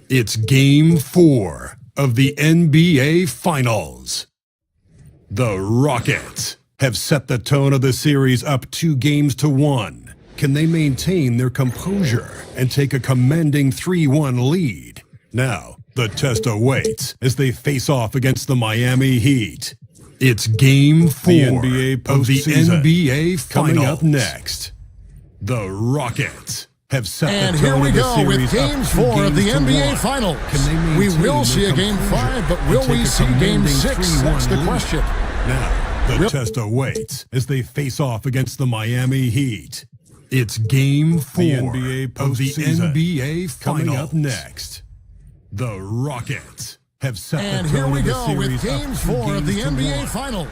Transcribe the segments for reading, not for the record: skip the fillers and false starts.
It's Game 4 of the NBA Finals. The Rockets have set the tone of the series up 2-1. Can they maintain their composure and take a commanding 3-1 lead? Now, the test awaits as they face off against the Miami Heat. It's Game 4 of the NBA Finals. Coming up next, the Rockets have set the tone of the series. And here we go with Game 4 of the NBA Finals. We will see a Game 5, but will we see Game 6? That's the question. Now, the test awaits as they face off against the Miami Heat. It's Game 4 of the NBA Finals. Coming up next, the Rockets have set the tone of the series. And here we go with Game 4 of the NBA Finals.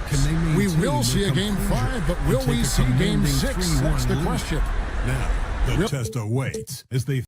We will see a Game 5, but will we see Game 6? That's the question. Now, the test awaits as they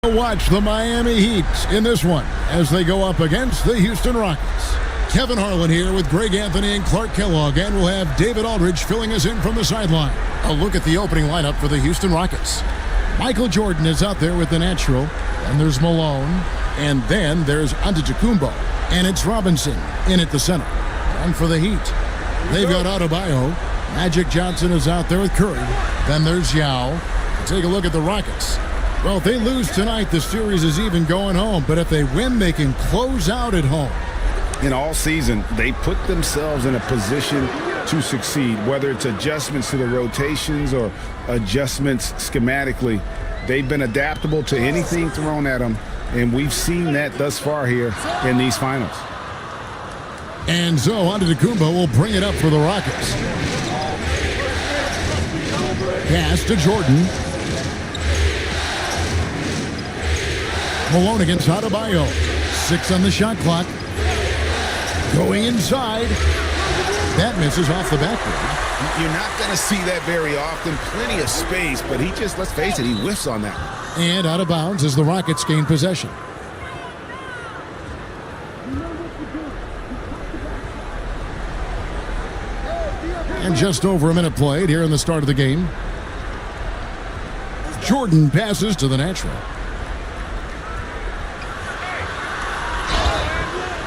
watch the Miami Heat in this one as they go up against the Houston Rockets. Kevin Harlan here with Greg Anthony and Clark Kellogg, and we'll have David Aldridge filling us in from the sideline. A look at the opening lineup for the Houston Rockets. Michael Jordan is out there with the natural, and there's Malone, and then there's Antetokounmpo, and it's Robinson in at the center. And for the Heat, they've got Adebayo. Magic Johnson is out there with Curry. Then there's Yao. Take a look at the Rockets. Well, if they lose tonight, the series is even going home. But if they win, they can close out at home. In all season, they put themselves in a position to succeed, whether it's adjustments to the rotations or adjustments schematically. They've been adaptable to anything thrown at them, and we've seen that thus far here in these finals. And so Antetokounmpo will bring it up for the Rockets. Pass to Jordan. Malone against Adebayo. 6 on the shot clock. Going inside. That misses off the backboard. You're not going to see that very often. Plenty of space, but he just, let's face it, he whiffs on that. And out of bounds as the Rockets gain possession. And just over a minute played here in the start of the game. Jordan passes to the natural.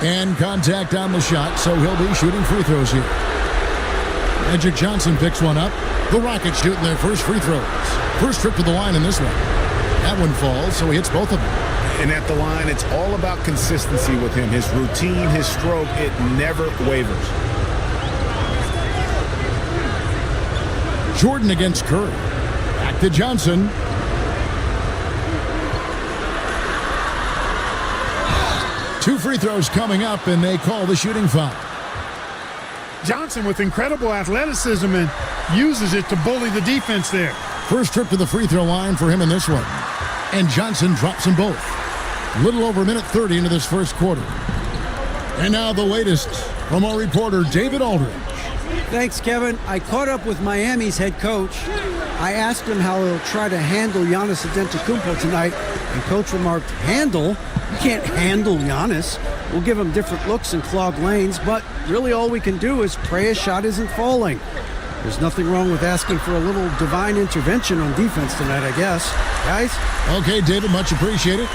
And contact on the shot, so he'll be shooting free throws here. Magic Johnson picks one up. The Rockets shooting their first free throws. First trip to the line in this one. That one falls, so he hits both of them. And at the line, it's all about consistency with him. His routine, his stroke, it never wavers. Jordan against Curry. Back to Johnson. Two free throws coming up, and they call the shooting foul. Johnson with incredible athleticism and uses it to bully the defense there. First trip to the free throw line for him in this one. And Johnson drops them both. A little over a minute 30 into this first quarter. And now the latest from our reporter, David Aldridge. Thanks, Kevin. I caught up with Miami's head coach. I asked him how he'll try to handle Giannis Antetokounmpo tonight, and coach remarked, handle? You can't handle Giannis. We'll give him different looks and clog lanes, but really all we can do is pray his shot isn't falling. There's nothing wrong with asking for a little divine intervention on defense tonight, I guess. Guys? Okay, David, much appreciated.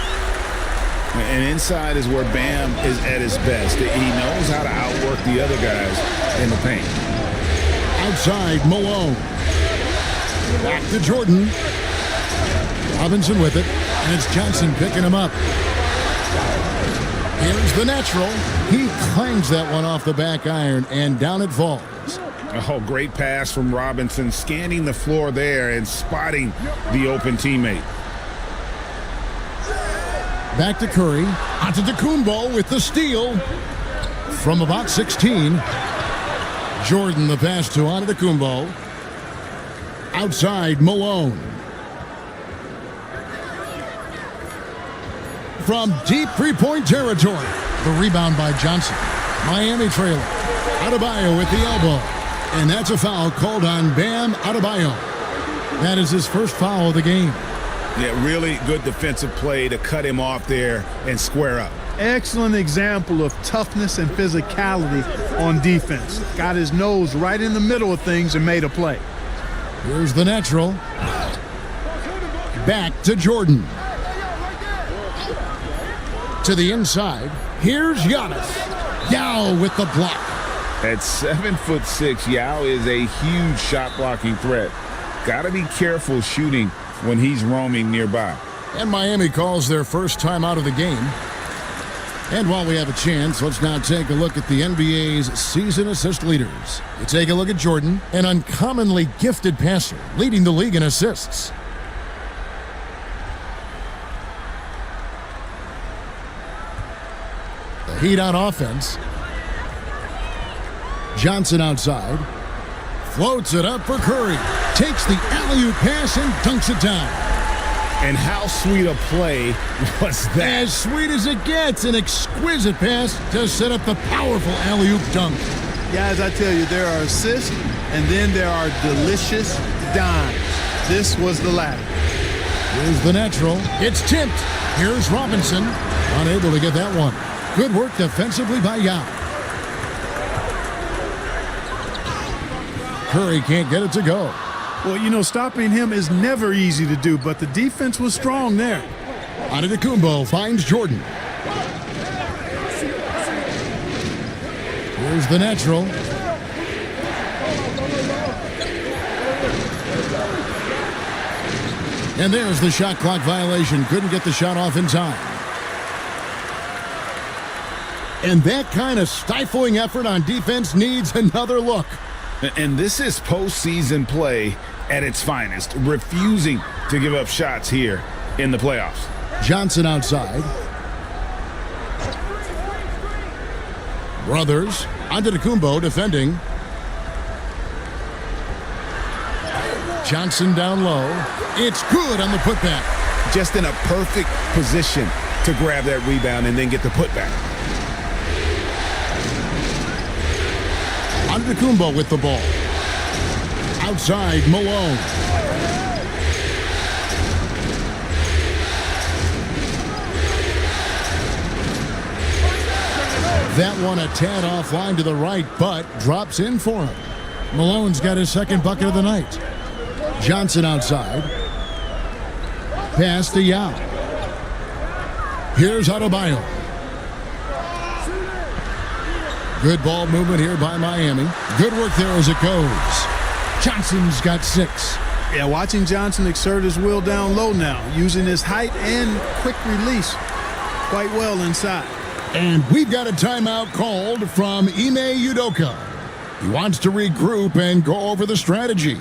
And inside is where Bam is at his best. He knows how to outwork the other guys in the paint. Outside, Malone. Back to Jordan. Robinson with it, and it's Johnson picking him up. Here's the natural. He clangs that one off the back iron, and down it falls. Oh, great pass from Robinson, scanning the floor there and spotting the open teammate. Back to Curry. Onto Kumbo with the steal from about 16. Jordan the pass to Kumbo. Outside Malone. From deep three-point territory. The rebound by Johnson. Miami trailing. Adebayo with the elbow. And that's a foul called on Bam Adebayo. That is his first foul of the game. Yeah, really good defensive play to cut him off there and square up. Excellent example of toughness and physicality on defense. Got his nose right in the middle of things and made a play. Here's the natural. Back to Jordan. To the inside. Here's Giannis. Yao with the block. At 7'6", Yao is a huge shot blocking threat. Got to be careful shooting when he's roaming nearby. And Miami calls their first time out of the game. And while we have a chance, let's now take a look at the NBA's season assist leaders. You take a look at Jordan, an uncommonly gifted passer, leading the league in assists. The Heat on offense. Johnson outside. Floats it up for Curry. Takes the alley-oop pass and dunks it down. And how sweet a play was that? As sweet as it gets, an exquisite pass to set up the powerful alley-oop dunk. Guys, I tell you, there are assists, and then there are delicious dimes. This was the latter. Here's the natural. It's tipped. Here's Robinson. Unable to get that one. Good work defensively by Yao. Curry can't get it to go. Well, you know, stopping him is never easy to do, but the defense was strong there. Kumbo finds Jordan. Here's the natural. And there's the shot clock violation. Couldn't get the shot off in time. And that kind of stifling effort on defense needs another look. And this is postseason play at its finest, refusing to give up shots here in the playoffs. Johnson outside. Brothers onto Kumbo defending. Johnson down low. It's good on the putback. Just in a perfect position to grab that rebound and then get the putback. Kumbo with the ball. Outside, Malone. That one a tad offline to the right, but drops in for him. Malone's got his second bucket of the night. Johnson outside. Pass to Yao. Here's Adebayo. Good ball movement here by Miami. Good work there as it goes. Johnson's got 6. Yeah, watching Johnson exert his will down low now, using his height and quick release quite well inside. And we've got a timeout called from Ime Udoka. He wants to regroup and go over the strategy.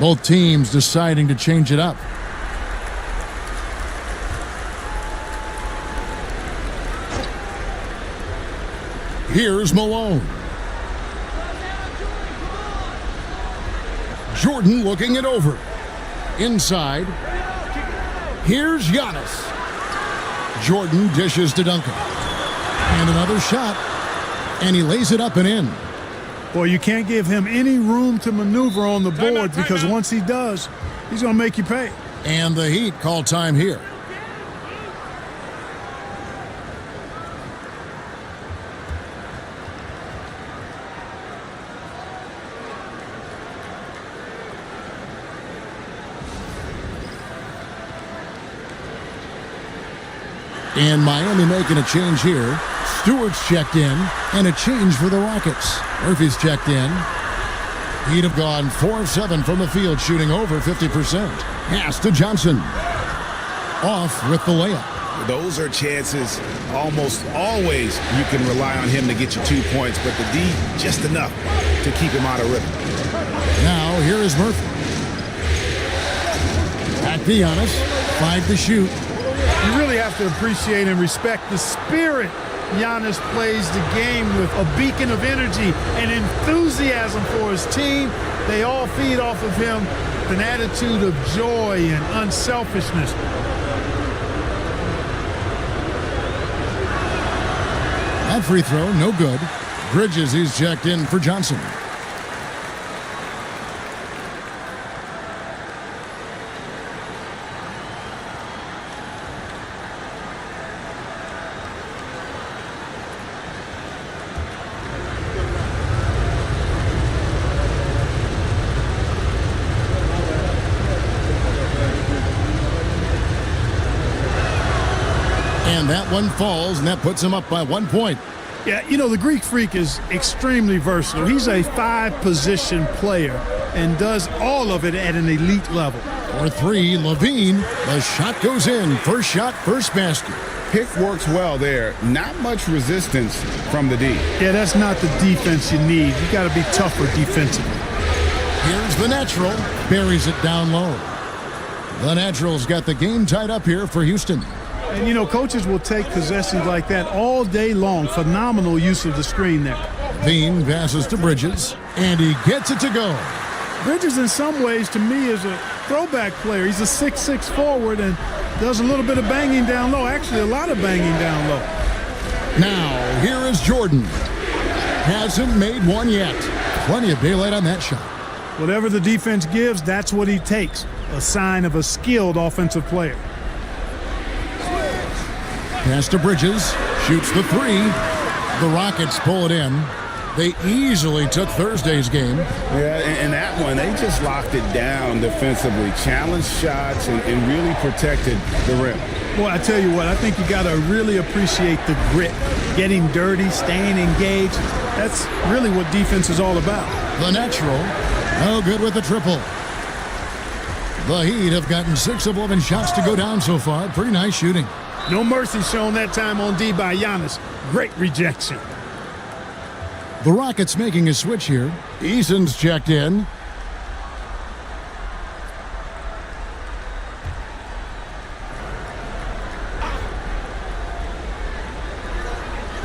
Both teams deciding to change it up. Here's Malone. Jordan looking it over. Inside. Here's Giannis. Jordan dishes to Duncan. And another shot. And he lays it up and in. Boy, you can't give him any room to maneuver on the board because once he does, he's going to make you pay. And the Heat call time here. And Miami making a change here. Stewart's checked in, and a change for the Rockets. Murphy's checked in. He'd have gone 4 of 7 from the field, shooting over 50%. Pass to Johnson. Off with the layup. Those are chances almost always you can rely on him to get you 2 points, but the D just enough to keep him out of rhythm. Now here is Murphy. Back to Giannis. 5 to shoot. You really have to appreciate and respect the spirit Giannis plays the game with, a beacon of energy and enthusiasm for his team. They all feed off of him, an attitude of joy and unselfishness. That free throw, no good. Bridges, he's checked in for Johnson. And that one falls, and that puts him up by 1 point. Yeah, you know, the Greek Freak is extremely versatile. He's a 5-position player and does all of it at an elite level. For 3, Levine. The shot goes in. First shot, first basket. Pick works well there. Not much resistance from the D. Yeah, that's not the defense you need. You got to be tougher defensively. Here's the natural. Buries it down low. The natural's got the game tied up here for Houston. And, you know, coaches will take possessions like that all day long. Phenomenal use of the screen there. Bean passes to Bridges, and he gets it to go. Bridges, in some ways, to me, is a throwback player. He's a 6'6" forward and does a little bit of banging down low. Actually, a lot of banging down low. Now, here is Jordan. Hasn't made one yet. Plenty of daylight on that shot. Whatever the defense gives, that's what he takes. A sign of a skilled offensive player. Pass to Bridges. Shoots the 3. The Rockets pull it in. They easily took Thursday's game. Yeah, and that one, they just locked it down defensively. Challenged shots and really protected the rim. Boy, I tell you what, I think you got to really appreciate the grit. Getting dirty, staying engaged. That's really what defense is all about. The natural. No good with the triple. The Heat have gotten 6 of 11 shots to go down so far. Pretty nice shooting. No mercy shown that time on D by Giannis. Great rejection. The Rockets making a switch here. Eason's checked in.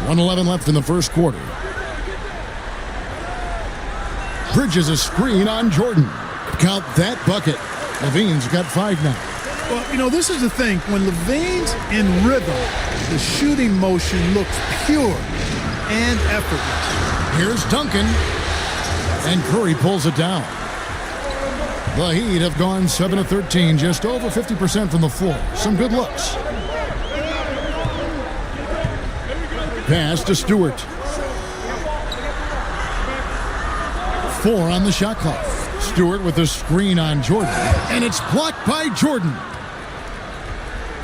.111 left in the first quarter. Bridges a screen on Jordan. Count that bucket. Levine's got 5 now. Well, you know, this is the thing. When Levine's in rhythm, the shooting motion looks pure and effortless. Here's Duncan. And Curry pulls it down. The Heat have gone 7 of 13, just over 50% from the floor. Some good looks. Pass to Stewart. 4 on the shot clock. Stewart with a screen on Jordan. And it's blocked by Jordan.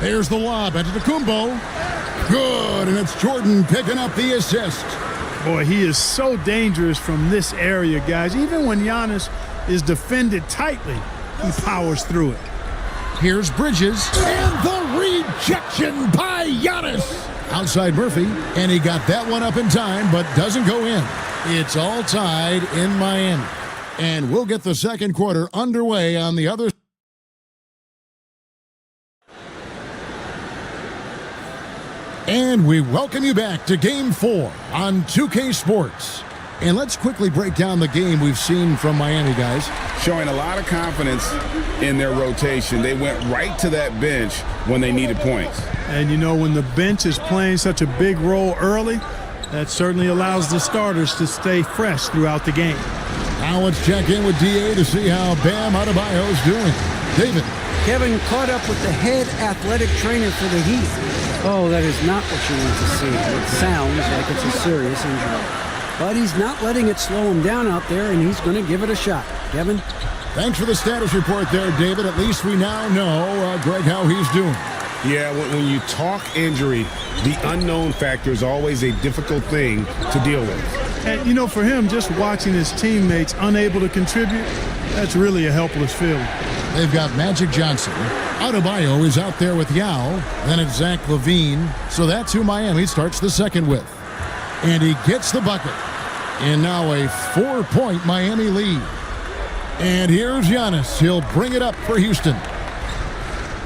There's the lob into the Kumbo. Good, and it's Jordan picking up the assist. Boy, he is so dangerous from this area, guys. Even when Giannis is defended tightly, he powers through it. Here's Bridges, and the rejection by Giannis. Outside Murphy, and he got that one up in time, but doesn't go in. It's all tied in Miami. And we'll get the second quarter underway on the other. And we welcome you back to Game 4 on 2K Sports. And let's quickly break down the game we've seen from Miami, guys. Showing a lot of confidence in their rotation. They went right to that bench when they needed points. And you know, when the bench is playing such a big role early, that certainly allows the starters to stay fresh throughout the game. Now let's check in with DA to see how Bam Adebayo is doing. David. Kevin caught up with the head athletic trainer for the Heat. Oh, that is not what you want to see. It sounds like it's a serious injury. But he's not letting it slow him down out there, and he's going to give it a shot. Kevin? Thanks for the status report there, David. At least we now know, Greg, how he's doing. Yeah, when you talk injury, the unknown factor is always a difficult thing to deal with. And, you know, for him, just watching his teammates unable to contribute, that's really a helpless feeling. They've got Magic Johnson. Adebayo is out there with Yao. Then it's Zach LaVine. So that's who Miami starts the second with. And he gets the bucket. And now a 4-point Miami lead. And here's Giannis. He'll bring it up for Houston.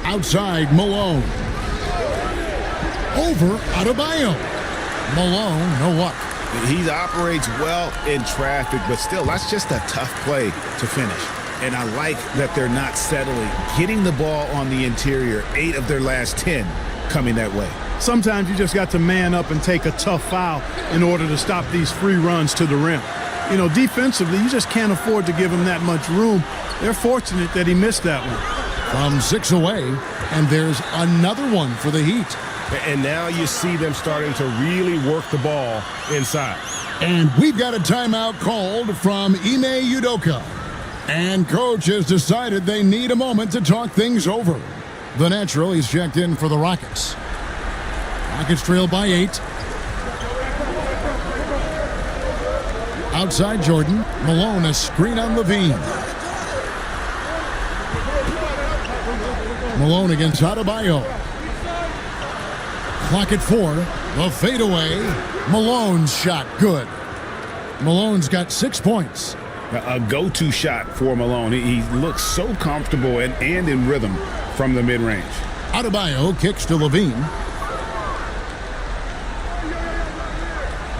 Outside, Malone. Over Adebayo. Malone, no luck. He operates well in traffic, but still, that's just a tough play to finish. And I like that they're not settling. Getting the ball on the interior, 8 of their last 10 coming that way. Sometimes you just got to man up and take a tough foul in order to stop these free runs to the rim. You know, defensively, you just can't afford to give him that much room. They're fortunate that he missed that one. From 6 away, and there's another one for the Heat. And now you see them starting to really work the ball inside. And we've got a timeout called from Ime Udoka. And coach has decided they need a moment to talk things over. The natural, he's checked in for the Rockets. Rockets trail by 8. Outside Jordan. Malone, a screen on LaVine. Malone against Adebayo. Clock at 4. The fadeaway. Malone's shot, good. Malone's got 6 points. A go-to shot for Malone. He looks so comfortable and in rhythm from the mid-range. Adebayo kicks to LaVine.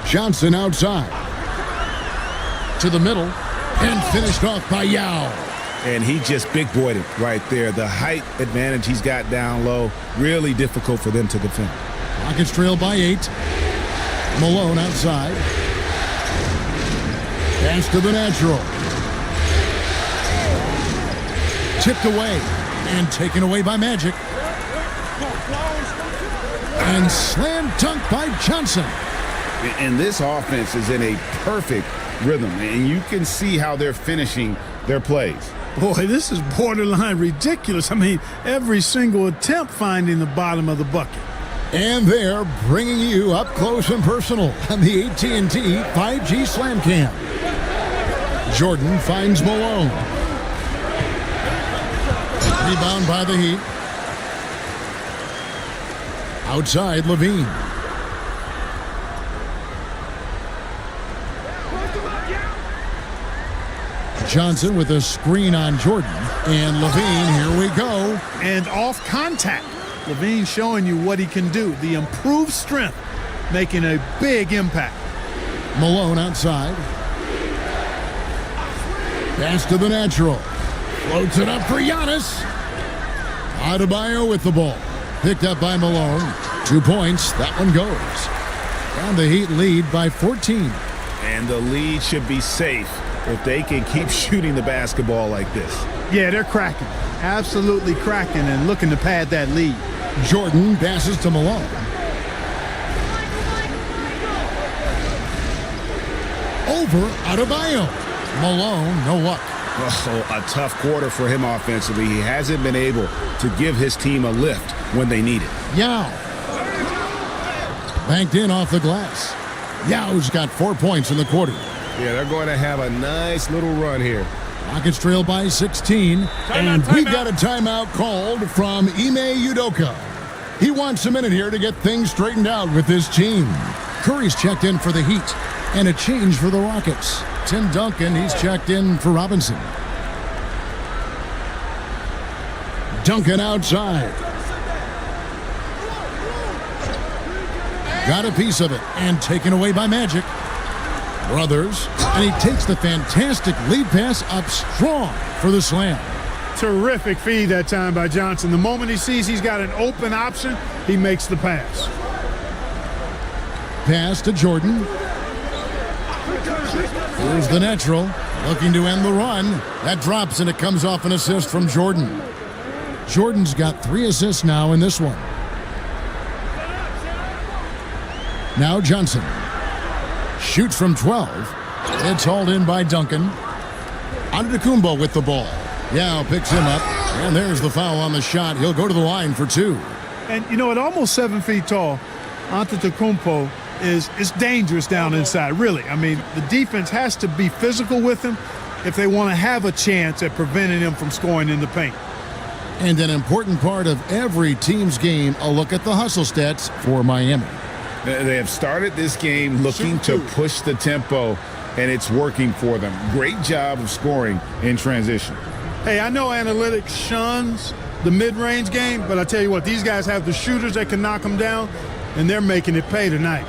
Johnson outside. To the middle. And finished off by Yao. And he just big-boyed it right there. The height advantage he's got down low, really difficult for them to defend. Rockets trail by 8. Malone outside. Pass to the natural. Tipped away and taken away by Magic. And slam dunk by Johnson. And this offense is in a perfect rhythm, and you can see how they're finishing their plays. Boy, this is borderline ridiculous. I mean, every single attempt finding the bottom of the bucket. And they're bringing you up close and personal on the AT&T 5G Slam Cam. Jordan finds Malone. Rebound by the Heat. Outside, LaVine. Johnson with a screen on Jordan. And LaVine, here we go. And off contact. LaVine showing you what he can do. The improved strength making a big impact. Malone outside. Pass to the natural. Floats it up for Giannis. Adebayo with the ball. Picked up by Malone. 2 points. That one goes. And the Heat lead by 14. And the lead should be safe if they can keep shooting the basketball like this. Yeah, they're cracking. Absolutely cracking and looking to pad that lead. Jordan passes to Malone. Over Adebayo. Malone, no luck. Oh, a tough quarter for him offensively. He hasn't been able to give his team a lift when they need it. Yao. Banked in off the glass. Yao's got 4 points in the quarter. Yeah, they're going to have a nice little run here. Rockets trail by 16. And we've got a timeout called from Ime Udoka. He wants a minute here to get things straightened out with his team. Curry's checked in for the Heat. And a change for the Rockets. Tim Duncan, he's checked in for Robinson. Duncan outside. Got a piece of it and taken away by Magic. Brothers, and he takes the fantastic lead pass up strong for the slam. Terrific feed that time by Johnson. The moment he sees he's got an open option, he makes the pass. Pass to Jordan. Here's the natural, looking to end the run. That drops, and it comes off an assist from Jordan. Jordan's got 3 assists now in this one. Now Johnson. Shoots from 12. It's hauled in by Duncan. Antetokounmpo with the ball. Yao picks him up, and there's the foul on the shot. He'll go to the line for 2. And, you know, at almost 7 feet tall, Antetokounmpo is dangerous down inside, really. I mean, the defense has to be physical with him if they want to have a chance at preventing him from scoring in the paint. And an important part of every team's game, a look at the hustle stats for Miami. They have started this game looking to push the tempo, and it's working for them. Great job of scoring in transition. Hey, I know analytics shuns the mid-range game, but I tell you what, these guys have the shooters that can knock them down, and they're making it pay tonight.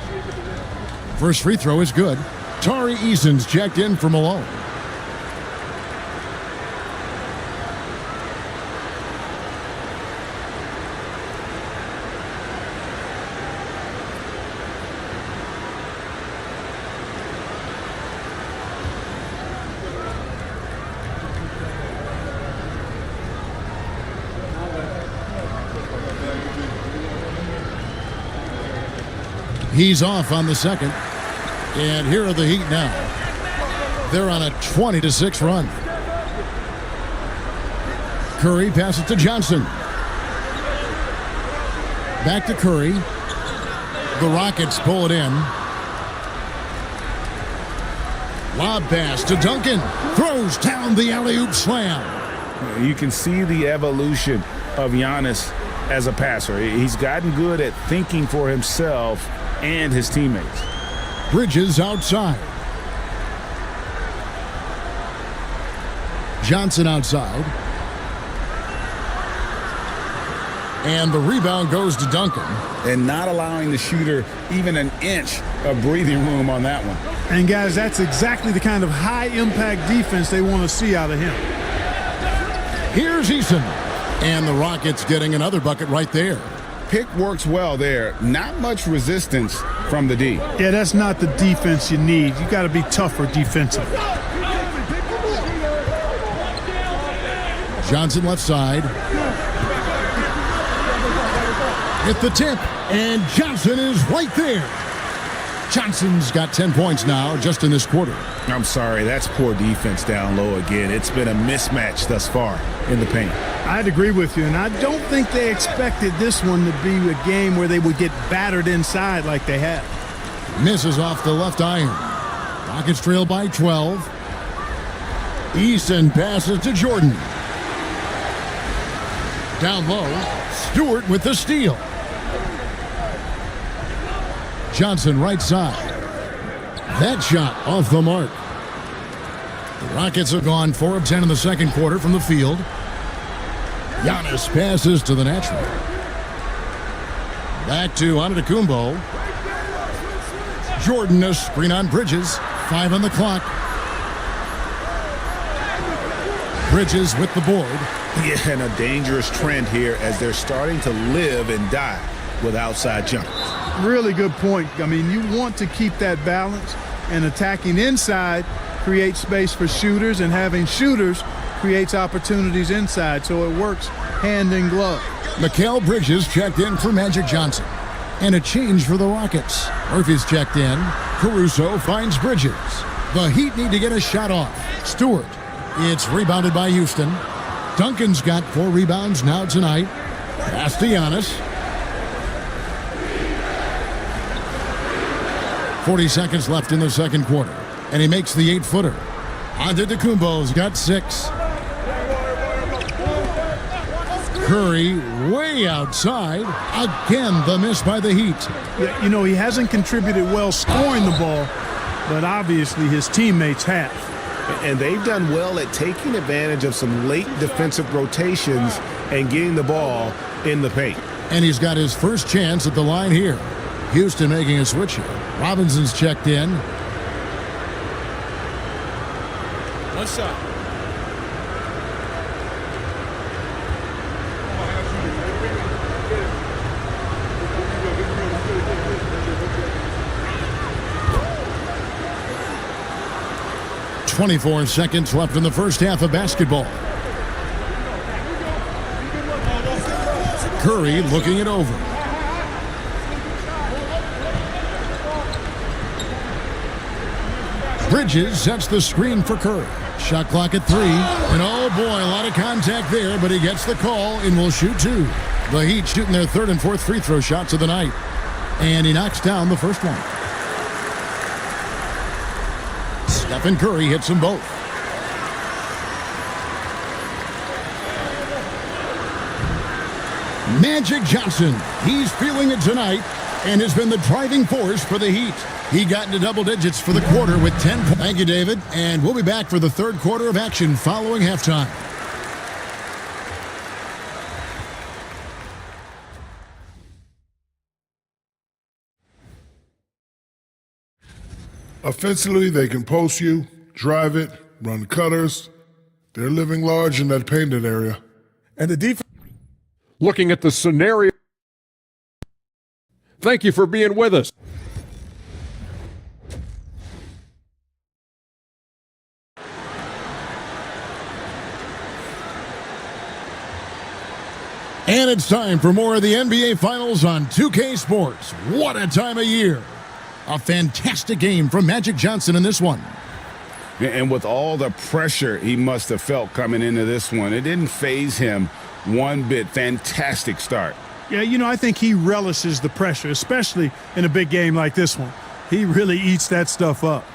First free throw is good. Tari Eason's checked in for Malone. He's off on the second. And here are the Heat now. They're on a 20-6 run. Curry passes to Johnson. Back to Curry. The Rockets pull it in. Lob pass to Duncan. Throws down the alley-oop slam. You can see the evolution of Giannis as a passer. He's gotten good at thinking for himself and his teammates. Bridges outside. Johnson outside. And the rebound goes to Duncan. And not allowing the shooter even an inch of breathing room on that one. And guys, that's exactly the kind of high-impact defense they want to see out of him. Here's Eason. And the Rockets getting another bucket right there. Pick works well there. Not much resistance from the D. Yeah, that's not the defense you need. You got to be tougher defensively. Johnson left side. Hit the tip, and Johnson is right there. Johnson's got 10 points now just in this quarter. I'm sorry, that's poor defense down low again. It's been a mismatch thus far in the paint. I'd agree with you, and I don't think they expected this one to be a game where they would get battered inside like they have. Misses off the left iron. Rockets trail by 12. Eason passes to Jordan. Down low, Stewart with the steal. Johnson right side. That shot off the mark. The Rockets have gone 4 of 10 in the second quarter from the field. Giannis passes to the natural. Back to Antetokounmpo. Jordan a screen on Bridges. 5 on the clock. Bridges with the board. Yeah, and a dangerous trend here as they're starting to live and die with outside jumpers. Really good point. I mean, you want to keep that balance, and attacking inside creates space for shooters, and having shooters creates opportunities inside, so it works hand in glove. Mikal Bridges checked in for Magic Johnson. And a change for the Rockets. Murphy's checked in. Caruso finds Bridges. The Heat need to get a shot off. Stewart. It's rebounded by Houston. Duncan's got 4 rebounds now tonight. Pass to Giannis. 40 seconds left in the second quarter. And he makes the 8-footer. Antetokounmpo's got 6. Curry way outside. Again, the miss by the Heat. You know, he hasn't contributed well scoring the ball, but obviously his teammates have. And they've done well at taking advantage of some late defensive rotations and getting the ball in the paint. And he's got his first chance at the line here. Houston making a switch here. Robinson's checked in. One shot. .24 seconds left in the first half of basketball. Curry looking it over. Bridges sets the screen for Curry. Shot clock at 3. And oh boy, a lot of contact there, but he gets the call and will shoot 2. The Heat shooting their third and fourth free throw shots of the night. And he knocks down the first one. Stephen Curry hits them both. Magic Johnson, he's feeling it tonight and has been the driving force for the Heat. He got into double digits for the quarter with 10 points. Thank you, David. And we'll be back for the third quarter of action following halftime. Offensively, they can post you, drive it, run cutters. They're living large in that painted area. And the defense. Looking at the scenario. Thank you for being with us. And it's time for more of the NBA Finals on 2K Sports. What a time of year. A fantastic game from Magic Johnson in this one. And with all the pressure he must have felt coming into this one, it didn't faze him one bit. Fantastic start. Yeah, you know, I think he relishes the pressure, especially in a big game like this one. He really eats that stuff up.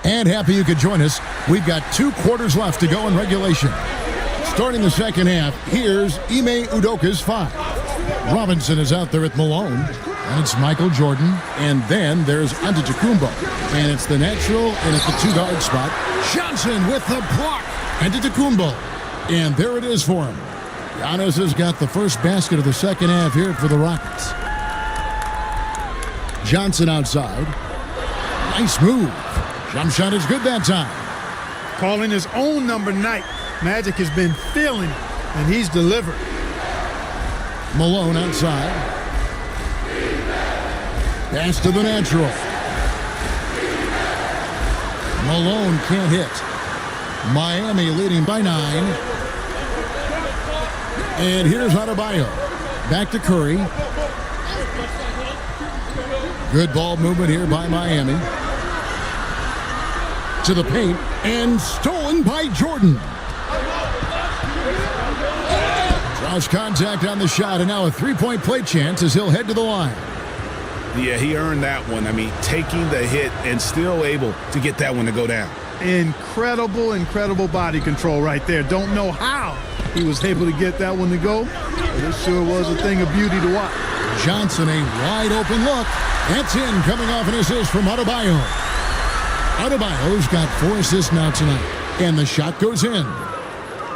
And happy you could join us. We've got 2 quarters left to go in regulation. Starting the second half, here's Ime Udoka's 5. Robinson is out there at Malone. And it's Michael Jordan. And then there's Antetokounmpo. And it's the natural and at the 2-guard spot. Johnson with the block. Antetokounmpo. And there it is for him. Giannis has got the first basket of the second half here for the Rockets. Johnson outside. Nice move. Jump shot is good that time. Calling his own number night. Magic has been feeling it, and he's delivered. Malone outside. Pass to the natural. Malone can't hit. Miami leading by 9. And here's Adebayo. Back to Curry. Good ball movement here by Miami. To the paint, and stolen by Jordan. Draws contact on the shot, and now a 3-point play chance as he'll head to the line. Yeah, he earned that one. I mean, taking the hit and still able to get that one to go down. Incredible body control right there. Don't know how he was able to get that one to go, but it sure was a thing of beauty to watch. Johnson, a wide open look. That's in, coming off an assist from Adebayo. Adebayo's got 4 assists now tonight, and the shot goes in.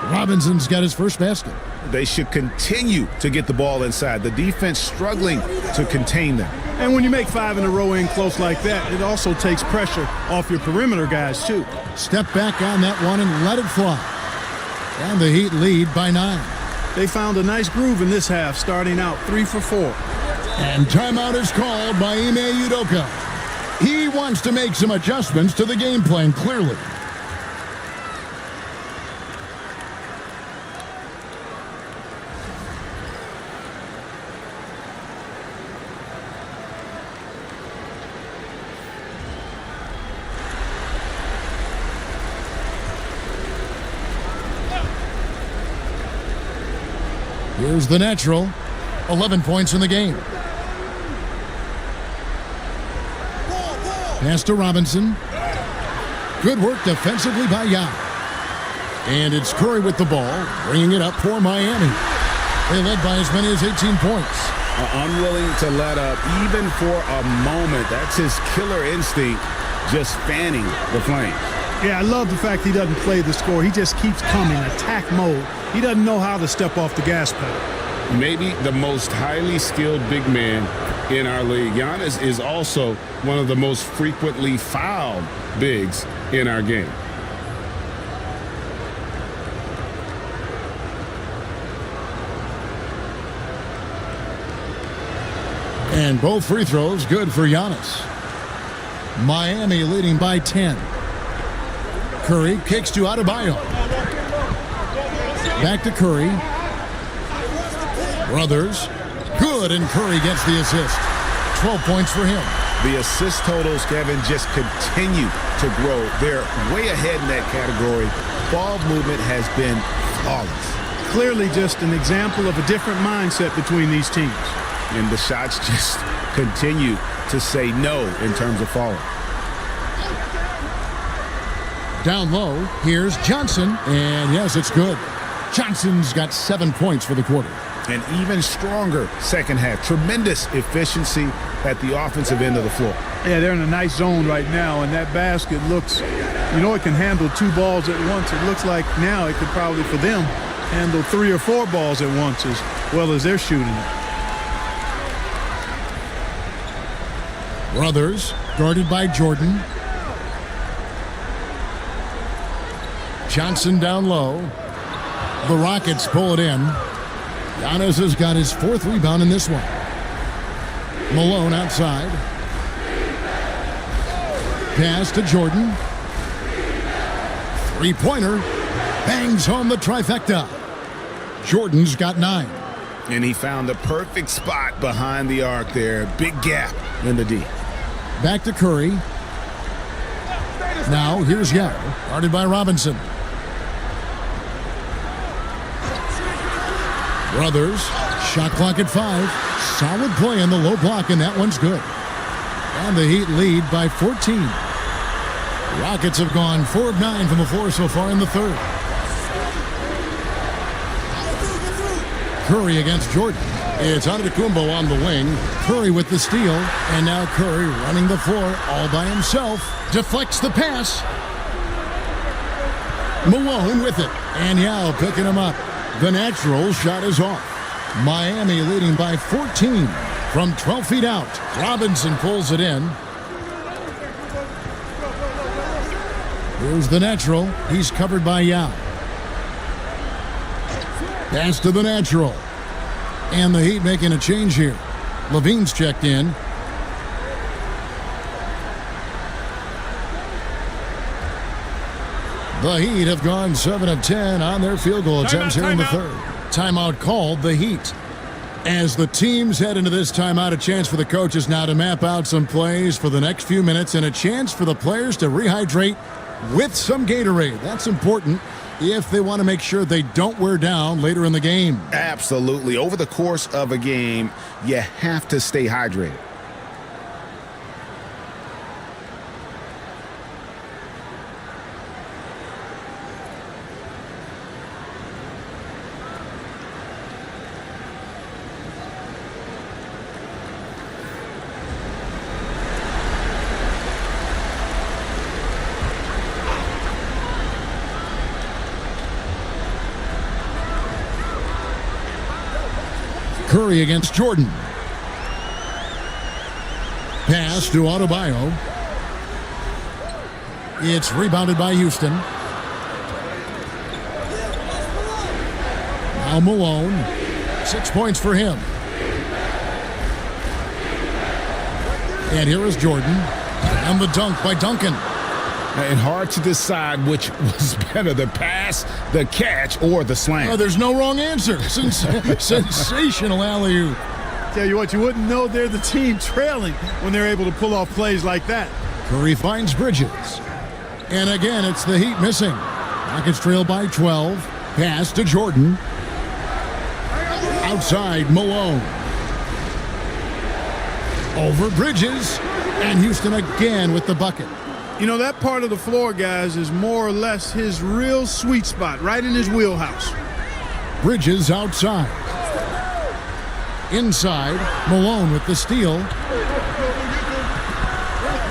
Robinson's got his first basket. They should continue to get the ball inside. The defense struggling to contain them. And when you make 5 in a row in close like that, it also takes pressure off your perimeter guys, too. Step back on that one and let it fly. And the Heat lead by 9. They found a nice groove in this half, starting out 3 for 4. And timeout is called by Ime Udoka. He wants to make some adjustments to the game plan, clearly. Here's the natural. 11 points in the game. Pass to Robinson. Good work defensively by Yao. And it's Curry with the ball, bringing it up for Miami. They led by as many as 18 points. are unwilling to let up even for a moment. That's his killer instinct, just fanning the flames. Yeah, I love the fact he doesn't play the score. He just keeps coming, attack mode. He doesn't know how to step off the gas pedal. Maybe the most highly skilled big man in our league. Giannis is also one of the most frequently fouled bigs in our game. And both free throws good for Giannis. Miami leading by 10. Curry kicks to Adebayo. Back to Curry. Brothers. Good, and Curry gets the assist. 12 points for him. The assist totals, Kevin, just continue to grow. They're way ahead in that category. Ball movement has been flawless. Clearly just an example of a different mindset between these teams. And the shots just continue to say no in terms of falling. Down low, here's Johnson, and yes, it's good. Johnson's got 7 points for the quarter. An even stronger second half. Tremendous efficiency at the offensive end of the floor. Yeah, they're in a nice zone right now, and that basket looks, it can handle 2 balls at once. It looks like now it could probably, for them, handle 3 or 4 balls at once as well as they're shooting it. Brothers, guarded by Jordan. Johnson down low. The Rockets pull it in. Giannis has got his 4th rebound in this one. Malone outside. Pass to Jordan. Three-pointer. Bangs home the trifecta. Jordan's got 9. And he found the perfect spot behind the arc there. Big gap in the D. Back to Curry. Now here's Yao, guarded by Robinson. Brothers, shot clock at 5. Solid play in the low block, and that one's good. And the Heat lead by 14. Rockets have gone 4 of 9 from the floor so far in the third. Curry against Jordan. It's Antetokounmpo on the wing. Curry with the steal. And now Curry running the floor all by himself. Deflects the pass. Malone with it. And Yao picking him up. The natural shot is off. Miami leading by 14 from 12 feet out. Robinson pulls it in. Here's the natural. He's covered by Yao. Pass to the natural. And the Heat making a change here. Levine's checked in. The Heat have gone 7 of 10 on their field goal attempts here in the third. Timeout called, the Heat. As the teams head into this timeout, a chance for the coaches now to map out some plays for the next few minutes and a chance for the players to rehydrate with some Gatorade. That's important if they want to make sure they don't wear down later in the game. Absolutely. Over the course of a game, you have to stay hydrated. Curry against Jordan. Pass to Adebayo. It's rebounded by Houston. Now Malone. 6 points for him. And here is Jordan. And the dunk by Duncan. And hard to decide which was better, the pass, the catch, or the slam. Oh, there's no wrong answer. Sensational alley-oop. Tell you what, you wouldn't know they're the team trailing when they're able to pull off plays like that. Curry finds Bridges. And again, it's the Heat missing. Rockets trail by 12. Pass to Jordan. Outside, Malone. Over Bridges. And Houston again with the bucket. You know, that part of the floor, guys, is more or less his real sweet spot, right in his wheelhouse. Bridges outside. inside. Malone with the steal.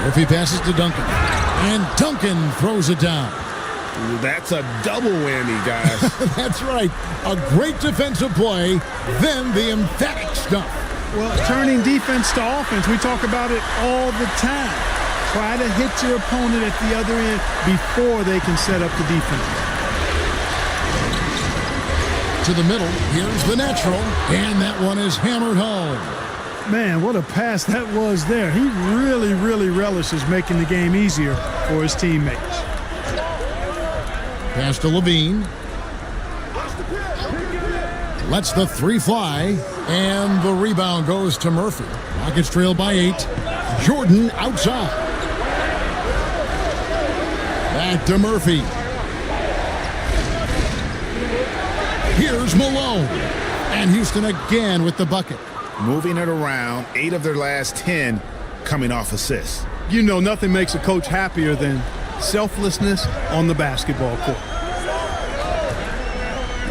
Murphy passes to Duncan. And Duncan throws it down. That's a double whammy, guys. That's right. A great defensive play, then the emphatic stuff. Well, turning defense to offense, we talk about it all the time. Try to hit your opponent at the other end before they can set up the defense. To the middle, here's the natural, and that one is hammered home. Man, what a pass that was there. He really, really relishes making the game easier for his teammates. Pass to Levine. Lets the three fly, and the rebound goes to Murphy. Rockets trail by 8. Jordan outside. Back to Murphy. Here's Malone. And Houston again with the bucket. Moving it around, 8 of their last 10 coming off assists. You know, nothing makes a coach happier than selflessness on the basketball court.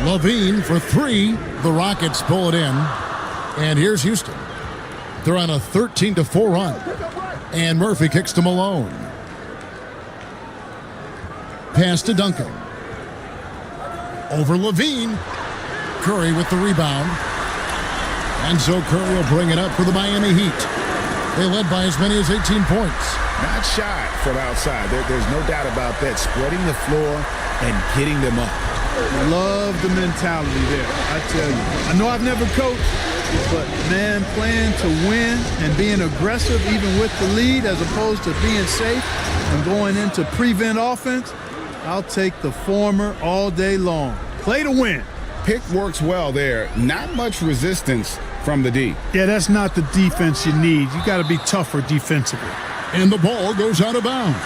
Levine for 3. The Rockets pull it in. And here's Houston. They're on a 13-4 run. And Murphy kicks to Malone. Pass to Duncan. Over Levine. Curry with the rebound. And so Curry will bring it up for the Miami Heat. They led by as many as 18 points. Not shy from outside. There's no doubt about that. Spreading the floor and getting them up. Love the mentality there, I tell you. I know I've never coached, but man, playing to win and being aggressive even with the lead as opposed to being safe and going into prevent offense, I'll take the former all day long. Play to win. Pick works well there. Not much resistance from the D. Yeah, that's not the defense you need. You got to be tougher defensively. And the ball goes out of bounds.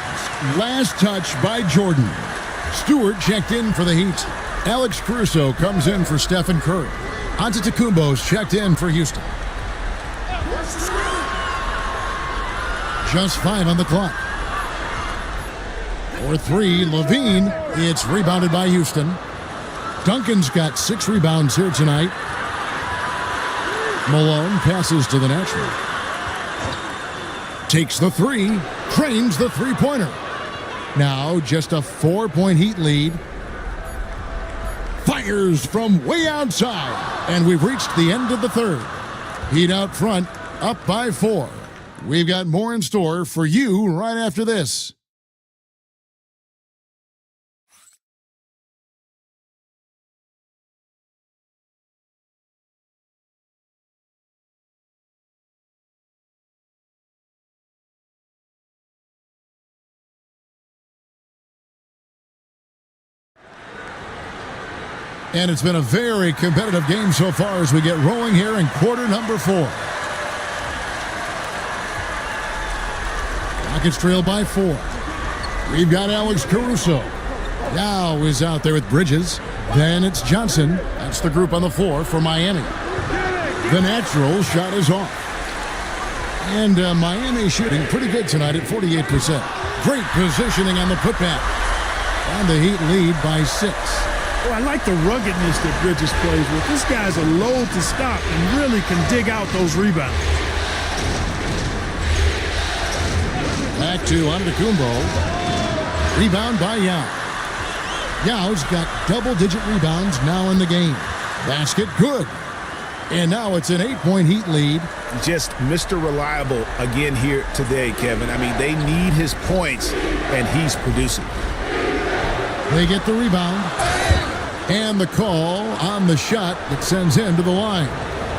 Last touch by Jordan. Stewart checked in for the Heat. Alex Caruso comes in for Stephen Curry. Antetokounmpo's checked in for Houston. Just 5 on the clock. For 3, Levine. It's rebounded by Houston. Duncan's got 6 rebounds here tonight. Malone passes to the natural. Takes the 3. Cranes the three-pointer. Now just a 4-point Heat lead. Fires from way outside. And we've reached the end of the third. Heat out front, up by 4. We've got more in store for you right after this. And it's been a very competitive game so far as we get rolling here in quarter number 4. Rockets trail by 4. We've got Alex Caruso. Now is out there with Bridges. Then it's Johnson. That's the group on the floor for Miami. The natural shot is off. And Miami shooting pretty good tonight at 48%. Great positioning on the putback. And the Heat lead by 6. Oh, I like the ruggedness that Bridges plays with. This guy's a load to stop and really can dig out those rebounds. Back to Antetokounmpo. Rebound by Yao. Yao's got double-digit rebounds now in the game. Basket good. And now it's an 8-point Heat lead. Just Mr. Reliable again here today, Kevin. I mean, they need his points, and he's producing. They get the rebound. And the call on the shot that sends him to the line.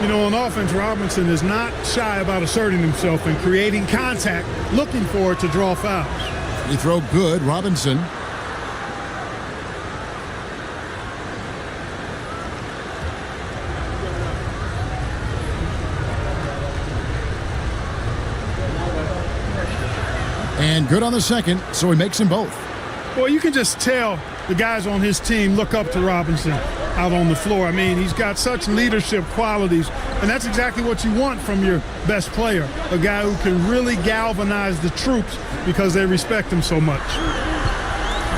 You know, on offense, Robinson is not shy about asserting himself and creating contact, looking for it to draw fouls. Free throw good, Robinson. And good on the second, so he makes them both. Well, you can just tell the guys on his team look up to Robinson out on the floor. I mean, he's got such leadership qualities, and that's exactly what you want from your best player, a guy who can really galvanize the troops because they respect him so much.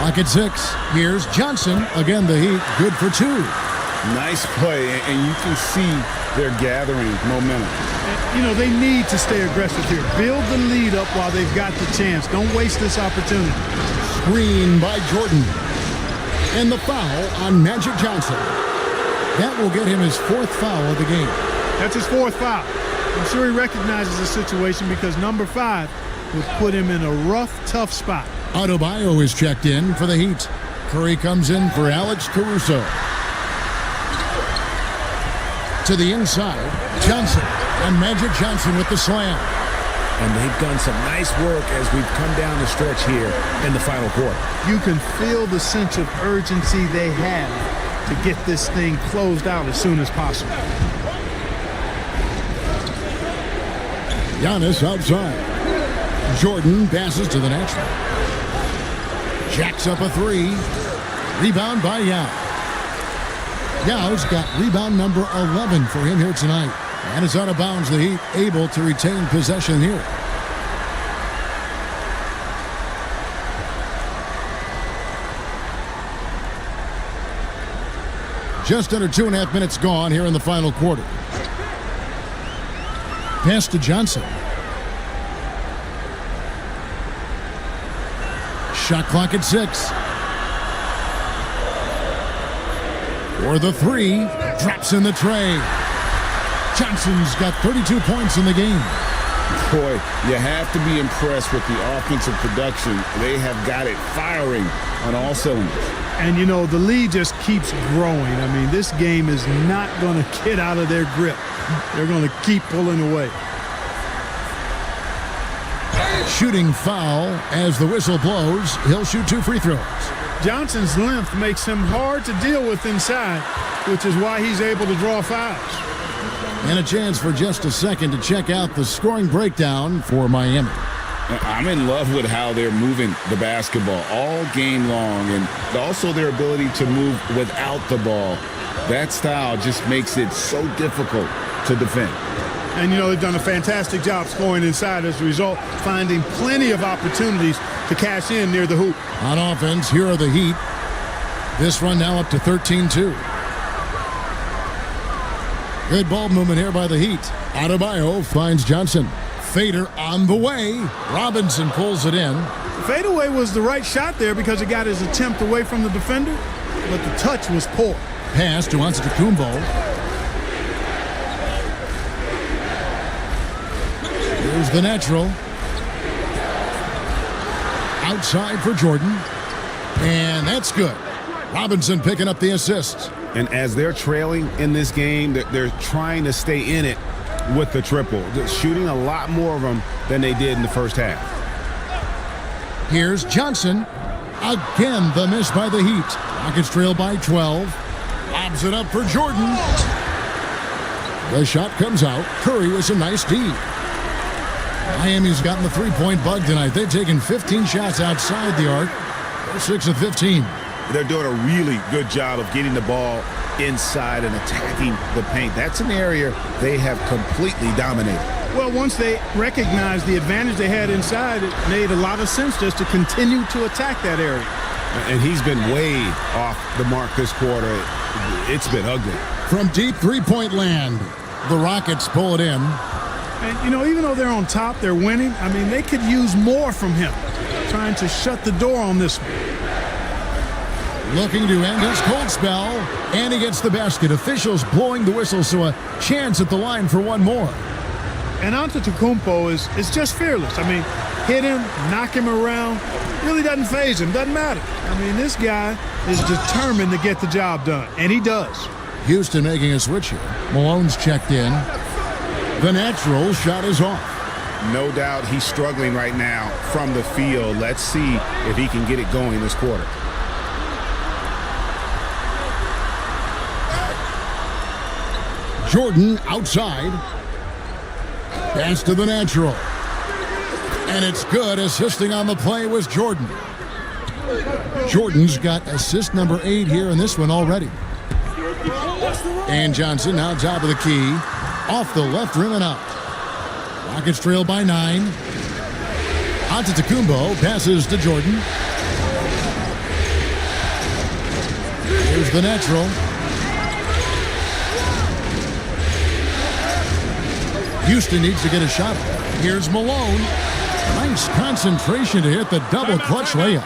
Clock at 6. Here's Johnson. Again, the Heat good for 2. Nice play, and you can see they're gathering momentum. You know, they need to stay aggressive here. Build the lead up while they've got the chance. Don't waste this opportunity. Screen by Jordan. And the foul on Magic Johnson. That will get him his 4th foul of the game. That's his 4th foul. I'm sure he recognizes the situation because number 5 would put him in a rough, tough spot. Adebayo is checked in for the Heat. Curry comes in for Alex Caruso. To the inside, Johnson. And Magic Johnson with the slam. And they've done some nice work as we've come down the stretch here in the final quarter. You can feel the sense of urgency they have to get this thing closed out as soon as possible. Giannis outside. Jordan passes to the natural. Jacks up a 3. Rebound by Yao. Yao's got rebound number 11 for him here tonight. And it's out of bounds. The Heat able to retain possession here. Just under 2.5 minutes gone here in the final quarter. Pass to Johnson. Shot clock at 6. For the 3. Drops in the tray. Johnson's got 32 points in the game. Boy, you have to be impressed with the offensive production. They have got it firing on all cylinders. And, you know, the lead just keeps growing. I mean, this game is not going to get out of their grip. They're going to keep pulling away. Shooting foul as the whistle blows. He'll shoot 2 free throws. Johnson's length makes him hard to deal with inside, which is why he's able to draw fouls. And a chance for just a second to check out the scoring breakdown for Miami. I'm in love with how they're moving the basketball all game long, and also their ability to move without the ball. That style just makes it so difficult to defend. And, you know, they've done a fantastic job scoring inside as a result, finding plenty of opportunities to cash in near the hoop. On offense, here are the Heat. This run now up to 13-2. Good ball movement here by the Heat. Adebayo finds Johnson. Fader on the way. Robinson pulls it in. Fadeaway was the right shot there because it got his attempt away from the defender, but the touch was poor. Pass to Antetokounmpo. Here's the natural. Outside for Jordan. And that's good. Robinson picking up the assist. And as they're trailing in this game, they're trying to stay in it with the triple. They're shooting a lot more of them than they did in the first half. Here's Johnson. Again, the miss by the Heat. Rockets trail by 12. Lobs it up for Jordan. The shot comes out. Curry with a nice D. Miami's gotten the three-point bug tonight. They've taken 15 shots outside the arc. They're 6 of 15. They're doing a really good job of getting the ball inside and attacking the paint. That's an area they have completely dominated. Well, once they recognized the advantage they had inside, it made a lot of sense just to continue to attack that area. And he's been way off the mark this quarter. It's been ugly. From deep three-point land, the Rockets pull it in. And, you know, even though they're on top, they're winning. I mean, they could use more from him, trying to shut the door on this one. Looking to end his cold spell, and he gets the basket. Officials blowing the whistle, so a chance at the line for one more. And Antetokounmpo is just fearless. I mean, hit him, knock him around, really doesn't faze him, doesn't matter. I mean, this guy is determined to get the job done, and he does. Houston making a switch here. Malone's checked in. The natural shot is off. No doubt he's struggling right now from the field. Let's see if he can get it going this quarter. Jordan outside. Pass to the natural. And it's good. Assisting on the play was Jordan. Jordan's got assist number 8 here in this one already. And Johnson now top of the key. Off the left rim and out. Rockets trail by 9. Antetokounmpo passes to Jordan. Here's the natural. Houston needs to get a shot. Here's Malone. Nice concentration to hit the double clutch layup.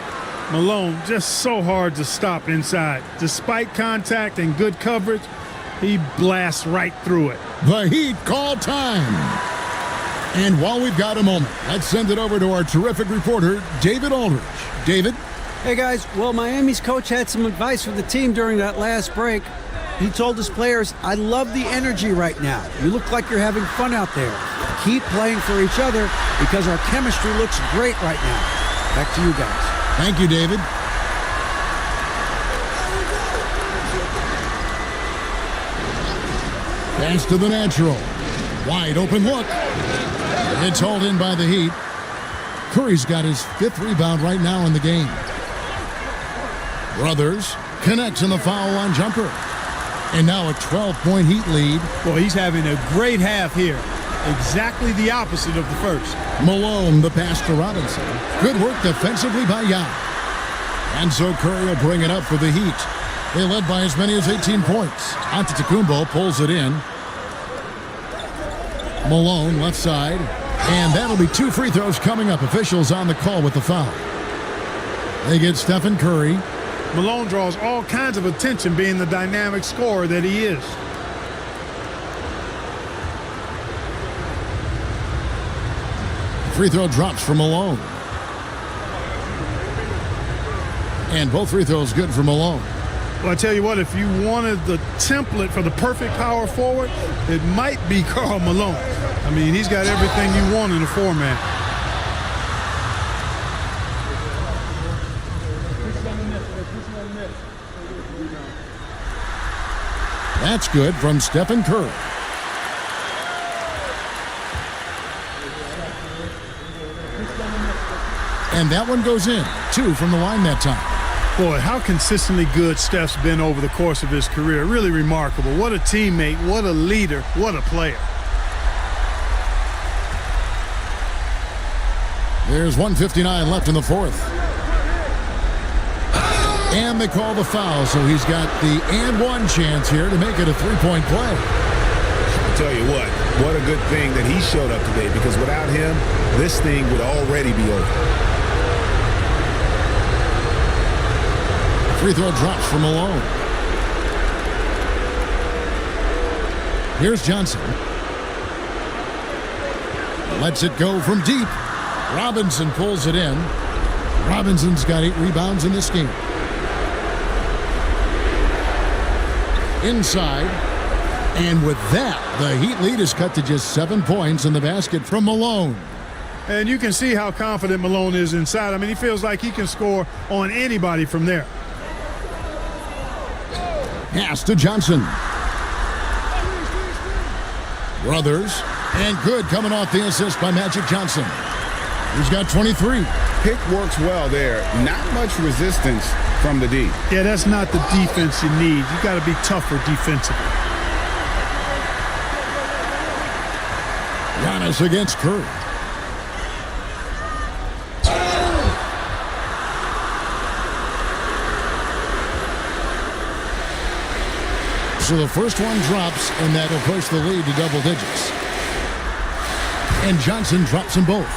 Malone just so hard to stop inside. Despite contact and good coverage, he blasts right through it. The Heat call time. And while we've got a moment, let's send it over to our terrific reporter, David Aldridge. David? Hey guys, well, Miami's coach had some advice for the team during that last break. He told his players, I love the energy right now. You look like you're having fun out there. Keep playing for each other because our chemistry looks great right now. Back to you guys. Thank you, David. Pass to the natural. Wide open look. It's hauled in by the Heat. Curry's got his 5th rebound right now in the game. Brothers connects in the foul line jumper. And now a 12-point Heat lead. Boy, he's having a great half here. Exactly the opposite of the first. Malone, the pass to Robinson. Good work defensively by Young. And so Curry will bring it up for the Heat. They led by as many as 18 points. Antetokounmpo pulls it in. Malone, left side. And that'll be 2 free throws coming up. Officials on the call with the foul. They get Stephen Curry. Malone draws all kinds of attention being the dynamic scorer that he is. Free throw drops for Malone. And both free throws good for Malone. Well, I tell you what, if you wanted the template for the perfect power forward, it might be Karl Malone. I mean, he's got everything you want in a four-man. That's good from Stephen Curry. And that one goes in. 2 from the line that time. Boy, how consistently good Steph's been over the course of his career. Really remarkable. What a teammate, what a leader, what a player. There's 1:59 left in the 4th. And they call the foul, so he's got the and one chance here to make it a 3-point play. I'll tell you what a good thing that he showed up today, because without him, this thing would already be over. Free throw drops for Malone. Here's Johnson. Lets it go from deep. Robinson pulls it in. Robinson's got 8 rebounds in this game. Inside. And with that, the Heat lead is cut to just 7 points in the basket from Malone. And you can see how confident Malone is inside. I mean, he feels like he can score on anybody from there. Pass to Johnson. Brothers. And good coming off the assist by Magic Johnson. He's got 23. Pick works well there. Not much resistance from the D. Yeah, that's not the defense you need. You got to be tougher defensively. Giannis against Curry. So the first one drops, and that'll push the lead to double digits. And Johnson drops them both.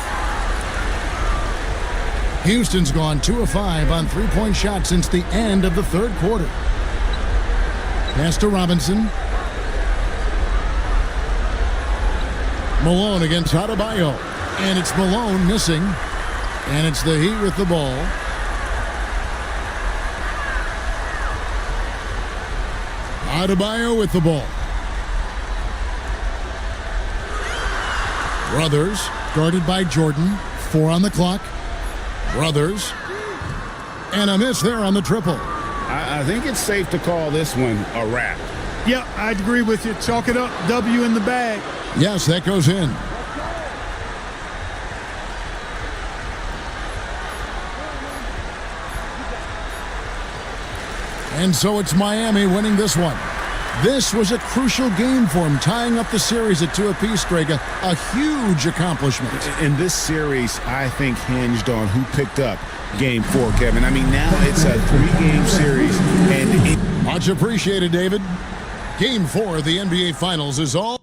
Houston's gone 2 of 5 on 3-point shots since the end of the 3rd quarter. Pass to Robinson. Malone against Adebayo. And it's Malone missing. And it's the Heat with the ball. Adebayo with the ball. Brothers guarded by Jordan. 4 on the clock. Brothers. And a miss there on the triple. I think it's safe to call this one a wrap. Yep, I'd agree with you. Chalk it up. W in the bag. Yes, that goes in. And so it's Miami winning this one. This was a crucial game for him, tying up the series at 2 apiece, Greg. A huge accomplishment. And this series, I think, hinged on who picked up Game 4, Kevin. I mean, now it's a 3-game series. And much appreciated, David. Game 4 of the NBA Finals is all.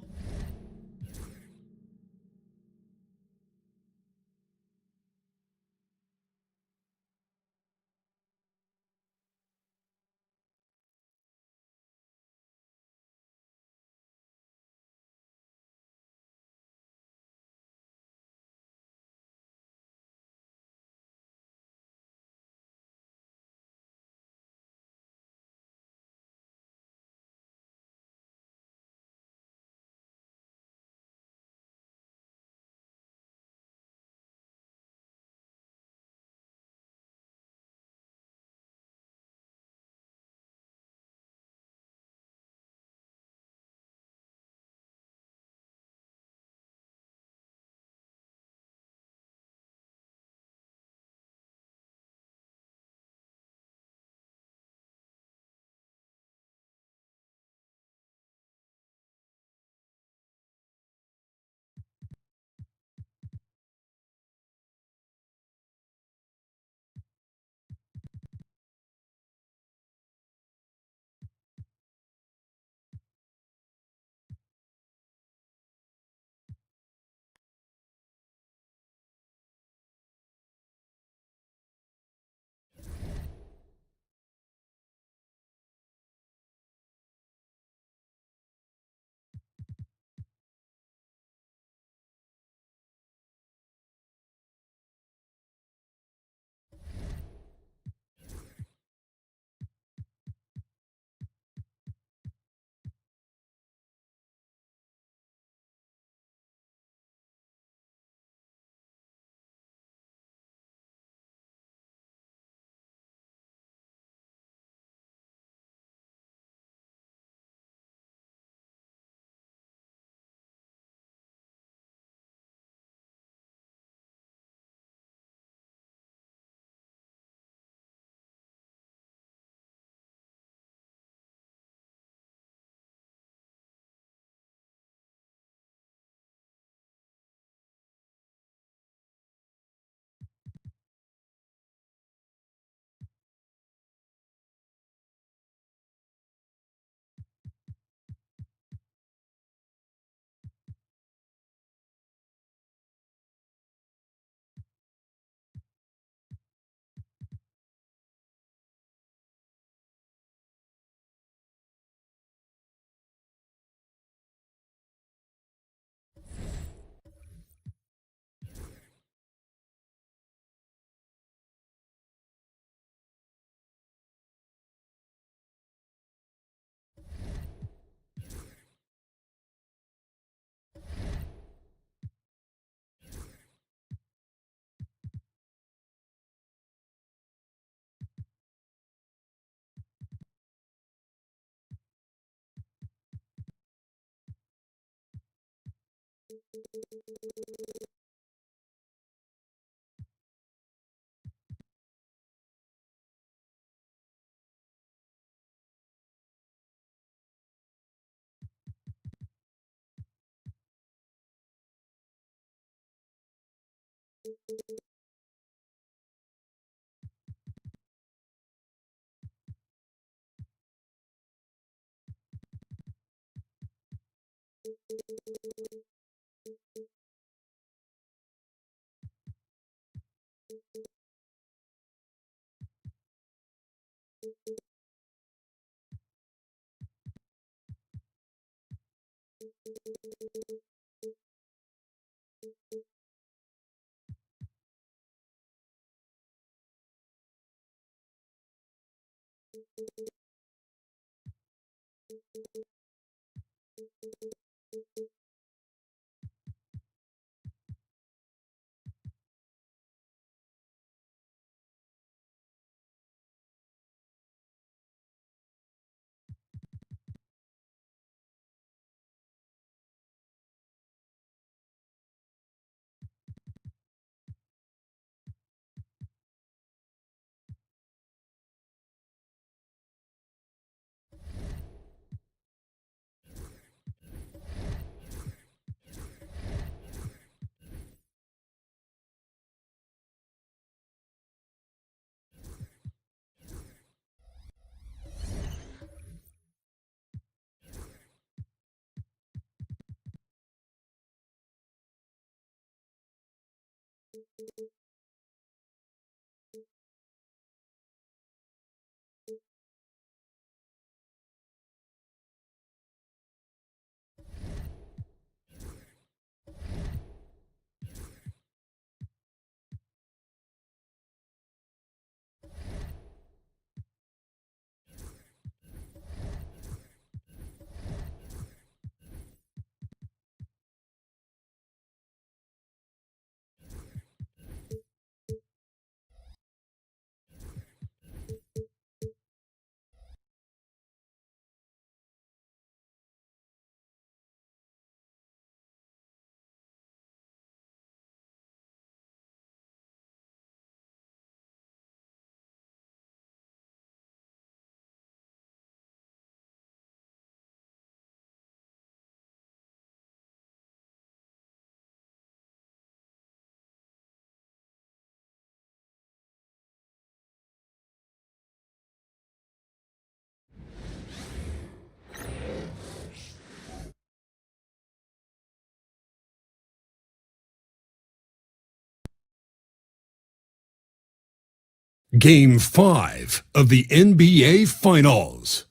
Game 5 of the NBA Finals.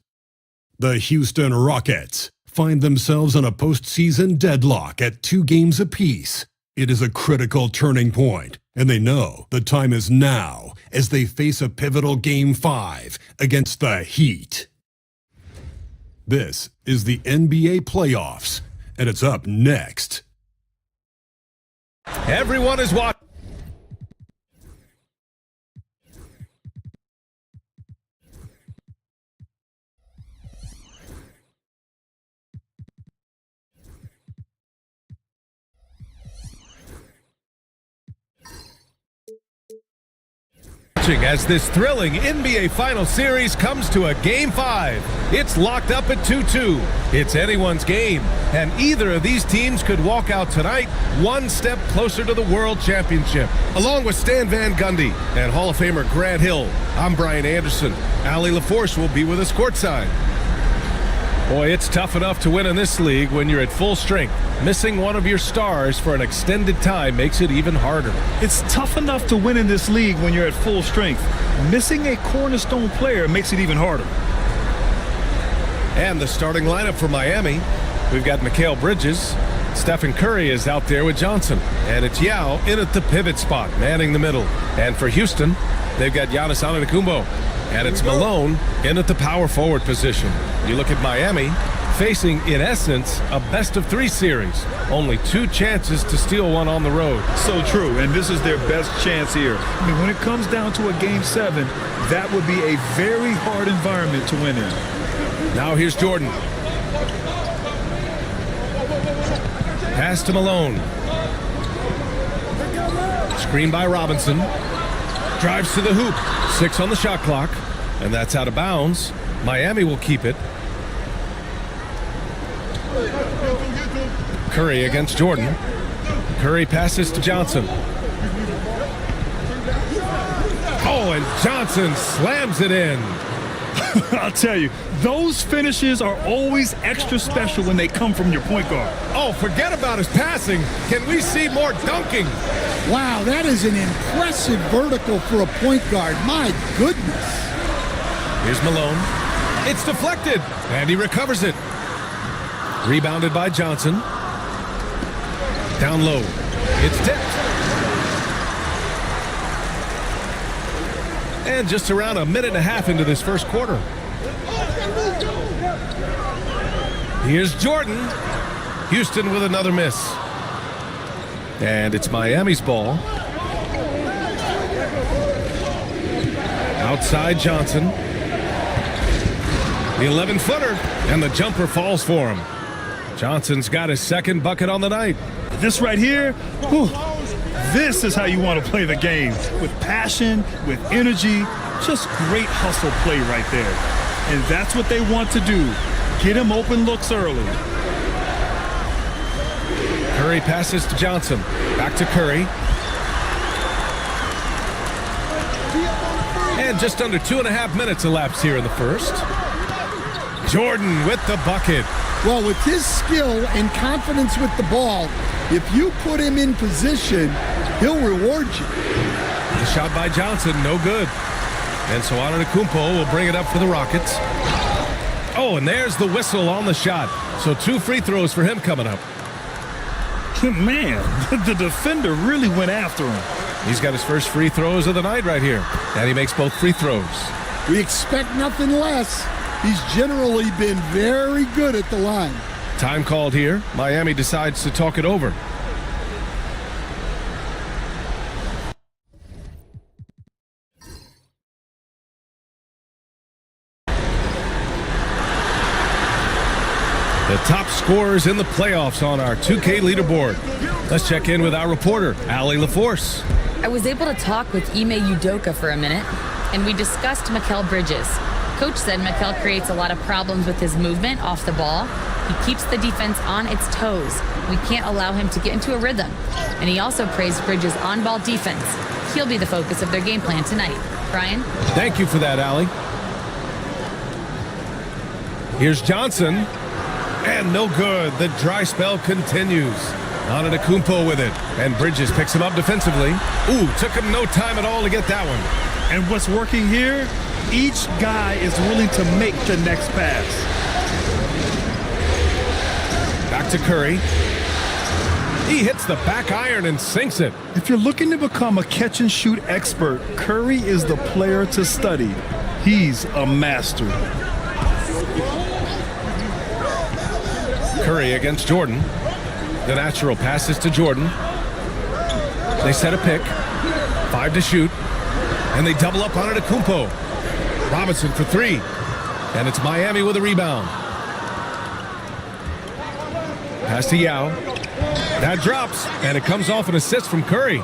The Houston Rockets find themselves in a postseason deadlock at 2 games apiece. It is a critical turning point, and they know the time is now as they face a pivotal Game 5 against the Heat. This is the NBA playoffs, and it's up next. Everyone is watching. As this thrilling NBA Final Series comes to a Game 5. It's locked up at 2-2. It's anyone's game, and either of these teams could walk out tonight one step closer to the World Championship. Along with Stan Van Gundy and Hall of Famer Grant Hill, I'm Brian Anderson. Allie LaForce will be with us courtside. Boy, it's tough enough to win in this league when you're at full strength. Missing one of your stars for an extended time makes it even harder. It's tough enough to win in this league when you're at full strength. Missing a cornerstone player makes it even harder. And the starting lineup for Miami, we've got Mikal Bridges. Stephen Curry is out there with Johnson. And it's Yao in at the pivot spot, manning the middle. And for Houston, they've got Giannis Antetokounmpo. And it's Malone in at the power forward position. You look at Miami, facing, in essence, a best-of-3 series. Only 2 chances to steal one on the road. So true, and this is their best chance here. I mean, when it comes down to a Game 7, that would be a very hard environment to win in. Now here's Jordan. Pass to Malone. Screen by Robinson. Drives to the hoop. 6 on the shot clock. And that's out of bounds. Miami will keep it. Curry against Jordan. Curry passes to Johnson. Oh, and Johnson slams it in. I'll tell you, those finishes are always extra special when they come from your point guard. Oh, forget about his passing. Can we see more dunking? Wow, that is an impressive vertical for a point guard. My goodness. Here's Malone. It's deflected, and he recovers it. Rebounded by Johnson. Down low. It's tipped. And just around a minute and a half into this first quarter. Here's Jordan. Houston with another miss. And it's Miami's ball. Outside Johnson. The 11-footer. And the jumper falls for him. Johnson's got his second bucket on the night. This right here, whew, this is how you want to play the game. With passion, with energy, just great hustle play right there. And that's what they want to do. Get him open looks early. Curry passes to Johnson. Back to Curry. And just under 2.5 minutes elapsed here in the first. Jordan with the bucket. Well, with his skill and confidence with the ball, if you put him in position, he'll reward you. The shot by Johnson, no good. And so Antetokounmpo will bring it up for the Rockets. Oh, and there's the whistle on the shot. So 2 free throws for him coming up. Man, the defender really went after him. He's got his first free throws of the night right here. And he makes both free throws. We expect nothing less. He's generally been very good at the line. Time called here. Miami decides to talk it over. The top scorers in the playoffs on our 2K leaderboard. Let's check in with our reporter, Allie LaForce. I was able to talk with Ime Udoka for a minute, and we discussed Mikal Bridges. Coach said Mikal creates a lot of problems with his movement off the ball. He keeps the defense on its toes. We can't allow him to get into a rhythm. And he also praised Bridges' on-ball defense. He'll be the focus of their game plan tonight. Brian? Thank you for that, Allie. Here's Johnson. And no good. The dry spell continues. Antetokounmpo with it. And Bridges picks him up defensively. Ooh, took him no time at all to get that one. And what's working here? Each guy is willing to make the next pass. Back to Curry. He hits the back iron and sinks it. If you're looking to become a catch-and-shoot expert, Curry is the player to study. He's a master. Curry against Jordan. The natural passes to Jordan. They set a pick. 5 to shoot. And they double up on Antetokounmpo. Robinson for 3. And it's Miami with a rebound. Pass to Yao. That drops. And it comes off an assist from Curry.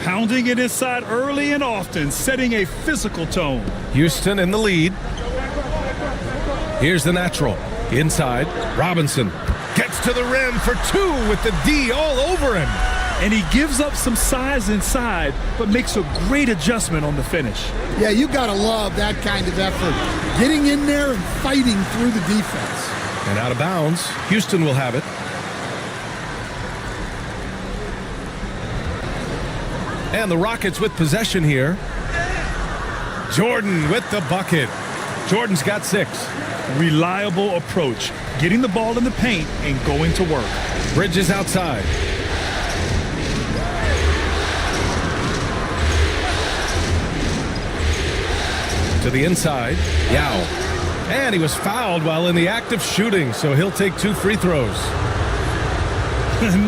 Pounding it inside early and often, setting a physical tone. Houston in the lead. Here's the natural. Inside. Robinson gets to the rim for 2 with the D all over him. And he gives up some size inside, but makes a great adjustment on the finish. Yeah, you got to love that kind of effort. Getting in there and fighting through the defense. And out of bounds. Houston will have it. And the Rockets with possession here. Jordan with the bucket. Jordan's got 6. Reliable approach. Getting the ball in the paint and going to work. Bridges outside. To the inside. Yao. And he was fouled while in the act of shooting, so he'll take 2 free throws.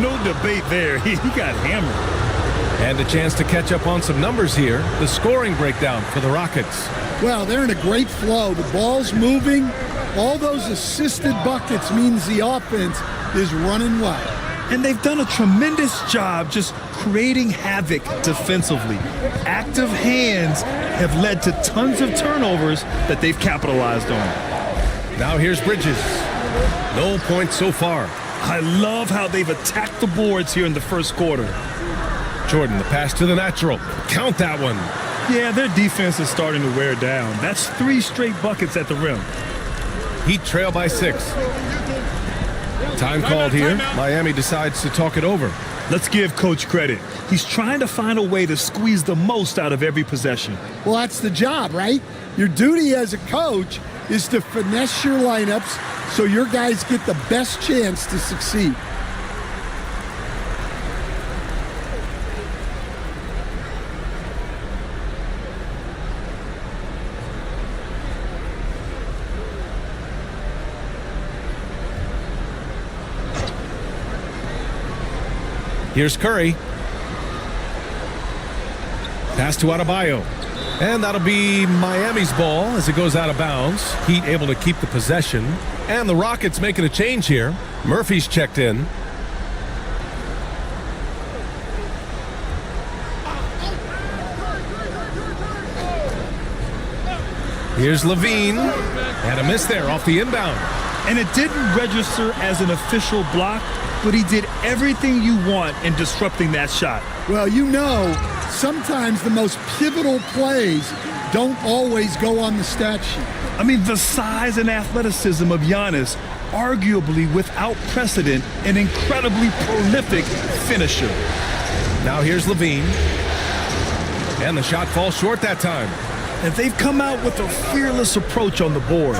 No debate there. He got hammered. And a chance to catch up on some numbers here. The scoring breakdown for the Rockets. Well, they're in a great flow. The ball's moving. All those assisted buckets means the offense is running well. And they've done a tremendous job just creating havoc defensively. Active hands have led to tons of turnovers that they've capitalized on. Now here's Bridges. No points so far. I love how they've attacked the boards here in the first quarter. Jordan, the pass to the natural. Count that one. Yeah, their defense is starting to wear down. That's 3 straight buckets at the rim. Heat trail by 6. Time called here. Miami decides to talk it over. Let's give Coach credit. He's trying to find a way to squeeze the most out of every possession. Well, that's the job, right? Your duty as a coach is to finesse your lineups so your guys get the best chance to succeed. Here's Curry. Pass to Adebayo. And that'll be Miami's ball as it goes out of bounds. Heat able to keep the possession. And the Rockets making a change here. Murphy's checked in. Here's Levine. And a miss there off the inbound. And it didn't register as an official block, but he did everything you want in disrupting that shot. Well, you know, sometimes the most pivotal plays don't always go on the stat sheet. I mean, the size and athleticism of Giannis, arguably without precedent, an incredibly prolific finisher. Now here's Levine. And the shot falls short that time. And they've come out with a fearless approach on the boards.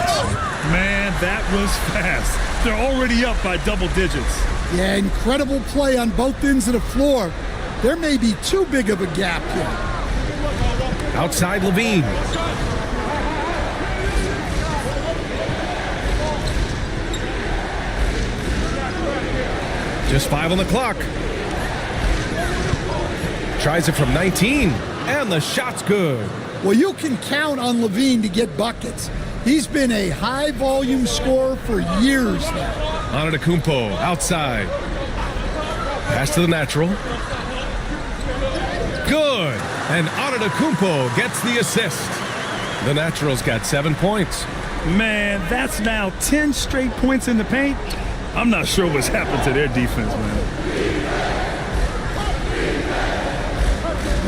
Man, that was fast. They're already up by double digits. Yeah, incredible play on both ends of the floor. There may be too big of a gap here. Outside Levine. Just 5 on the clock. Tries it from 19. And the shot's good. Well, you can count on Levine to get buckets. He's been a high-volume scorer for years now. Antetokounmpo outside. Pass to the natural. Good. And Antetokounmpo gets the assist. The natural's got 7 points. Man, that's now 10 straight points in the paint. I'm not sure what's happened to their defense, man.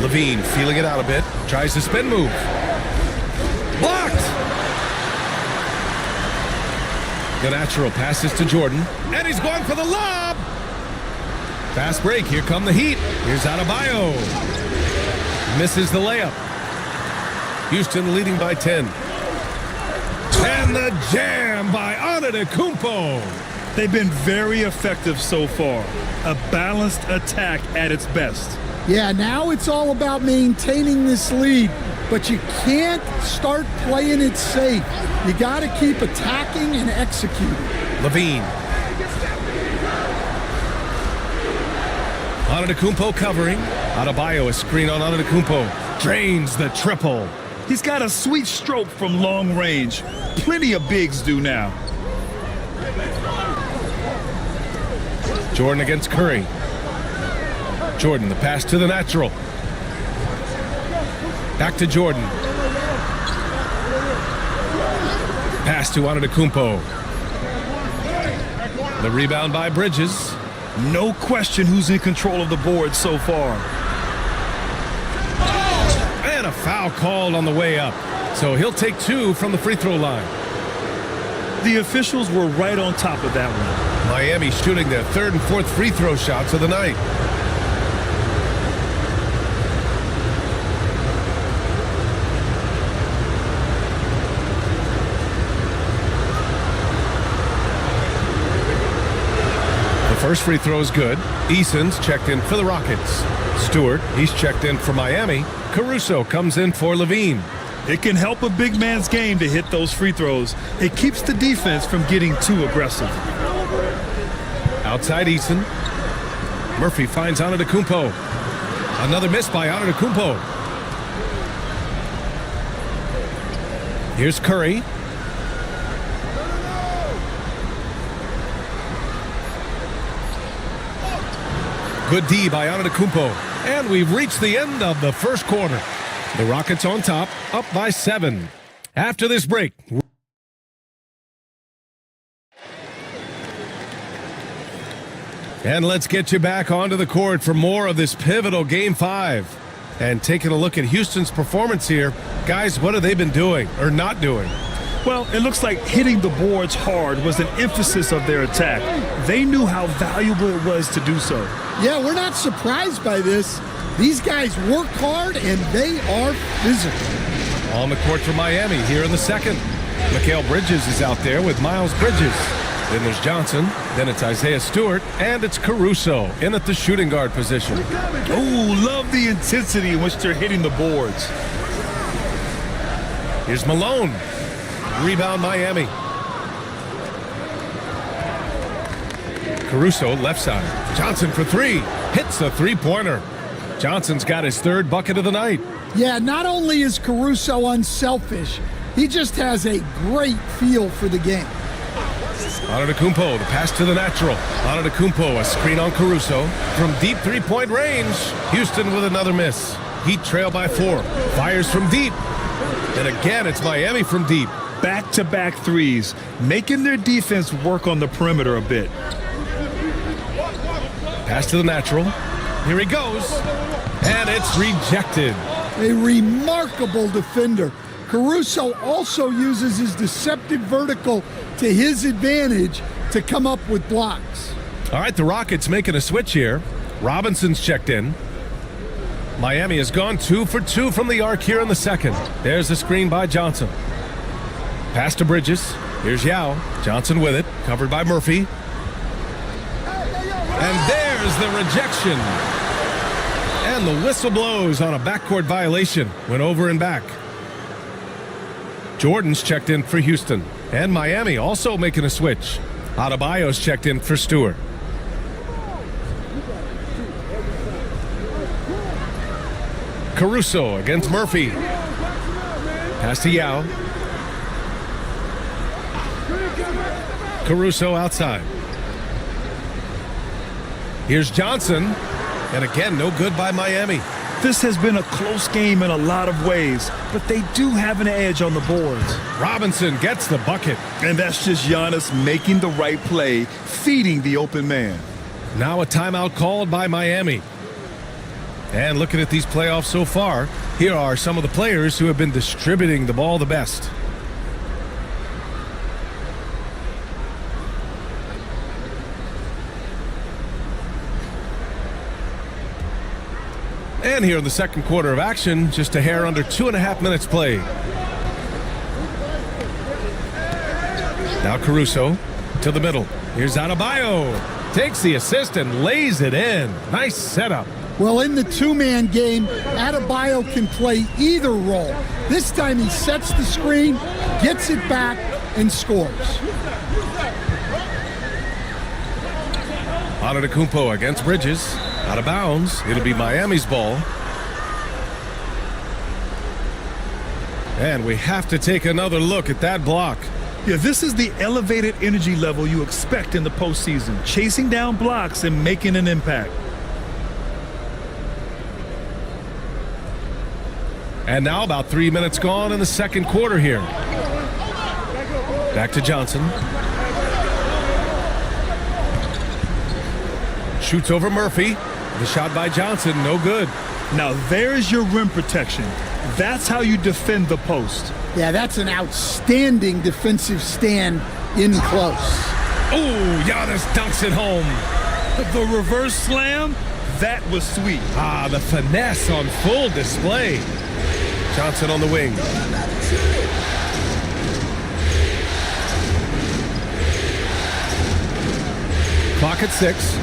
Levine feeling it out a bit. Tries to spin move. Blocked. The natural passes to Jordan. And he's going for the lob. Fast break. Here come the Heat. Here's Adebayo. Misses the layup. Houston leading by 10. And the jam by Antetokounmpo. They've been very effective so far. A balanced attack at its best. Yeah, now it's all about maintaining this lead, but you can't start playing it safe. You got to keep attacking and executing. Levine. Antetokounmpo covering. Adebayo, a screen on Antetokounmpo. Drains the triple. He's got a sweet stroke from long range. Plenty of bigs do now. Jordan against Curry. Jordan, the pass to the natural. Back to Jordan. Pass to Antetokounmpo. The rebound by Bridges. No question who's in control of the board so far. And a foul called on the way up. So he'll take 2 from the free throw line. The officials were right on top of that one. Miami shooting their 3rd and 4th free throw shots of the night. First free throw is good. Eason's checked in for the Rockets. Stewart, he's checked in for Miami. Caruso comes in for Levine. It can help a big man's game to hit those free throws. It keeps the defense from getting too aggressive. Outside Eason. Murphy finds Antetokounmpo. Another miss by Antetokounmpo. Here's Curry. Good D by Antetokounmpo. And we've reached the end of the first quarter. The Rockets on top, up by 7. After this break. And let's get you back onto the court for more of this pivotal Game 5. And taking a look at Houston's performance here. Guys, what have they been doing or not doing? Well, it looks like hitting the boards hard was an emphasis of their attack. They knew how valuable it was to do so. Yeah, we're not surprised by this. These guys work hard, and they are physical. On the court for Miami here in the second. Mikal Bridges is out there with Miles Bridges. Then there's Johnson, then it's Isaiah Stewart, and it's Caruso in at the shooting guard position. Oh, love the intensity in which they're hitting the boards. Here's Malone. Rebound Miami. Caruso left side. Johnson for 3. Hits a three-pointer. Johnson's got his 3rd bucket of the night. Yeah, not only is Caruso unselfish, he just has a great feel for the game. Antetokounmpo, the pass to the natural. Antetokounmpo, a screen on Caruso. From deep three-point range, Houston with another miss. Heat trail by 4. Fires from deep. And again, it's Miami from deep. Back-to-back threes, making their defense work on the perimeter a bit. Pass to the natural. Here he goes. And it's rejected. A remarkable defender. Caruso also uses his deceptive vertical to his advantage to come up with blocks. All right, the Rockets making a switch here. Robinson's checked in. Miami has gone 2 for 2 from the arc here in the second. There's the screen by Johnson. Pass to Bridges. Here's Yao. Johnson with it, covered by Murphy. And there's the rejection. And the whistle blows on a backcourt violation. Went over and back. Jordan's checked in for Houston. And Miami also making a switch. Adebayo's checked in for Stewart. Caruso against Murphy. Pass to Yao. Caruso outside. Here's Johnson. And again, no good by Miami. This has been a close game in a lot of ways, but they do have an edge on the boards. Robinson gets the bucket. And that's just Giannis making the right play, feeding the open man. Now a timeout called by Miami. And looking at these playoffs so far, here are some of the players who have been distributing the ball the best. And here in the second quarter of action, just a hair under 2.5 minutes played. Now Caruso to the middle. Here's Adebayo. Takes the assist and lays it in. Nice setup. Well, in the two-man game, Adebayo can play either role. This time he sets the screen, gets it back, and scores. Antetokounmpo against Bridges. Out of bounds. It'll be Miami's ball. And we have to take another look at that block. Yeah, this is the elevated energy level you expect in the postseason. Chasing down blocks and making an impact. And now about 3 minutes gone in the second quarter here. Back to Johnson. Shoots over Murphy. The shot by Johnson, no good. Now there's your rim protection. That's how you defend the post. Yeah, that's an outstanding defensive stand in close. Oh, Giannis dunks it home. The reverse slam, that was sweet. Ah, the finesse on full display. Johnson on the wing. Clock at 6.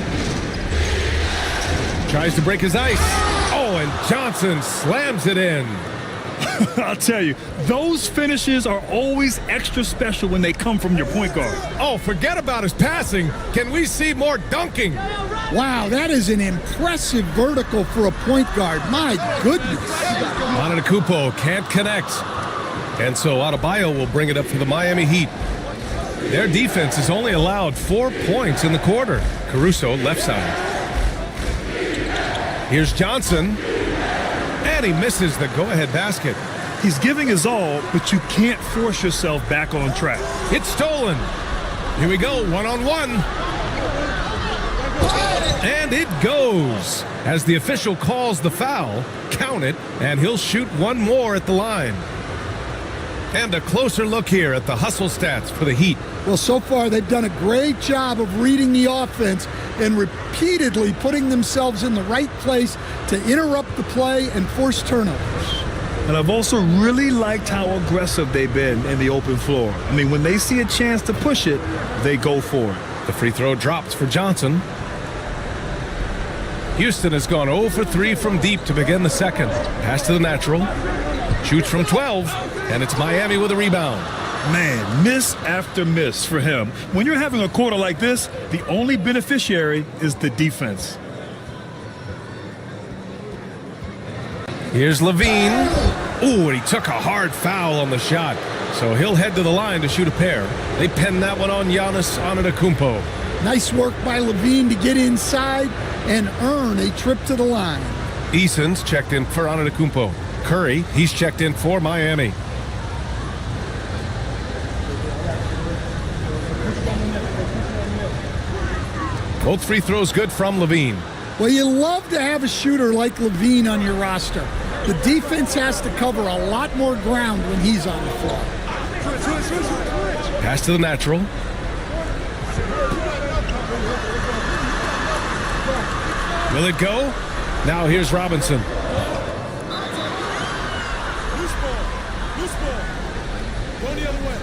Tries to break his ice. Oh, and Johnson slams it in. I'll tell you, those finishes are always extra special when they come from your point guard. Oh, forget about his passing. Can we see more dunking? Wow, that is an impressive vertical for a point guard. My goodness. Antetokounmpo can't connect. And so Adebayo will bring it up for the Miami Heat. Their defense has only allowed 4 points in the quarter. Caruso left side. Here's Johnson. And he misses the go-ahead basket. He's giving his all, but you can't force yourself back on track. It's stolen. Here we go, one-on-one. And it goes. As the official calls the foul, count it, and he'll shoot one more at the line. And a closer look here at the hustle stats for the Heat. Well, so far they've done a great job of reading the offense and repeatedly putting themselves in the right place to interrupt the play and force turnovers. And I've also really liked how aggressive they've been in the open floor. I mean, when they see a chance to push it, they go for it. The free throw drops for Johnson. Houston has gone 0 for 3 from deep to begin the second. Pass to the natural. Shoots from 12, and it's Miami with a rebound. Man, miss after miss for him. When you're having a quarter like this, the only beneficiary is the defense. Here's Levine. Ooh, and he took a hard foul on the shot. So he'll head to the line to shoot a pair. They pen that one on Giannis Antetokounmpo. Nice work by Levine to get inside and earn a trip to the line. Eason's checked in for Antetokounmpo. Curry, he's checked in for Miami. Both free throws good from Levine. Well, you love to have a shooter like Levine on your roster. The defense has to cover a lot more ground when he's on the floor. Pass to the natural. Will it go? Now here's Robinson. Loose ball. Go the other way.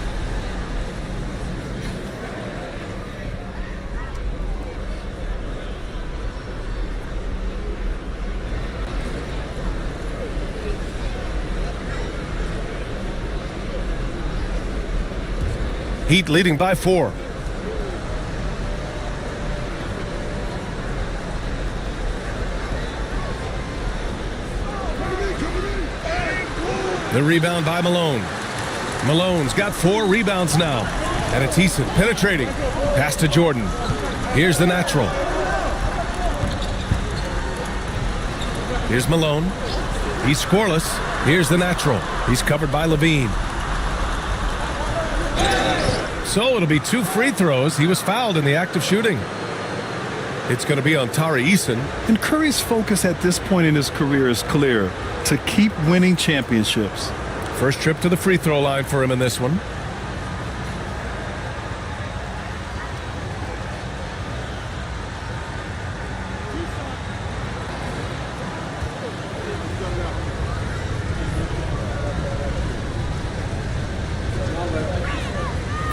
Heat leading by 4. The rebound by Malone. Malone's got 4 rebounds now. And it's Eason penetrating. Pass to Jordan. Here's the natural. Here's Malone. He's scoreless. Here's the natural. He's covered by Levine. So it'll be 2 free throws. He was fouled in the act of shooting. It's going to be on Tari Eason. And Curry's focus at this point in his career is clear: to keep winning championships. First trip to the free throw line for him in this one.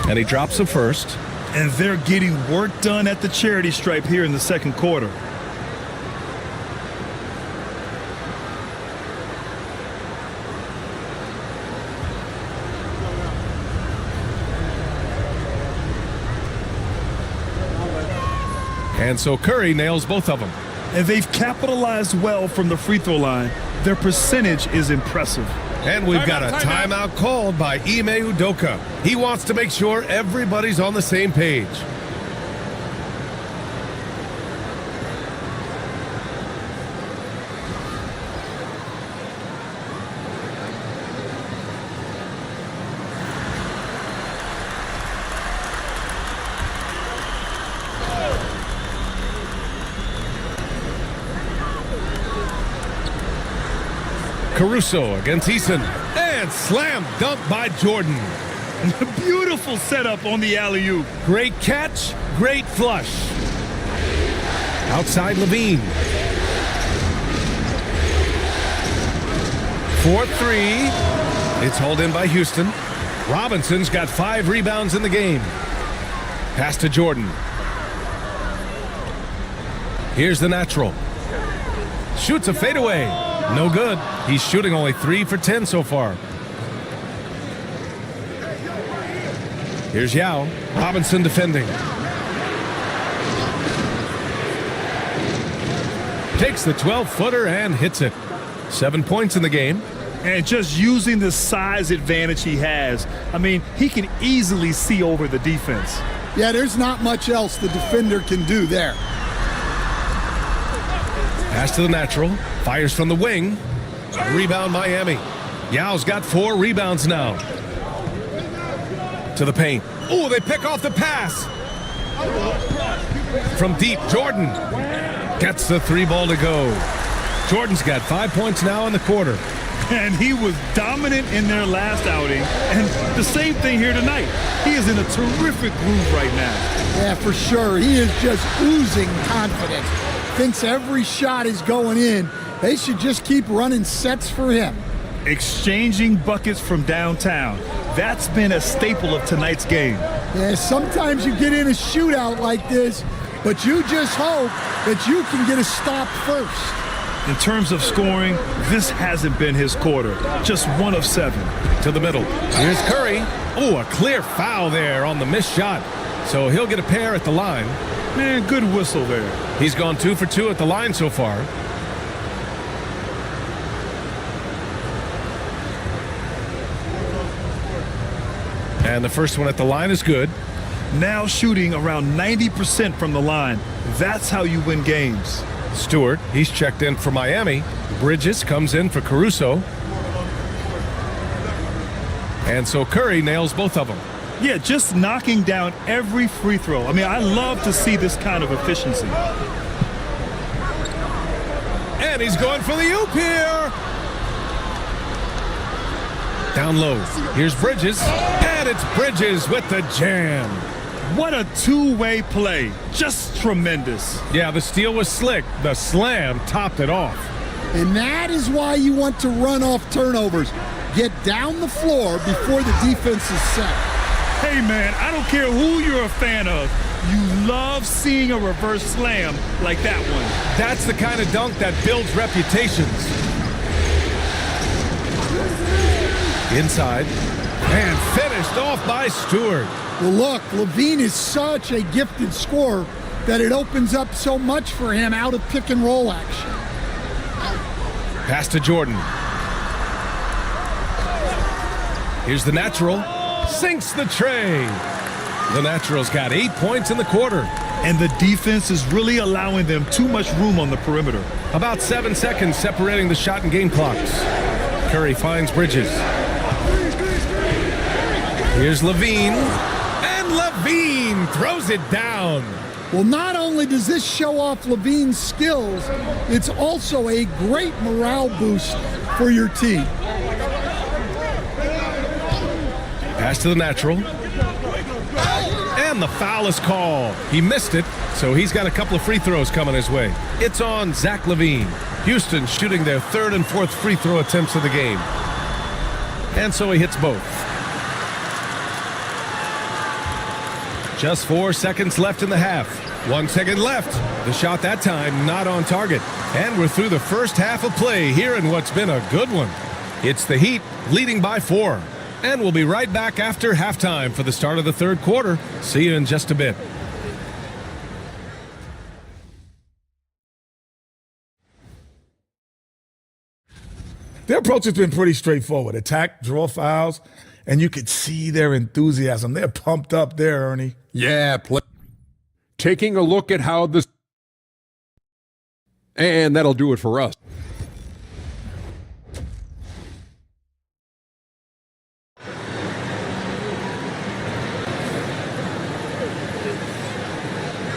And he drops the first. And they're getting work done at the charity stripe here in the second quarter. And so Curry nails both of them. And they've capitalized well from the free throw line. Their percentage is impressive. And we've got a timeout called by Ime Udoka. He wants to make sure everybody's on the same page. Caruso against Eason. And slam dunk by Jordan. Beautiful setup on the alley-oop. Great catch, great flush. Outside Levine. 4-3. It's hauled in by Houston. Robinson's got 5 rebounds in the game. Pass to Jordan. Here's the natural. Shoots a fadeaway. No good. He's shooting only 3 for 10 so far. Here's Yao. Robinson defending. Takes the 12-footer and hits it. 7 points in the game. And just using the size advantage he has, I mean, he can easily see over the defense. Yeah, there's not much else the defender can do there. Pass to the natural. Fires from the wing. Rebound Miami. Yao's got 4 rebounds now. To the paint. Oh, they pick off the pass. From deep, Jordan gets the 3 ball to go. Jordan's got 5 points now in the quarter. And he was dominant in their last outing. And the same thing here tonight. He is in a terrific groove right now. Yeah, for sure. He is just oozing confidence. Thinks every shot is going in. They should just keep running sets for him. Exchanging buckets from downtown. That's been a staple of tonight's game. Yeah, sometimes you get in a shootout like this, but you just hope that you can get a stop first. In terms of scoring, this hasn't been his quarter. Just 1 of 7. To the middle. Here's Curry. Oh, a clear foul there on the missed shot. So he'll get a pair at the line. Man, good whistle there. He's gone 2 for 2 at the line so far. And the first one at the line is good. Now shooting around 90% from the line. That's how you win games. Stewart, he's checked in for Miami. Bridges comes in for Caruso. And so Curry nails both of them. Yeah, just knocking down every free throw. I mean, I love to see this kind of efficiency. And he's going for the oop here. Down low. Here's Bridges. And it's Bridges with the jam. What a two-way play. Just tremendous. Yeah, the steal was slick. The slam topped it off. And that is why you want to run off turnovers. Get down the floor before the defense is set. Hey, man, I don't care who you're a fan of. You love seeing a reverse slam like that one. That's the kind of dunk that builds reputations. Inside. And finished off by Stewart. Well, look, Levine is such a gifted scorer that it opens up so much for him out of pick and roll action. Pass to Jordan. Here's the natural. Sinks the tray. The natural's got 8 points in the quarter. And the defense is really allowing them too much room on the perimeter. About 7 seconds separating the shot and game clocks. Curry finds Bridges. Here's Levine. And Levine throws it down. Well, not only does this show off Levine's skills, it's also a great morale boost for your team. Pass to the natural. And the foul is called. He missed it, so he's got a couple of free throws coming his way. It's on Zach Levine. Houston shooting their 3rd and 4th free throw attempts of the game. And so he hits both. Just 4 seconds left in the half. 1 second left. The shot that time not on target. And we're through the first half of play here in what's been a good one. It's the Heat leading by 4. And we'll be right back after halftime for the start of the 3rd quarter. See you in just a bit. Their approach has been pretty straightforward. Attack, draw fouls, and you could see their enthusiasm. They're pumped up there, Ernie. Yeah, taking a look at how this... And that'll do it for us.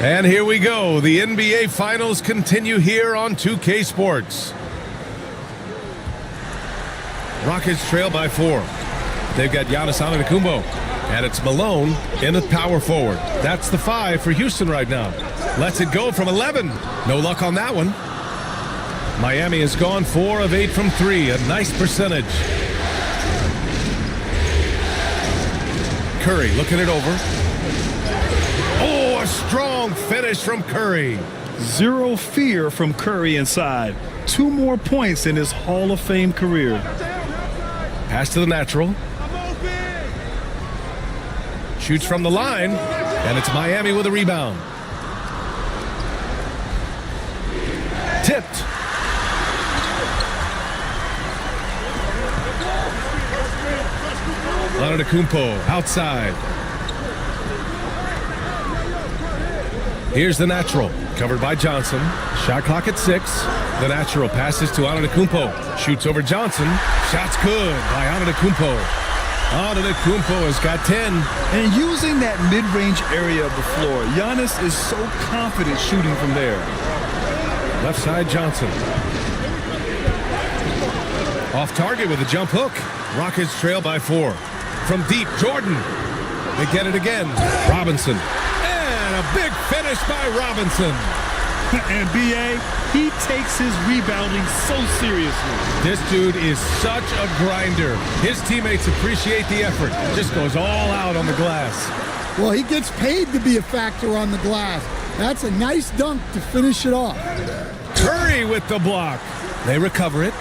And here we go. The NBA Finals continue here on 2K Sports. Rockets trail by 4. They've got Giannis Antetokounmpo. And it's Malone in at power forward. That's the 5 for Houston right now. Lets it go from 11. No luck on that one. Miami has gone 4 of 8 from 3. A nice percentage. Curry looking it over. Oh, a strong finish from Curry. Zero fear from Curry inside. 2 more points in his Hall of Fame career. Pass to the natural. Shoots from the line, and it's Miami with a rebound. Tipped. Antetokounmpo outside. Here's the natural. Covered by Johnson. Shot clock at 6. The natural passes to Antetokounmpo. Shoots over Johnson. Shot's good by Antetokounmpo. Antetokounmpo has got 10. And using that mid-range area of the floor, Giannis is so confident shooting from there. Left side Johnson. Off target with a jump hook. Rockets trail by 4. From deep, Jordan. They get it again. Robinson. And a big finish by Robinson. And B.A., he takes his rebounding so seriously. This dude is such a grinder. His teammates appreciate the effort. Just goes all out on the glass. Well, he gets paid to be a factor on the glass. That's a nice dunk to finish it off. Curry with the block. They recover it.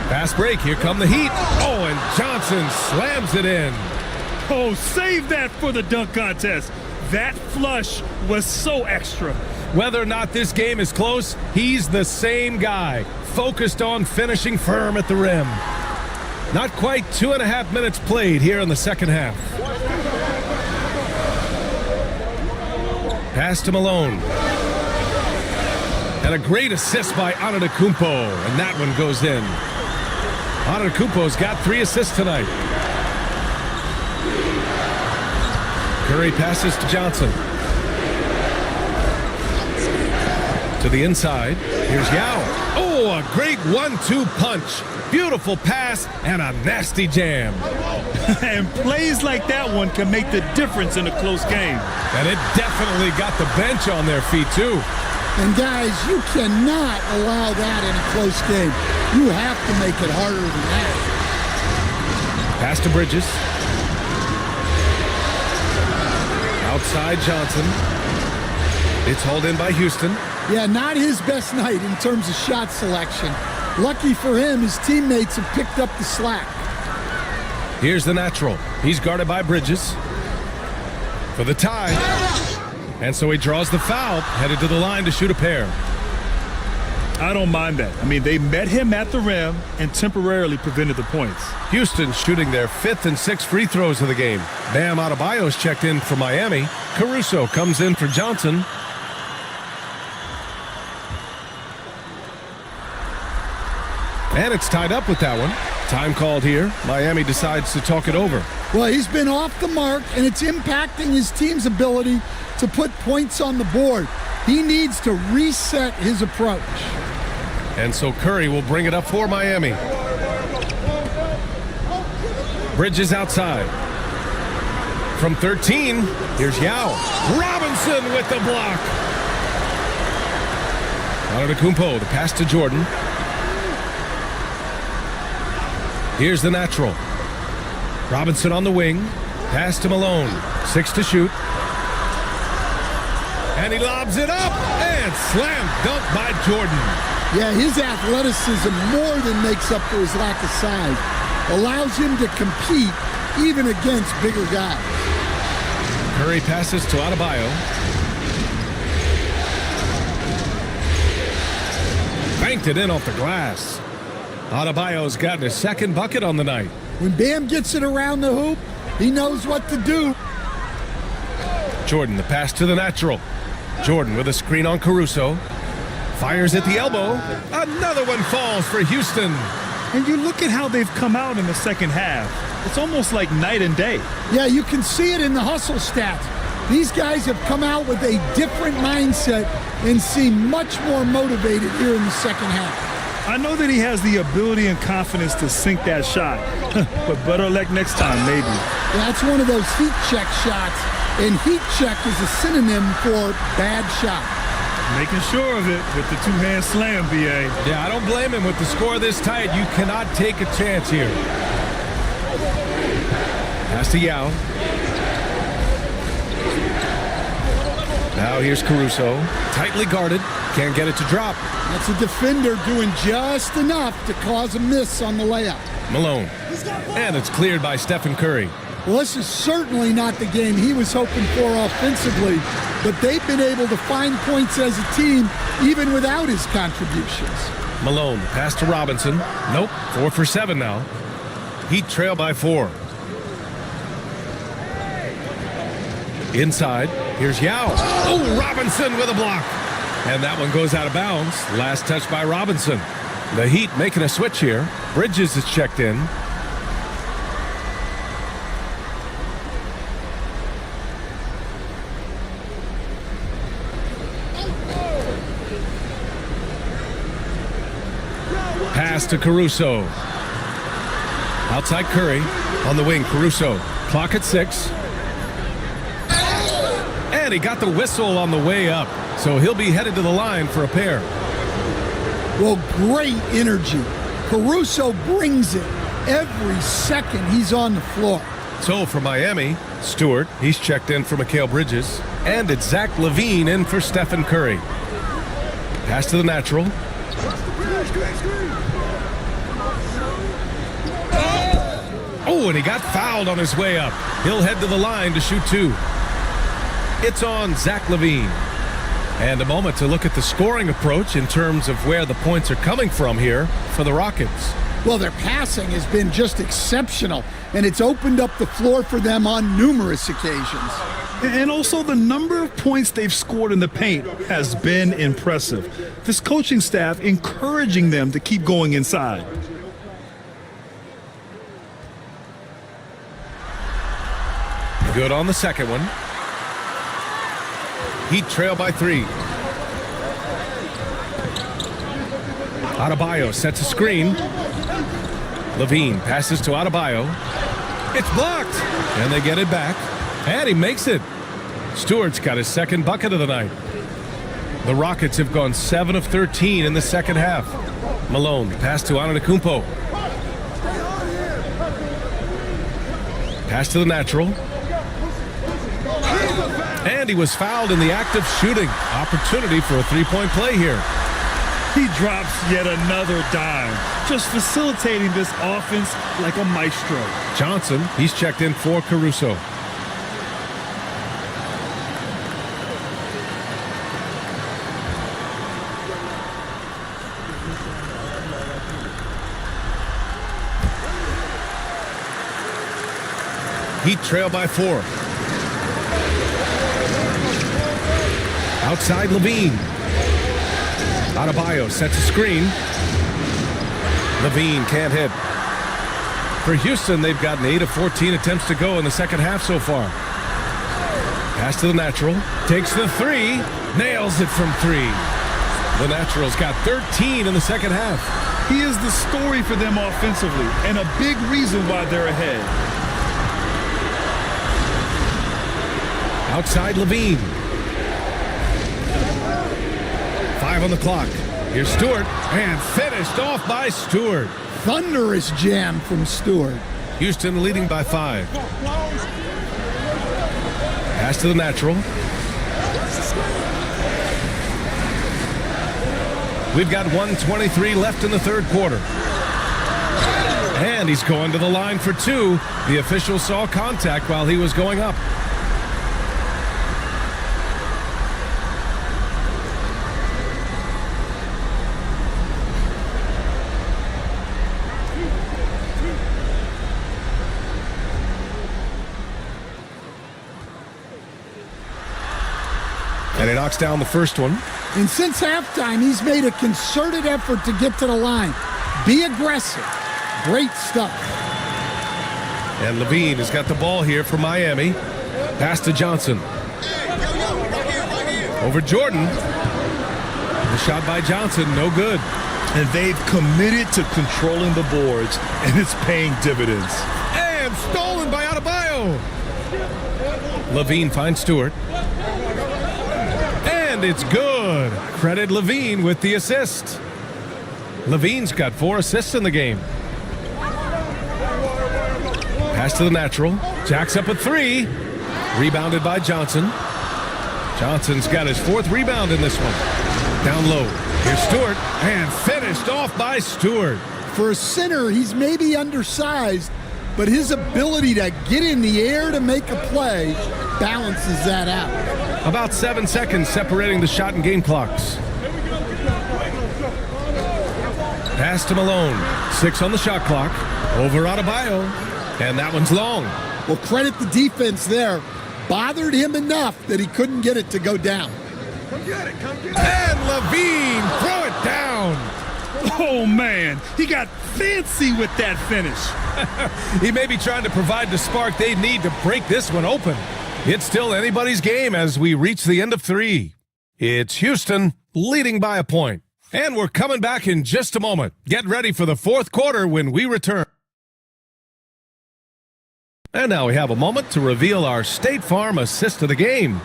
Fast break. Here come the Heat. Oh, and Johnson slams it in. Oh, save that for the dunk contest. That flush was so extra. Whether or not this game is close, he's the same guy, focused on finishing firm at the rim. Not quite 2.5 minutes played here in the second half. Pass to Malone. And a great assist by Antetokounmpo, and that one goes in. Antetokounmpo's got 3 assists tonight. Curry passes to Johnson. To the inside. Here's Yao. Oh, a great 1-2 punch. Beautiful pass and a nasty jam. And plays like that one can make the difference in a close game. And it definitely got the bench on their feet, too. And guys, you cannot allow that in a close game. You have to make it harder than that. Pass to Bridges. Outside Johnson. It's hauled in by Houston. Yeah, not his best night in terms of shot selection. Lucky for him, his teammates have picked up the slack. Here's the natural. He's guarded by Bridges. For the tie. And so he draws the foul, headed to the line to shoot a pair. I don't mind that. I mean, they met him at the rim and temporarily prevented the points. Houston shooting their 5th and 6th free throws of the game. Bam Adebayo's checked in for Miami. Caruso comes in for Johnson. And it's tied up with that one. Time called here. Miami decides to talk it over. Well, he's been off the mark, and it's impacting his team's ability to put points on the board. He needs to reset his approach. And so Curry will bring it up for Miami. Bridges outside. From 13, here's Yao. Robinson with the block. Antetokounmpo, the pass to Jordan. Here's the natural. Robinson on the wing. Pass to Malone. 6 to shoot. And he lobs it up. And slam dunk by Jordan. Yeah, his athleticism more than makes up for his lack of size. Allows him to compete even against bigger guys. Curry passes to Adebayo. Banked it in off the glass. Adebayo's gotten his 2nd bucket on the night. When Bam gets it around the hoop, he knows what to do. Jordan, the pass to the natural. Jordan with a screen on Caruso. Fires at the elbow. Another one falls for Houston. And you look at how they've come out in the second half. It's almost like night and day. Yeah, you can see it in the hustle stats. These guys have come out with a different mindset and seem much more motivated here in the second half. I know that he has the ability and confidence to sink that shot, but better luck next time, maybe. That's one of those heat check shots, and heat check is a synonym for bad shot. Making sure of it with the 2-hand slam, B.A. Yeah, I don't blame him with the score this tight. You cannot take a chance here. Pass to Yao. Now here's Caruso. Tightly guarded. Can't get it to drop. That's a defender doing just enough to cause a miss on the layup. Malone. And it's cleared by Stephen Curry. Well, this is certainly not the game he was hoping for offensively, but they've been able to find points as a team even without his contributions. Malone, pass to Robinson. Nope, 4 for 7 now. Heat trail by 4. Inside, here's Yao. Oh, Robinson with a block. And that one goes out of bounds. Last touch by Robinson. The Heat making a switch here. Bridges is checked in. Pass to Caruso. Outside Curry. On the wing, Caruso. Clock at 6. And he got the whistle on the way up. So he'll be headed to the line for a pair. Well, great energy. Caruso brings it every second he's on the floor. So for Miami, Stewart, he's checked in for Mikal Bridges. And it's Zach LaVine in for Stephen Curry. Pass to the natural. Oh, and he got fouled on his way up. He'll head to the line to shoot 2. It's on Zach LaVine. And a moment to look at the scoring approach in terms of where the points are coming from here for the Rockets. Well, their passing has been just exceptional, and it's opened up the floor for them on numerous occasions. And also the number of points they've scored in the paint has been impressive. This coaching staff encouraging them to keep going inside. Good on the second one. Heat trail by 3. Adebayo sets a screen. LaVine passes to Adebayo. It's blocked. And they get it back. And he makes it. Stewart's got his second bucket of the night. The Rockets have gone 7 of 13 in the second half. Malone pass to Antetokounmpo. Pass to the natural. And he was fouled in the act of shooting. Opportunity for a three-point play here. He drops yet another dime, just facilitating this offense like a maestro. Johnson, he's checked in for Caruso. Heat trail by 4. Outside LaVine. Adebayo sets a screen. LaVine can't hit. For Houston, they've gotten 8 of 14 attempts to go in the second half so far. Pass to the natural. Takes the 3. Nails it from 3. The natural's got 13 in the second half. He is the story for them offensively and a big reason why they're ahead. Outside LaVine. 5 on the clock. Here's Stewart, and finished off by Stewart. Thunderous jam from Stewart. Houston leading by 5. Pass to the natural. We've got 1:23 left in the third quarter. And he's going to the line for 2. The official saw contact while he was going up. And he knocks down the first one. And since halftime, he's made a concerted effort to get to the line. Be aggressive. Great stuff. And LaVine has got the ball here for Miami. Pass to Johnson. Over Jordan. The shot by Johnson, no good. And they've committed to controlling the boards, and it's paying dividends. And stolen by Adebayo. LaVine finds Stewart. And it's good. Credit LaVine with the assist. LaVine's got 4 assists in the game. Pass to the natural. Jacks up a 3. Rebounded by Johnson. Johnson's got his 4th rebound in this one. Down low. Here's Stewart. And finished off by Stewart. For a center, he's maybe undersized, but his ability to get in the air to make a play balances that out. About 7 seconds separating the shot and game clocks. Pass to Malone. 6 on the shot clock. Over Adebayo. And that one's long. Well, credit the defense there. bothered him enough that he couldn't get it to go down. And Levine, throw it down. Oh, man, he got fancy with that finish. He may be trying to provide the spark they need to break this one open. It's still anybody's game as we reach the end of 3. It's Houston leading by a point. And we're coming back in just a moment. Get ready for the fourth quarter when we return. And now we have a moment to reveal our State Farm assist of the game.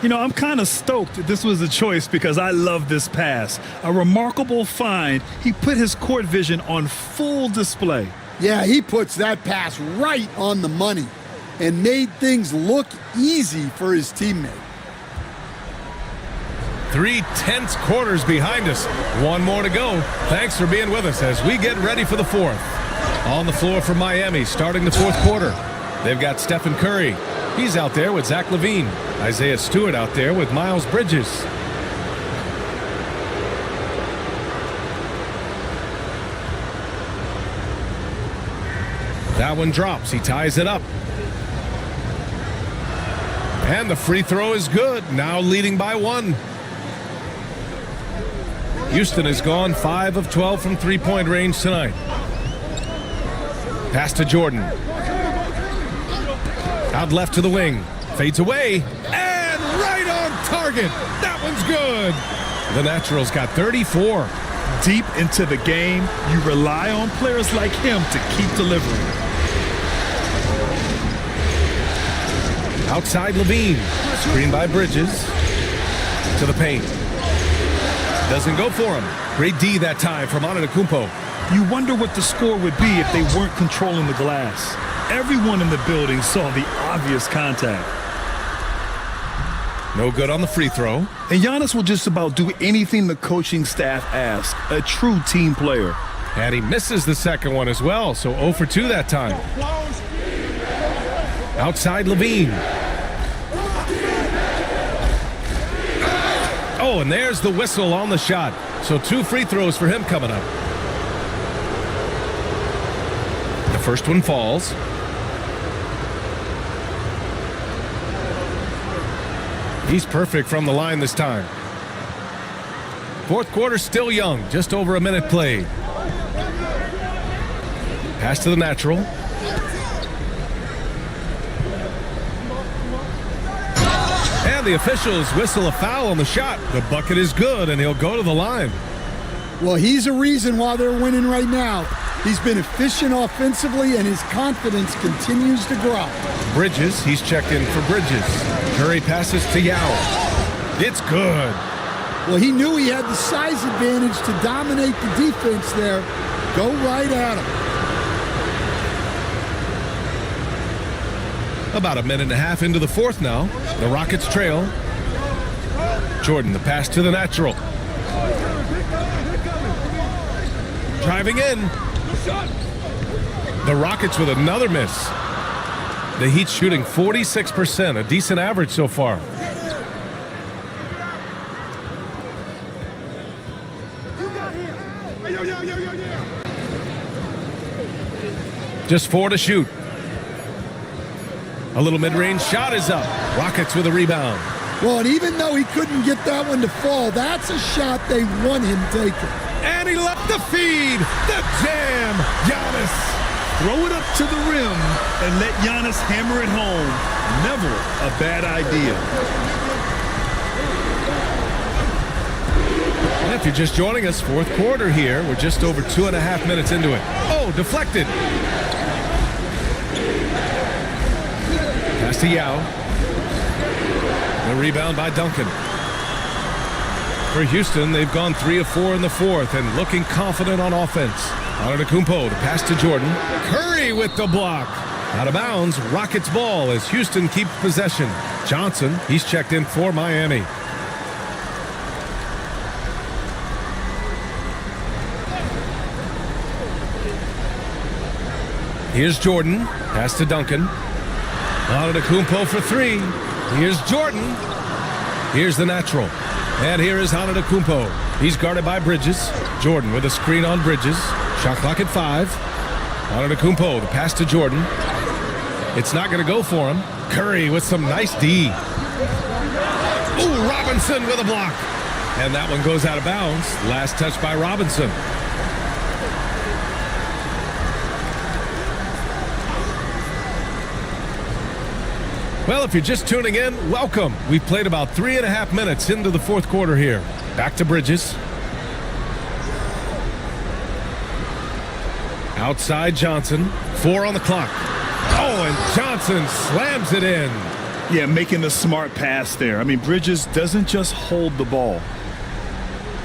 You know, I'm kind of stoked this was a choice because I love this pass. A remarkable find. He put his court vision on full display. Yeah, he puts that pass right on the money and made things look easy for his teammate. 3 tense quarters behind us. One more to go. Thanks for being with us as we get ready for the fourth. On the floor for Miami, starting the fourth quarter. They've got Stephen Curry. He's out there with Zach LaVine. Isaiah Stewart out there with Miles Bridges. That one drops. He ties it up. And the free throw is good. Now leading by 1. Houston has gone 5 of 12 from three-point range tonight. Pass to Jordan. Out left to the wing. Fades away. And right on target. That one's good. The Naturals got 34. Deep into the game, you rely on players like him to keep delivering. Outside Levine. Screen by Bridges. To the paint. Doesn't go for him. Great D that time from Antetokounmpo. You wonder what the score would be if they weren't controlling the glass. Everyone in the building saw the obvious contact. No good on the free throw. And Giannis will just about do anything the coaching staff asks. A true team player. And he misses the second one as well, so 0 for 2 that time. Outside Levine. Oh, and there's the whistle on the shot. So 2 free throws for him coming up. The first one falls. He's perfect from the line this time. Fourth quarter still young, just over a minute played. Pass to the natural. And the officials whistle a foul on the shot. The bucket is good, and he'll go to the line. Well, he's a reason why they're winning right now. He's been efficient offensively, and his confidence continues to grow. Bridges, he's checked in for Bridges. Curry passes to Yao. It's good. Well, he knew he had the size advantage to dominate the defense there. Go right at him. About a minute and a half into the fourth now. The Rockets trail. Jordan, the pass to the natural. Driving in. The Rockets with another miss. The Heat shooting 46%, a decent average so far. Just 4 to shoot. A little mid-range shot is up. Rockets with a rebound. Well, and even though he couldn't get that one to fall, that's a shot they want him taking. And he left the feed. The jam. Giannis. Throw it up to the rim and let Giannis hammer it home. Never a bad idea. And if you're just joining us, fourth quarter here. We're just over 2.5 minutes into it. Oh, deflected. Pass to Yao. The rebound by Duncan. For Houston, they've gone 3 of 4 in the fourth and looking confident on offense. Antetokounmpo, the pass to Jordan. Curry with the block. Out of bounds, Rockets ball as Houston keeps possession. Johnson, he's checked in for Miami. Here's Jordan. Pass to Duncan. Antetokounmpo for 3. Here's Jordan. Here's the natural. And here is Antetokounmpo. He's guarded by Bridges. Jordan with a screen on Bridges. Shot clock at 5. Antetokounmpo, the pass to Jordan. It's not going to go for him. Curry with some nice D. Ooh, Robinson with a block. And that one goes out of bounds. Last touch by Robinson. Well, if you're just tuning in, welcome. We've played about 3.5 minutes into the fourth quarter here. Back to Bridges. Outside Johnson. 4 on the clock. Oh, and Johnson slams it in. Yeah, making the smart pass there. I mean, Bridges doesn't just hold the ball.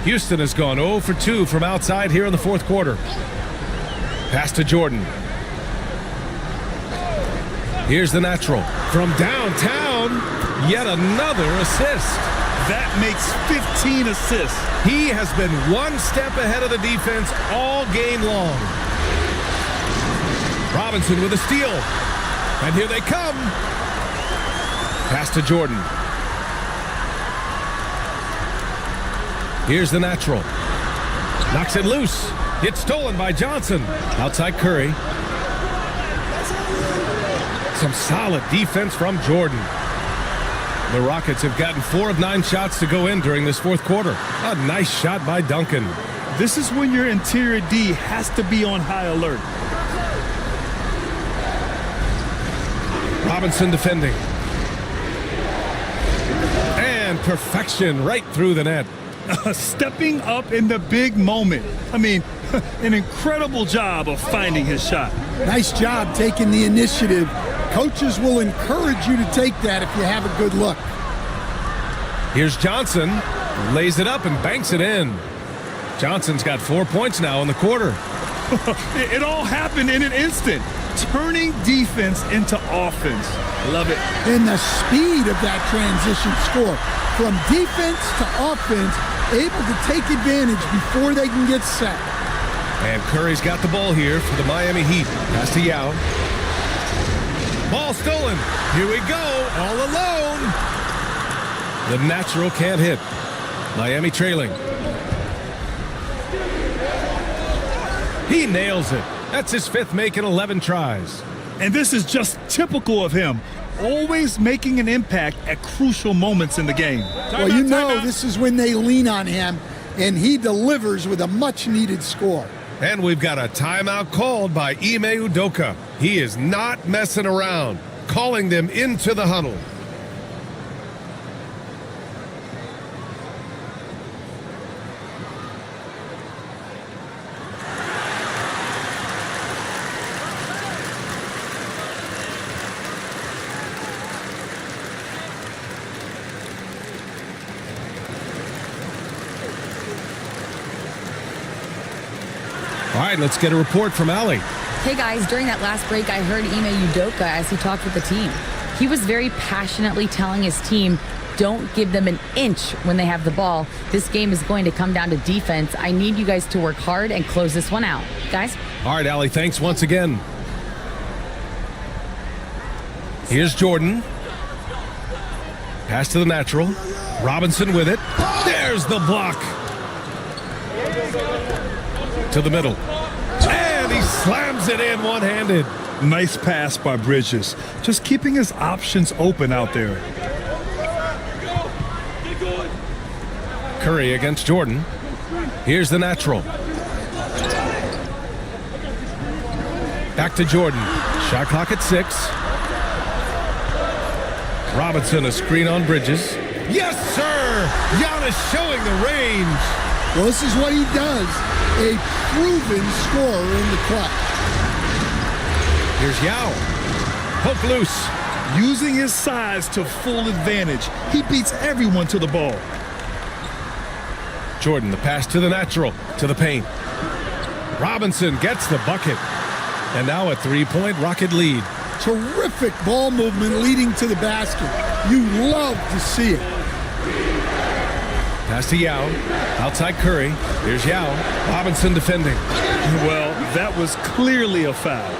Houston has gone 0 for 2 from outside here in the fourth quarter. Pass to Jordan. Here's the natural. From downtown, yet another assist. That makes 15 assists. He has been one step ahead of the defense all game long. Robinson with a steal. And here they come. Pass to Jordan. Here's the natural. Knocks it loose. It's stolen by Johnson. Outside Curry. Some solid defense from Jordan. The Rockets have gotten 4 of 9 shots to go in during this fourth quarter. A nice shot by Duncan. This is when your interior D has to be on high alert. Robinson defending. And perfection right through the net. Stepping up in the big moment. I mean, an incredible job of finding his shot. Nice job taking the initiative. Coaches will encourage you to take that if you have a good look. Here's Johnson. Lays it up and banks it in. Johnson's got 4 points now in the quarter. It all happened in an instant. Turning defense into offense. Love it. And the speed of that transition score. From defense to offense, able to take advantage before they can get set. And Curry's got the ball here for the Miami Heat. Pass to Yao. Ball stolen. Here we go. All alone. The natural can't hit. Miami trailing. He nails it. That's his 5th make in 11 tries. And this is just typical of him. Always making an impact at crucial moments in the game. Well, you know this is when they lean on him, and he delivers with a much-needed score. And we've got a timeout called by Ime Udoka. He is not messing around, calling them into the huddle. All right, let's get a report from Allie. Hey guys, during that last break, I heard Ime Udoka as he talked with the team. He was very passionately telling his team, don't give them an inch when they have the ball. This game is going to come down to defense. I need you guys to work hard and close this one out. Guys? All right, Allie, thanks once again. Here's Jordan. Pass to the natural. Robinson with it. There's the block. To the middle. And he slams it in one-handed. Nice pass by Bridges. Just keeping his options open out there. Curry against Jordan. Here's the natural. Back to Jordan. Shot clock at 6. Robinson, a screen on Bridges. Yes, sir! Giannis showing the range. Well, this is what he does. A proven scorer in the clutch. Here's Yao. Poke loose. Using his size to full advantage. He beats everyone to the ball. Jordan, the pass to the natural, to the paint. Robinson gets the bucket. And now a 3-point Rocket lead. Terrific ball movement leading to the basket. You love to see it. Pass to Yao. Outside Curry. Here's Yao. Robinson defending. Well, that was clearly a foul.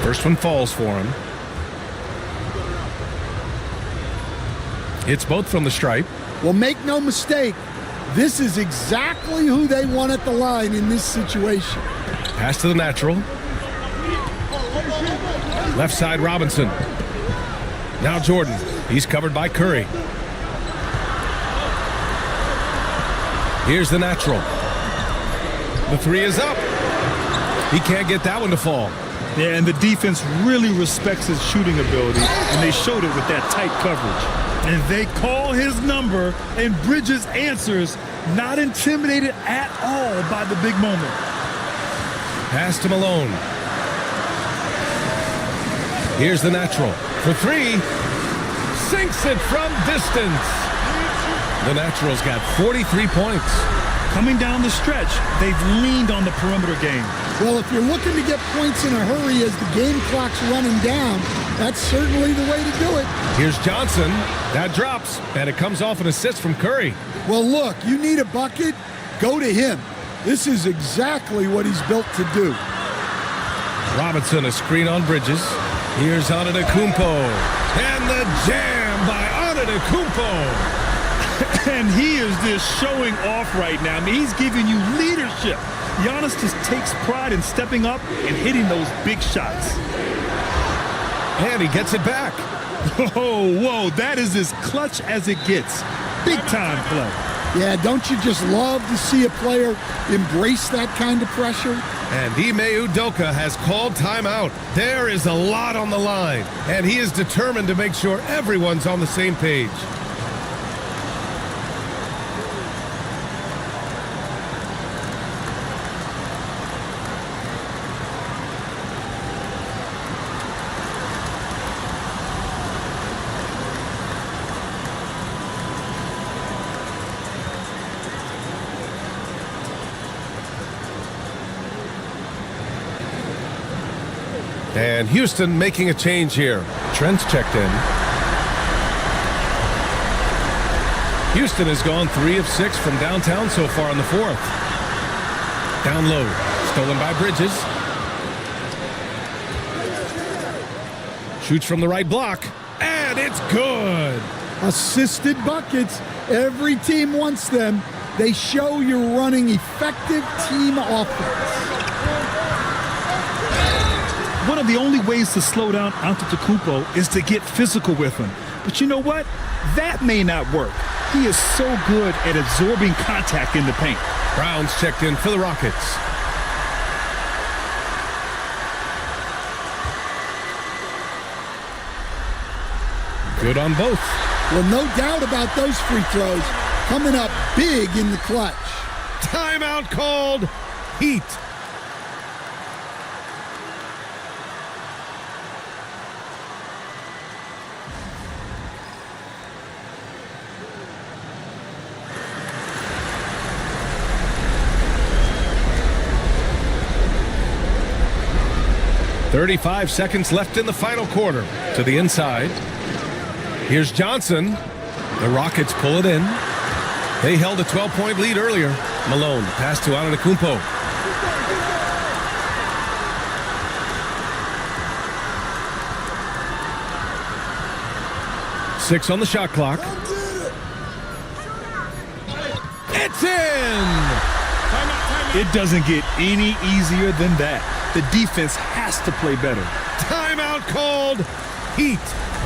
First one falls for him. It's both from the stripe. Well, make no mistake, this is exactly who they want at the line in this situation. Pass to the natural. Left side Robinson. Now Jordan. He's covered by Curry. Here's the natural. The three is up. He can't get that one to fall. Yeah, and the defense really respects his shooting ability, and they showed it with that tight coverage. And they call his number, and Bridges answers, not intimidated at all by the big moment. Pass to Malone. Here's the natural. For three. Sinks it from distance. The Natural's got 43 points. Coming down the stretch, they've leaned on the perimeter game. Well, if you're looking to get points in a hurry as the game clock's running down, that's certainly the way to do it. Here's Johnson. That drops, and it comes off an assist from Curry. Well, look, you need a bucket, go to him. This is exactly what he's built to do. Robinson, a screen on Bridges. Here's Antetokounmpo. And the jam by Antetokounmpo. And he is just showing off right now. I mean, he's giving you leadership. Giannis just takes pride in stepping up and hitting those big shots. And he gets it back. Whoa, that is as clutch as it gets. Big time play. Yeah, don't you just love to see a player embrace that kind of pressure? And Ime Udoka has called timeout. There is a lot on the line, and he is determined to make sure everyone's on the same page. And Houston making a change here. Trent's checked in. Houston has gone 3 of 6 from downtown so far in the fourth. Down low. Stolen by Bridges. Shoots from the right block. And it's good. Assisted buckets. Every team wants them. They show you're running effective team offense. One of the only ways to slow down Antetokounmpo is to get physical with him. But you know what? That may not work. He is so good at absorbing contact in the paint. Brown's checked in for the Rockets. Good on both. Well, no doubt about those free throws coming up big in the clutch. Timeout called. Heat. .35 seconds left in the final quarter. To the inside. Here's Johnson. The Rockets pull it in. They held a 12-point lead earlier. Malone, pass to Antetokounmpo. Six on the shot clock. It's in! It doesn't get any easier than that. The defense has to play better. Timeout called. Heat.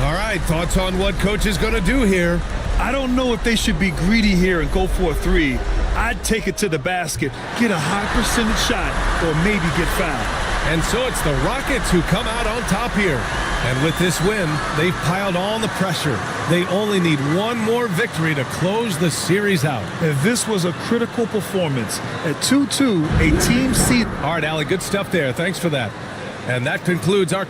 All right, thoughts on what coach is going to do here? I don't know if they should be greedy here and go for a three. I'd take it to the basket, get a high percentage shot, or maybe get fouled. And so it's the Rockets who come out on top here. And with this win, they've piled on the pressure. They only need one more victory to close the series out. And this was a critical performance. At 2-2, a team seed. All right, Allie, good stuff there. Thanks for that. And that concludes our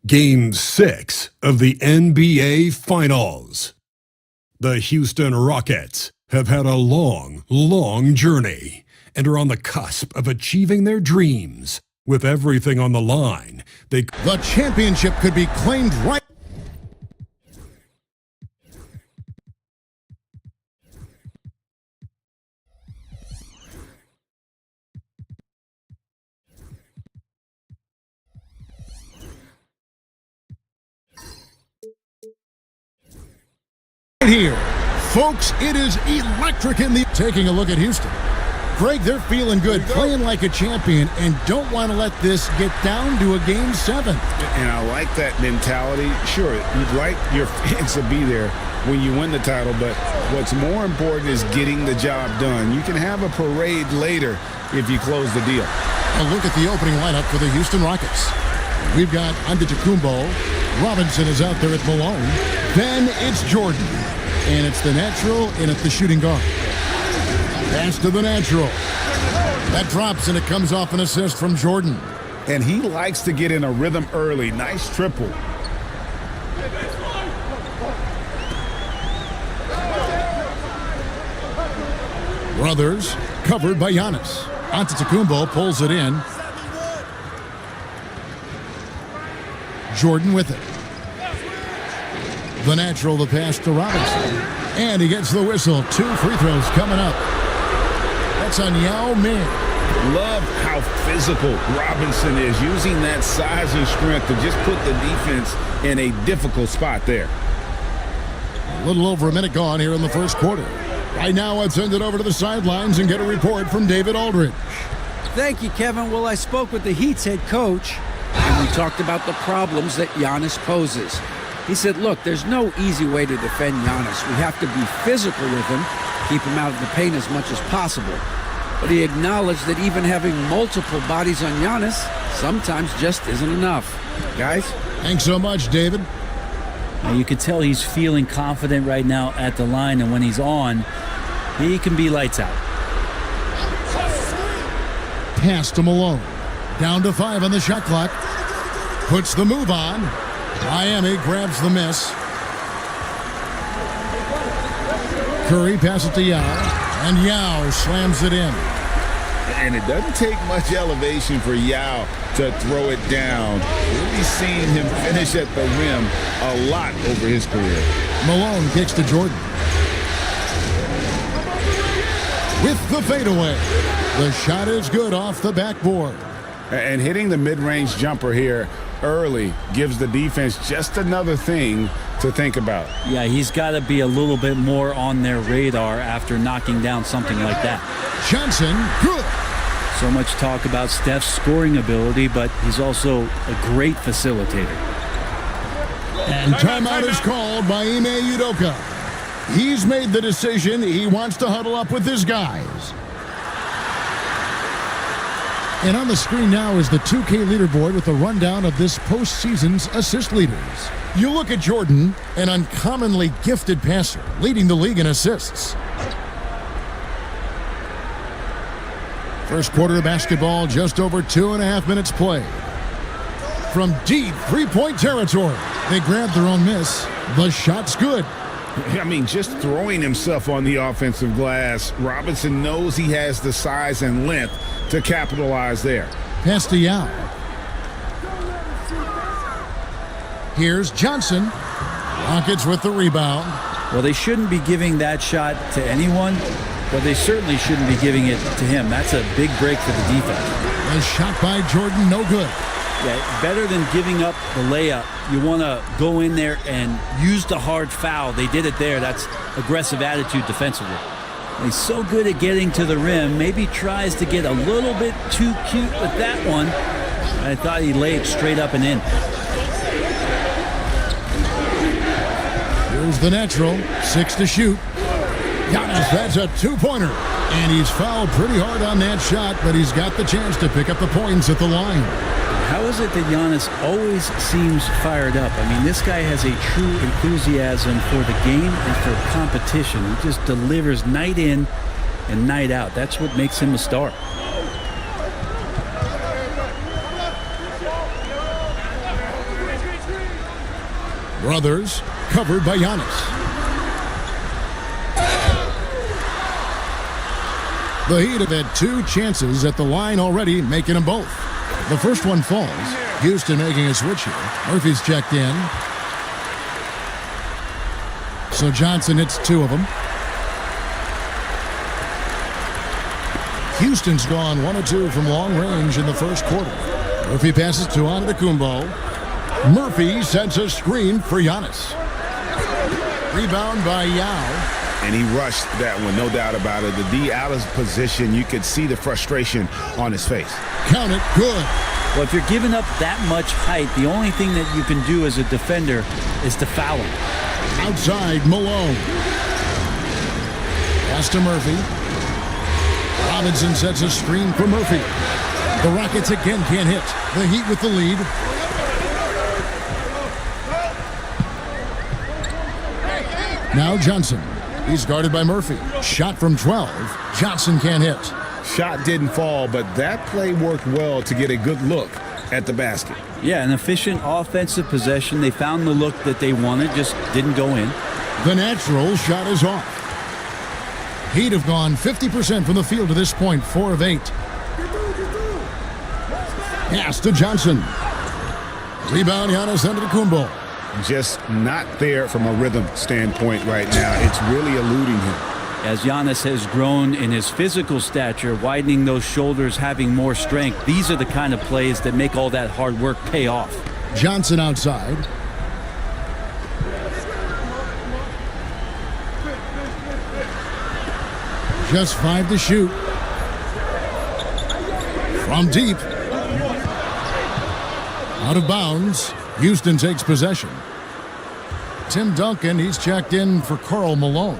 Game 6 of the NBA Finals. The Houston Rockets have had a long, long journey and are on the cusp of achieving their dreams. With everything on the line, the championship could be claimed right. Here, folks, it is electric in the... Taking a look at Houston. Greg, they're feeling good, playing like a champion, and don't want to let this get down to a Game 7. And I like that mentality. Sure, you'd like your fans to be there when you win the title, but what's more important is getting the job done. You can have a parade later if you close the deal. A look at the opening lineup for the Houston Rockets. We've got Antetokounmpo. Robinson is out there at Malone. Then it's Jordan. And it's the natural, and it's the shooting guard. Pass to the natural. That drops, and it comes off an assist from Jordan. And he likes to get in a rhythm early. Nice triple. Brothers covered by Giannis. Antetokounmpo pulls it in. Jordan with it. The natural, the pass to Robinson. And he gets the whistle. 2 free throws coming up. That's on Yao Ming. Love how physical Robinson is, using that size and strength to just put the defense in a difficult spot there. A little over a minute gone here in the first quarter. Right now, let's send it over to the sidelines and get a report from David Aldridge. Thank you, Kevin. Well, I spoke with the Heat's head coach, and we talked about the problems that Giannis poses. He said, look, there's no easy way to defend Giannis. We have to be physical with him, keep him out of the paint as much as possible. But he acknowledged that even having multiple bodies on Giannis sometimes just isn't enough. Guys? Thanks so much, David. You can tell he's feeling confident right now at the line, and when he's on, he can be lights out. Pass to Malone. Down to 5 on the shot clock. Puts the move on. Miami grabs the miss. Curry passes it to Yao, and Yao slams it in. And it doesn't take much elevation for Yao to throw it down. Really seeing him finish at the rim a lot over his career. Malone kicks to Jordan. With the fadeaway. The shot is good off the backboard. And hitting the mid-range jumper here early gives the defense just another thing to think about. Yeah, he's got to be a little bit more on their radar after knocking down something like that. Johnson, good. So much talk about Steph's scoring ability, but he's also a great facilitator. And timeout is called by Ime Udoka. He's made the decision. He wants to huddle up with his guys. And on the screen now is the 2K leaderboard with a rundown of this postseason's assist leaders. You look at Jordan, an uncommonly gifted passer, leading the league in assists. First quarter of basketball, just over 2.5 minutes played. From deep three-point territory, they grab their own miss. The shot's good. I mean, just throwing himself on the offensive glass, Robinson knows he has the size and length to capitalize there. Pass to Yao. Here's Johnson. Rockets with the rebound. Well, they shouldn't be giving that shot to anyone, but they certainly shouldn't be giving it to him. That's a big break for the defense. A shot by Jordan, no good. Yeah, better than giving up the layup, you want to go in there and use the hard foul. They did it there. That's aggressive attitude defensively. He's so good at getting to the rim. Maybe tries to get a little bit too cute with that one. I thought he laid straight up and in. Here's the natural. 6 to shoot. Giannis, that's a two-pointer. And he's fouled pretty hard on that shot, but he's got the chance to pick up the points at the line. How is it that Giannis always seems fired up? I mean, this guy has a true enthusiasm for the game and for competition. He just delivers night in and night out. That's what makes him a star. Brothers covered by Giannis. The Heat have had 2 chances at the line already, making them both. The first one falls. Houston making a switch here. Murphy's checked in. So Johnson hits 2 of them. Houston's gone 1 of 2 from long range in the first quarter. Murphy passes to Antetokounmpo. Murphy sets a screen for Giannis. Rebound by Yao. And he rushed that one, no doubt about it. The D out of position, you could see the frustration on his face. Count it, good. Well, if you're giving up that much height, the only thing that you can do as a defender is to foul him. Outside, Malone. Pass to Murphy. Robinson sets a screen for Murphy. The Rockets again can't hit. The Heat with the lead. Now Johnson. He's guarded by Murphy. Shot from 12. Johnson can't hit. Shot didn't fall, but that play worked well to get a good look at the basket. Yeah, an efficient offensive possession. They found the look that they wanted, just didn't go in. The natural shot is off. Heat have gone 50% from the field to this point, 4 of 8. Pass to Johnson. Rebound, Giannis Antetokounmpo. Just not there from a rhythm standpoint right now. It's really eluding him. As Giannis has grown in his physical stature, widening those shoulders, having more strength, these are the kind of plays that make all that hard work pay off. Johnson outside. Just 5 to shoot. From deep. Out of bounds. Houston takes possession. Tim Duncan, he's checked in for Karl Malone.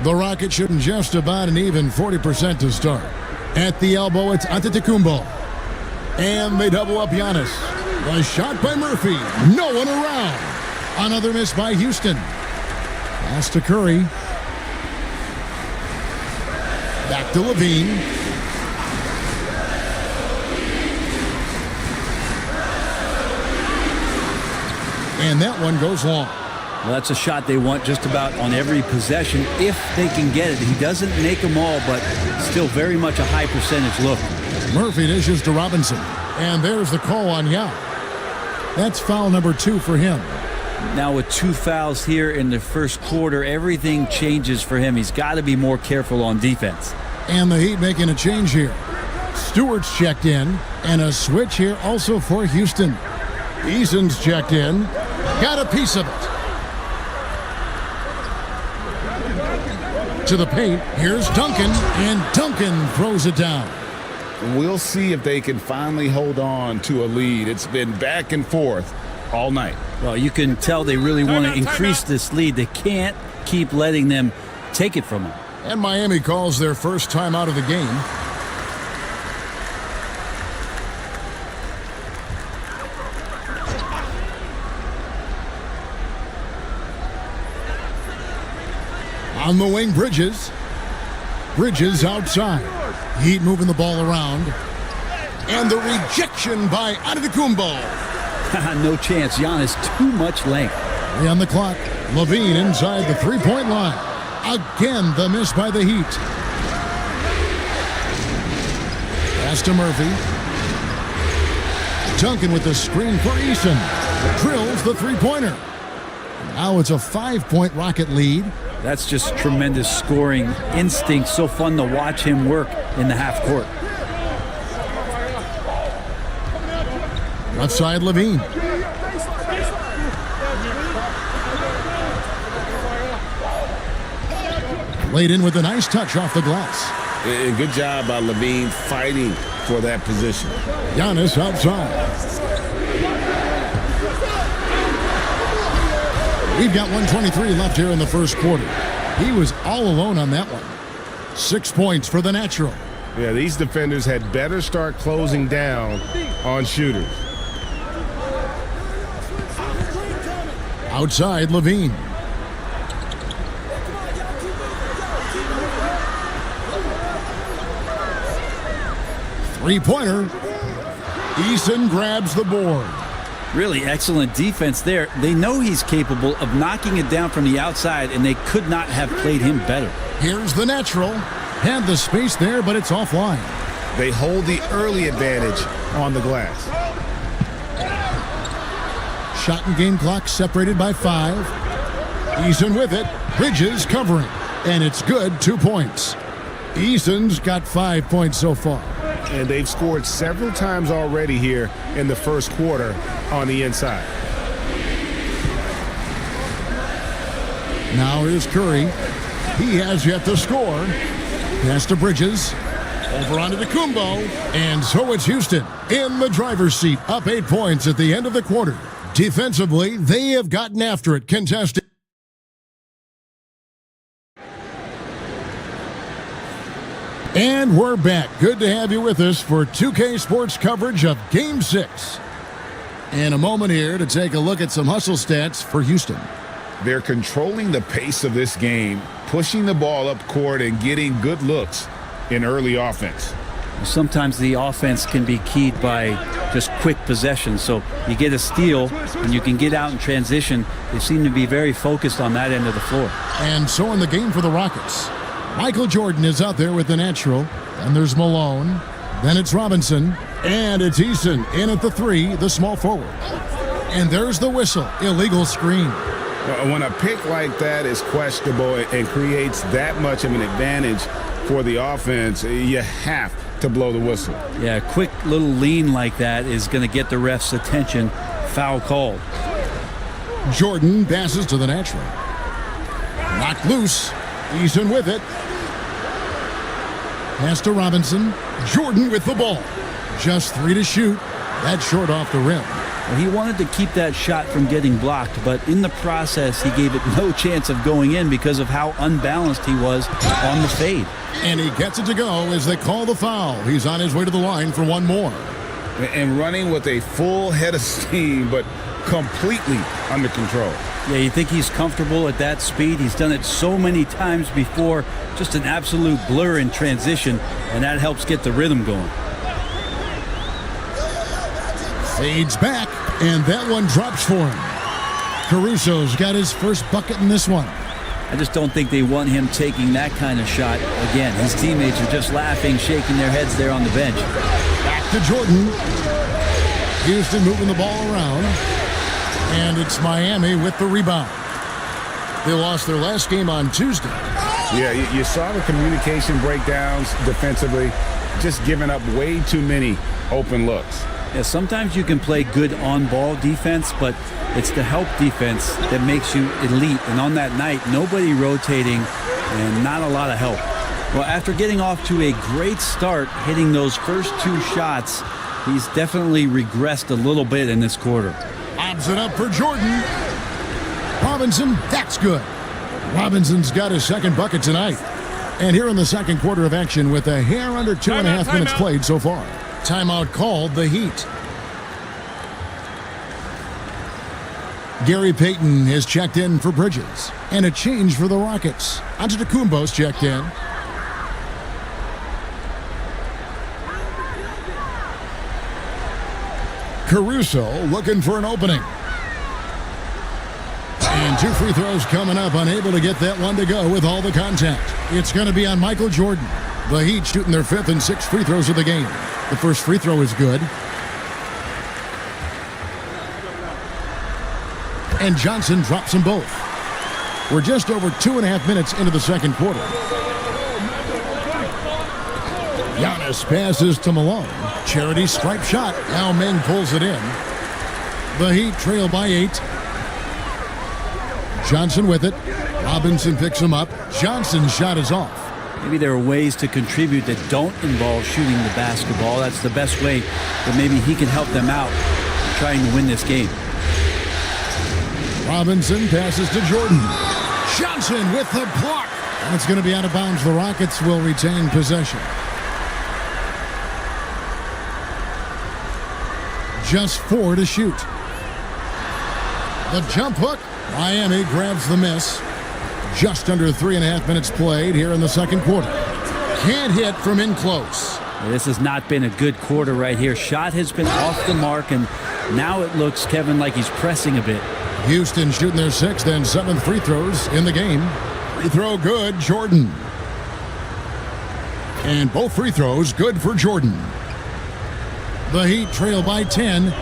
The Rockets shooting just about an even 40% to start. At the elbow, it's Antetokounmpo. And they double up Giannis. The shot by Murphy. No one around. Another miss by Houston. Pass to Curry. Back to Levine. And that one goes long. Well, that's a shot they want just about on every possession if they can get it. He doesn't make them all, but still very much a high percentage look. Murphy dishes to Robinson. And there's the call on Yao. That's foul number 2 for him. Now with 2 fouls here in the first quarter, everything changes for him. He's got to be more careful on defense. And the Heat making a change here. Stewart's checked in. And a switch here also for Houston. Eason's checked in. Got a piece of it. To the paint. Here's Duncan. And Duncan throws it down. We'll see if they can finally hold on to a lead. It's been back and forth all night. Well, you can tell they really want to increase this lead. They can't keep letting them take it from them. And Miami calls their first time out of the game. On the wing, Bridges. Bridges outside. Heat moving the ball around. And the rejection by Antetokounmpo. No chance. Giannis, too much length. 3 on the clock. Levine inside the three-point line. Again, the miss by the Heat. Pass to Murphy. Duncan with the screen for Eason. Drills the three-pointer. Now it's a 5-point Rocket lead. That's just tremendous scoring instinct. So fun to watch him work in the half court. Left side, Levine. Laid in with a nice touch off the glass. Good job by Levine fighting for that position. Giannis outside. We've got 1:23 left here in the first quarter. He was all alone on that one. 6 points for the natural. Yeah, these defenders had better start closing down on shooters. Outside, Levine. Three-pointer. Eason grabs the board. Really excellent defense there. They know he's capable of knocking it down from the outside, and they could not have played him better. Here's the natural. Had the space there, but it's offline. They hold the early advantage on the glass. Shot and game clock separated by 5. Eason with it. Bridges covering. And it's good. 2 points. Eason's got 5 points so far. And they've scored several times already here in the first quarter on the inside. Now here's Curry. He has yet to score. Pass to Bridges. Over onto Antetokounmpo. And so it's Houston in the driver's seat. Up 8 points at the end of the quarter. Defensively, they have gotten after it, contesting. And we're back. Good to have you with us for 2K Sports coverage of Game 6. And a moment here to take a look at some hustle stats for Houston. They're controlling the pace of this game, pushing the ball up court and getting good looks in early offense. Sometimes the offense can be keyed by just quick possession. So you get a steal and you can get out in transition. They seem to be very focused on that end of the floor. And so in the game for the Rockets, Michael Jordan is out there with the natural. And there's Malone. Then it's Robinson. And it's Eason in at the 3, the small forward. And there's the whistle. Illegal screen. When a pick like that is questionable and creates that much of an advantage for the offense, you have to blow the whistle. Yeah, a quick little lean like that is going to get the ref's attention. Foul called. Jordan passes to the natural. Knocked loose. Eason with it. Pass to Robinson. Jordan with the ball. Just 3 to shoot. That's short off the rim. Well, he wanted to keep that shot from getting blocked, but in the process, he gave it no chance of going in because of how unbalanced he was on the fade. And he gets it to go as they call the foul. He's on his way to the line for one more. And running with a full head of steam, but completely under control. Yeah, you think he's comfortable at that speed? He's done it so many times before. Just an absolute blur in transition, and that helps get the rhythm going. Fades back, and that one drops for him. Caruso's got his first bucket in this one. I just don't think they want him taking that kind of shot again. His teammates are just laughing, shaking their heads there on the bench. Back to Jordan. Houston moving the ball around. And it's Miami with the rebound. They lost their last game on Tuesday. Yeah, you saw the communication breakdowns defensively, just giving up way too many open looks. Yeah, sometimes you can play good on-ball defense, but it's the help defense that makes you elite. And on that night, nobody rotating and not a lot of help. Well, after getting off to a great start, hitting those first 2 shots, he's definitely regressed a little bit in this quarter. Lobs it up for Jordan. Robinson, that's good. Robinson's got his second bucket tonight. And here in the second quarter of action with a hair under 2.5 minutes played so far. Timeout called, the Heat. Gary Payton has checked in for Bridges. And a change for the Rockets. Antetokounmpo's checked in. Caruso looking for an opening. And 2 free throws coming up. Unable to get that one to go with all the contact. It's going to be on Michael Jordan. The Heat shooting their 5th and 6th free throws of the game. The first free throw is good. And Johnson drops them both. We're just over 2.5 minutes into the second quarter. Giannis passes to Malone. Charity stripe shot. Now Meng pulls it in. The Heat trail by 8. Johnson with it. Robinson picks him up. Johnson's shot is off. Maybe there are ways to contribute that don't involve shooting the basketball. That's the best way that maybe he can help them out trying to win this game. Robinson passes to Jordan. Johnson with the block. And it's going to be out of bounds. The Rockets will retain possession. Just 4 to shoot. The jump hook. Miami grabs the miss. Just under 3.5 minutes played here in the second quarter. Can't hit from in close. This has not been a good quarter right here. Shot has been off the mark, and now it looks, Kevin, like he's pressing a bit. Houston shooting their 6th and 7th free throws in the game. Free throw good, Jordan. And both free throws good for Jordan. The Heat trail by 10.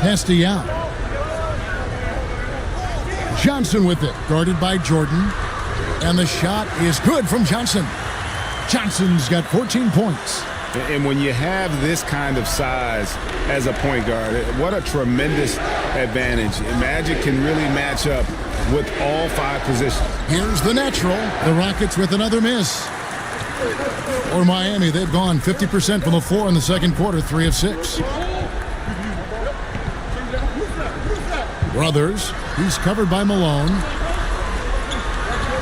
Hesty out. Johnson with it, guarded by Jordan. And the shot is good from Johnson. Johnson's got 14 points. And when you have this kind of size as a point guard, what a tremendous advantage. Magic can really match up with all 5 positions. Here's the natural. The Rockets with another miss. Or Miami, they've gone 50% from the floor in the second quarter, 3 of 6. Brothers, he's covered by Malone.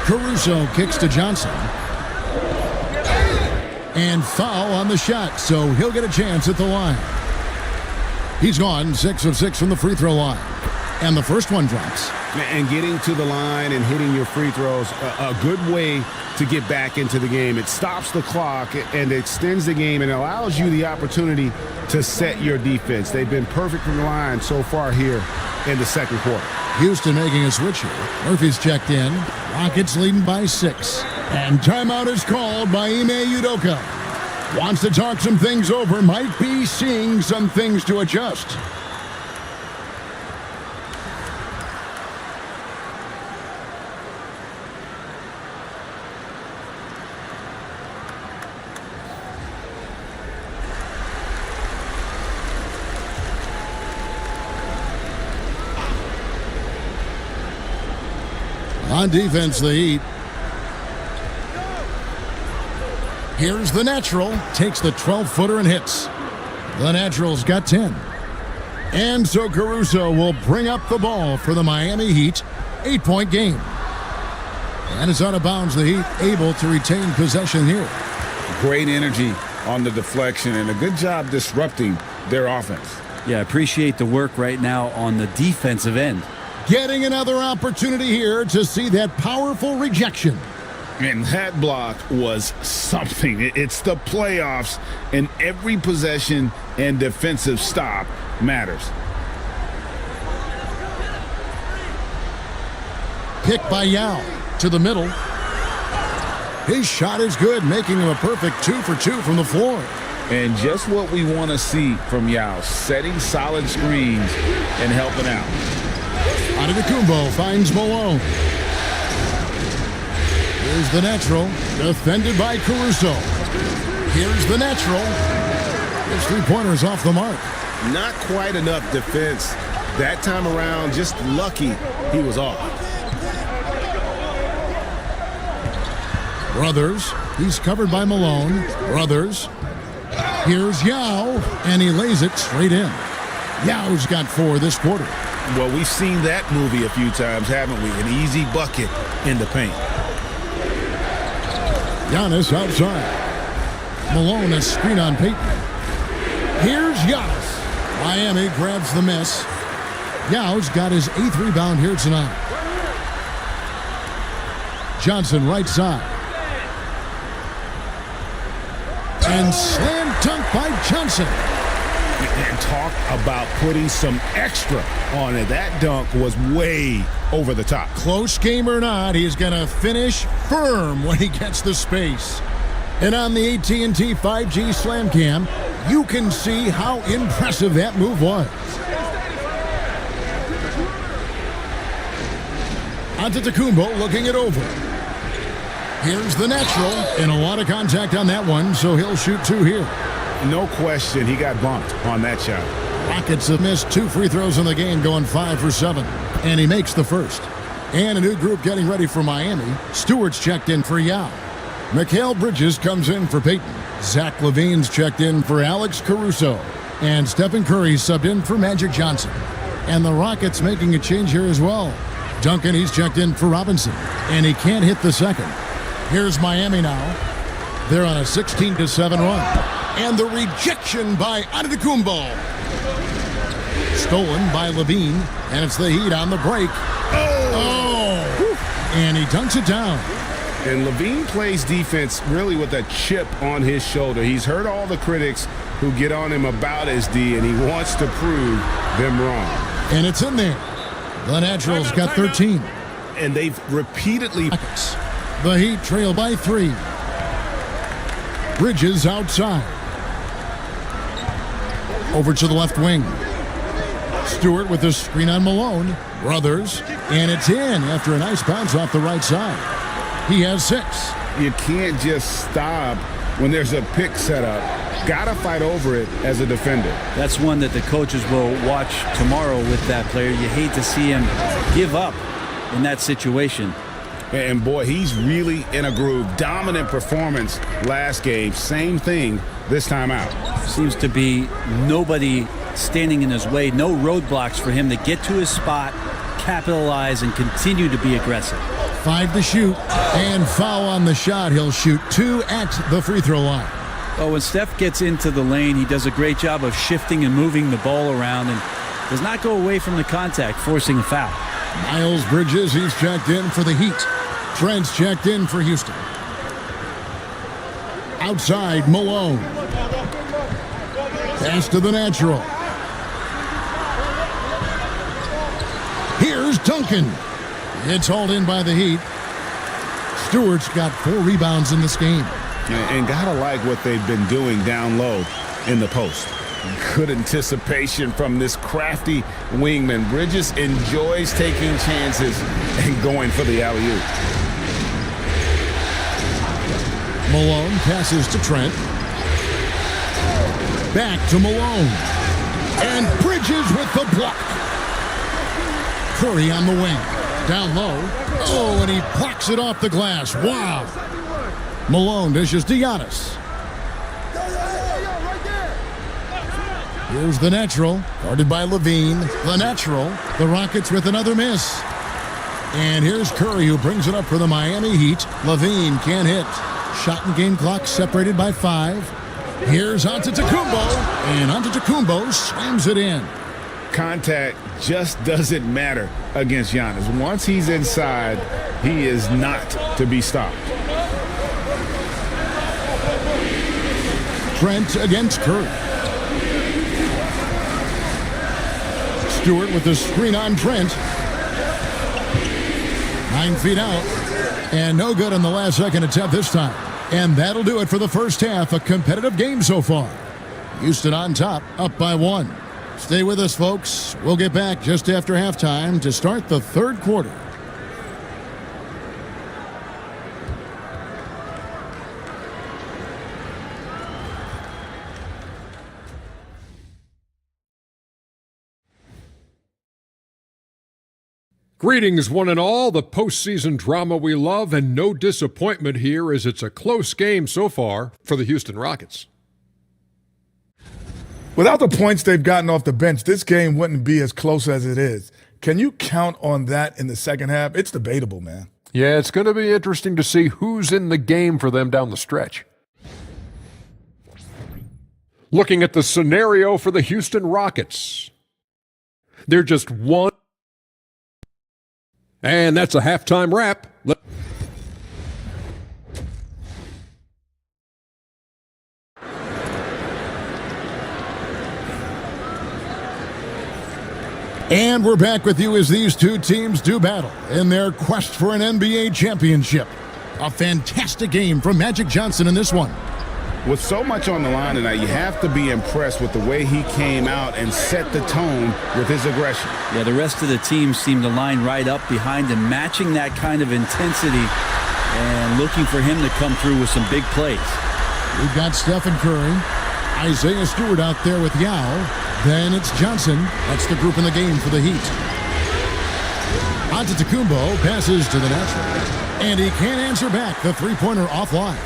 Caruso kicks to Johnson. And foul on the shot, so he'll get a chance at the line. He's gone 6 of 6 from the free throw line. And the first one drops. And getting to the line and hitting your free throws, a good way to get back into the game. It stops the clock and extends the game and allows you the opportunity to set your defense. They've been perfect from the line so far here in the second quarter. Houston making a switch here. Murphy's checked in. Rockets leading by 6. And timeout is called by Ime Udoka. Wants to talk some things over. Might be seeing some things to adjust. On defense, the Heat. Here's the natural. Takes the 12-footer and hits. The natural's got 10. And so Caruso will bring up the ball for the Miami Heat. 8-point game. And it's out of bounds. The Heat able to retain possession here. Great energy on the deflection and a good job disrupting their offense. Yeah, appreciate the work right now on the defensive end. Getting another opportunity here to see that powerful rejection. And that block was something. It's the playoffs, and every possession and defensive stop matters. Pick by Yao to the middle. His shot is good, making him a perfect 2 for 2 from the floor. And just what we want to see from Yao, setting solid screens and helping out. Antetokounmpo finds Malone. Here's the natural, defended by Caruso. Here's the natural. His three-pointer's off the mark. Not quite enough defense that time around. Just lucky he was off. Brothers, he's covered by Malone. Brothers. Here's Yao, and he lays it straight in. Yao's got 4 this quarter. Well, we've seen that movie a few times, haven't we? An easy bucket in the paint. Giannis outside. Malone a screen on Peyton. Here's Giannis. Miami grabs the miss. Yao's got his 8th rebound here tonight. Johnson right side. And slam dunk by Johnson. And talk about putting some extra on it. That dunk was way over the top. Close game or not, he's going to finish firm when he gets the space. And on the AT&T 5G Slam Cam, you can see how impressive that move was. Antetokounmpo looking it over. Here's the natural, and a lot of contact on that one, so he'll shoot 2 here. No question, he got bumped on that shot. Rockets have missed 2 free throws in the game, going 5 for 7. And he makes the first. And a new group getting ready for Miami. Stewart's checked in for Yao. Mikal Bridges comes in for Peyton. Zach LaVine's checked in for Alex Caruso. And Stephen Curry subbed in for Magic Johnson. And the Rockets making a change here as well. Duncan, he's checked in for Robinson. And he can't hit the second. Here's Miami now. They're on a 16-7 run. And the rejection by Antetokounmpo. Stolen by LaVine, and it's the Heat on the break. Oh! And he dunks it down. And LaVine plays defense really with a chip on his shoulder. He's heard all the critics who get on him about his D, and he wants to prove them wrong. And it's in there. The Naturals got 13. And they've repeatedly... The Heat trail by 3. Bridges outside. Over to the left wing. Stewart with the screen on Malone. Brothers. And it's in after a nice bounce off the right side. He has 6. You can't just stop when there's a pick set up. Gotta fight over it as a defender. That's one that the coaches will watch tomorrow with that player. You hate to see him give up in that situation. And boy, he's really in a groove. Dominant performance last game. Same thing this time out. Seems to be nobody standing in his way. No roadblocks for him to get to his spot, capitalize, and continue to be aggressive. 5 to shoot. And foul on the shot. He'll shoot 2 at the free throw line. Well, when Steph gets into the lane, he does a great job of shifting and moving the ball around. And does not go away from the contact, forcing a foul. Miles Bridges, he's checked in for the Heat. Trent's checked in for Houston. Outside, Malone. Pass to the natural. Here's Duncan. It's hauled in by the Heat. Stewart's got 4 rebounds in this game. And gotta like what they've been doing down low in the post. Good anticipation from this crafty wingman. Bridges enjoys taking chances and going for the alley-oop. Malone passes to Trent. Back to Malone. And Bridges with the block. Curry on the wing. Down low. Oh, and he plucks it off the glass. Wow. Malone dishes to Giannis. Here's the natural. Guarded by Levine. The natural. The Rockets with another miss. And here's Curry, who brings it up for the Miami Heat. Levine can't hit. Shot and game clock separated by 5. Here's Antetokounmpo. And Antetokounmpo slams it in. Contact just doesn't matter against Giannis. Once he's inside, he is not to be stopped. Trent against Curry. Stewart with the screen on Trent. 9 feet out. And no good on the last second attempt this time. And that'll do it for the first half. A competitive game so far. Houston on top, up by 1. Stay with us, folks. We'll get back just after halftime to start the third quarter. Greetings, one and all. The postseason drama we love, and no disappointment here as it's a close game so far for the Houston Rockets. Without the points they've gotten off the bench, this game wouldn't be as close as it is. Can you count on that in the second half? It's debatable, man. Yeah, it's going to be interesting to see who's in the game for them down the stretch. Looking at the scenario for the Houston Rockets. They're just one. And that's a halftime wrap. And we're back with you as these two teams do battle in their quest for an NBA championship. A fantastic game from Magic Johnson in this one. With so much on the line tonight, you have to be impressed with the way he came out and set the tone with his aggression. Yeah, the rest of the team seemed to line right up behind him, matching that kind of intensity and looking for him to come through with some big plays. We've got Stephen Curry, Isaiah Stewart out there with Yao. Then it's Johnson. That's the group in the game for the Heat. Antetokounmpo passes to the natural. And he can't answer back. The three-pointer offline.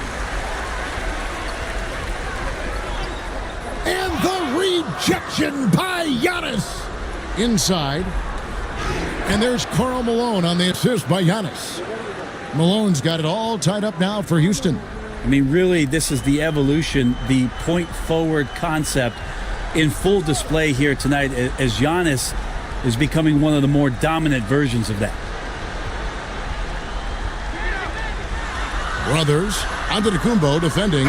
And the rejection by Giannis. Inside. And there's Karl Malone on the assist by Giannis. Malone's got it all tied up now for Houston. I mean, really, this is the evolution, the point-forward concept in full display here tonight as Giannis is becoming one of the more dominant versions of that. Brothers, Antetokounmpo defending.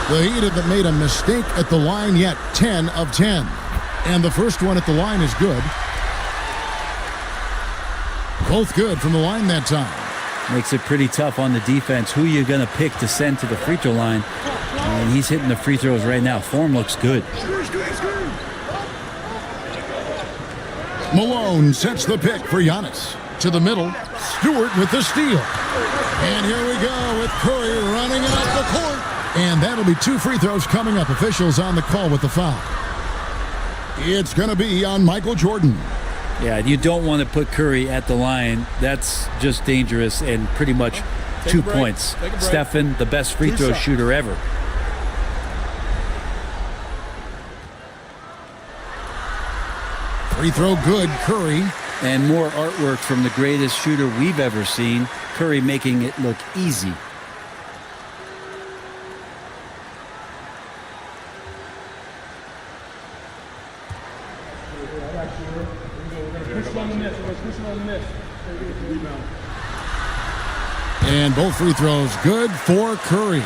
The Heat haven't made a mistake at the line yet, 10 of 10. And the first one at the line is good. Both good from the line that time. Makes it pretty tough on the defense. Who you're going to pick to send to the free throw line. And he's hitting the free throws right now. Form looks good. Malone sets the pick for Giannis. To the middle, Stewart with the steal. And here we go with Curry running it up the court. And that'll be 2 free throws coming up. Officials on the call with the foul. It's going to be on Michael Jordan. Yeah, you don't want to put Curry at the line. That's just dangerous and pretty much 2 points. Stephen, the best free throw shooter ever. Free throw good, Curry. And more artwork from the greatest shooter we've ever seen. Curry making it look easy. And both free throws good for Curry.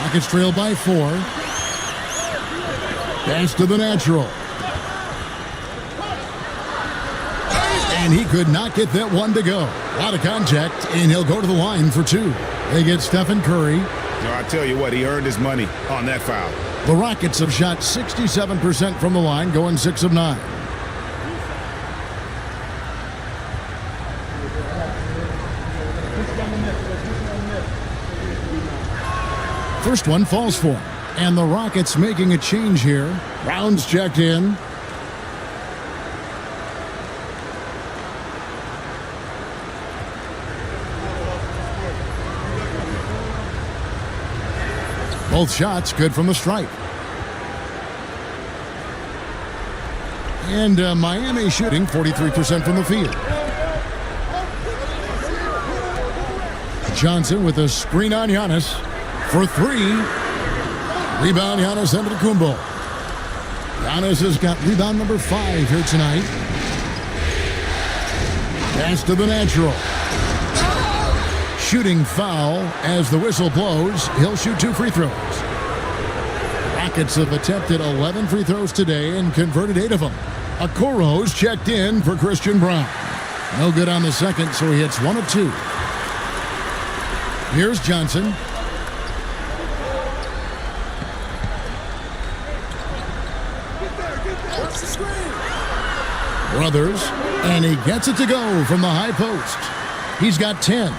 Rockets trail by 4. Pass to the natural. And he could not get that one to go. A lot of contact, and he'll go to the line for 2. They get Stephen Curry. No, I tell you what, he earned his money on that foul. The Rockets have shot 67% from the line, going 6 of 9. First one falls for him. And the Rockets making a change here. Brown's checked in. Both shots good from the stripe. And Miami shooting 43% from the field. Johnson with a screen on Giannis for 3. Rebound Giannis Antetokounmpo. Giannis has got rebound number 5 here tonight. Pass to the natural. Shooting foul as the whistle blows. He'll shoot 2 free throws. Rockets have attempted 11 free throws today and converted 8 of them. Okoro's checked in for Christian Brown. No good on the second, so he hits 1 of 2. Here's Johnson. Brothers, and he gets it to go from the high post. He's got 10.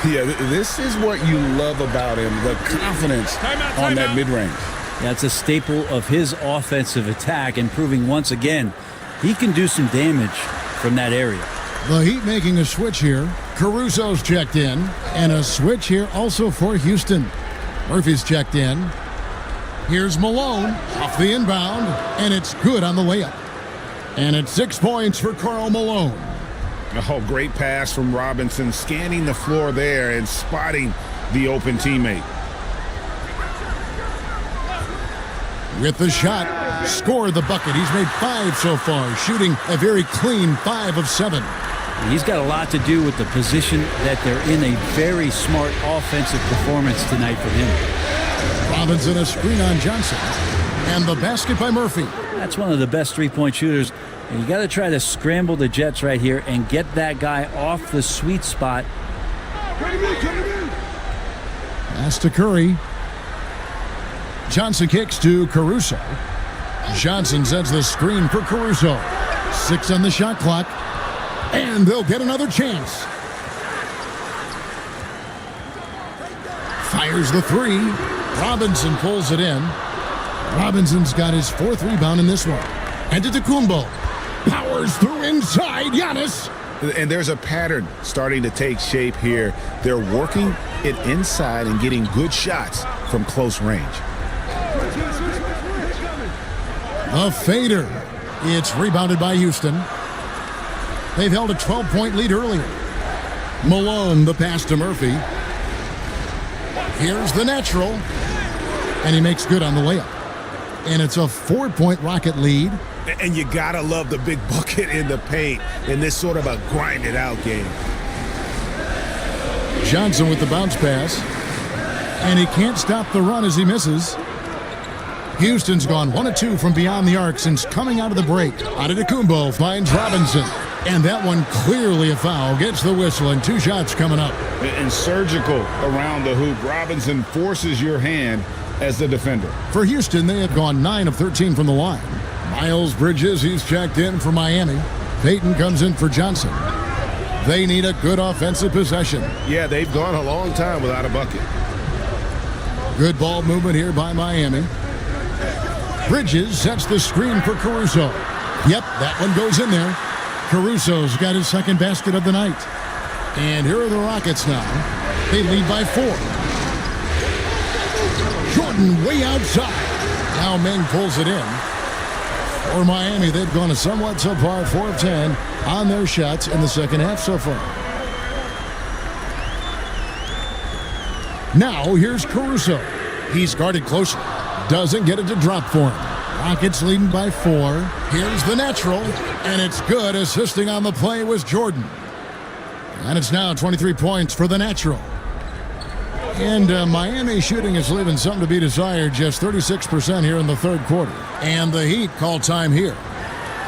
Yeah, this is what you love about him, the confidence on that mid-range. That's a staple of his offensive attack, and proving once again he can do some damage from that area. The Heat making a switch here. Caruso's checked in, and a switch here also for Houston. Murphy's checked in. Here's Malone off the inbound, and it's good on the layup. And it's 6 points for Karl Malone. Oh, great pass from Robinson, scanning the floor there and spotting the open teammate. With the shot, scored the bucket. He's made 5 so far, shooting a very clean 5 of 7. He's got a lot to do with the position that they're in. A very smart offensive performance tonight for him. Robinson a screen on Johnson. And the basket by Murphy. That's one of the best three-point shooters. And you got to try to scramble the Jets right here and get that guy off the sweet spot. Pass to Curry. Johnson kicks to Caruso. Johnson sets the screen for Caruso. 6 on the shot clock. And they'll get another chance. Fires the 3. Robinson pulls it in. Robinson's got his 4th rebound in this one. Antetokounmpo powers through inside. Giannis. And there's a pattern starting to take shape here. They're working it inside and getting good shots from close range. A fader. It's rebounded by Houston. They've held a 12-point lead earlier. Malone, the pass to Murphy. Here's the natural. And he makes good on the layup. And it's a 4-point Rocket lead. And you gotta love the big bucket in the paint in this sort of a grind-it-out game. Johnson with the bounce pass. And he can't stop the run as he misses. Houston's gone 1 of 2 from beyond the arc since coming out of the break. Antetokounmpo finds Robinson. And that one clearly a foul. Gets the whistle and 2 shots coming up. And surgical around the hoop. Robinson forces your hand as the defender. For Houston, they have gone 9 of 13 from the line. Miles Bridges, he's checked in for Miami. Payton comes in for Johnson. They need a good offensive possession. Yeah, they've gone a long time without a bucket. Good ball movement here by Miami. Bridges sets the screen for Caruso. Yep, that one goes in there. Caruso's got his 2nd basket of the night. And here are the Rockets now. They lead by 4. Jordan way outside. Now Meng pulls it in. For Miami, they've gone a somewhat subpar 4 of 10 on their shots in the second half so far. Now here's Caruso. He's guarded closely. Doesn't get it to drop for him. Rockets leading by 4. Here's the natural, and it's good. Assisting on the play was Jordan. And it's now 23 points for the natural. And Miami shooting is leaving something to be desired, just 36% here in the third quarter. And the Heat call time here.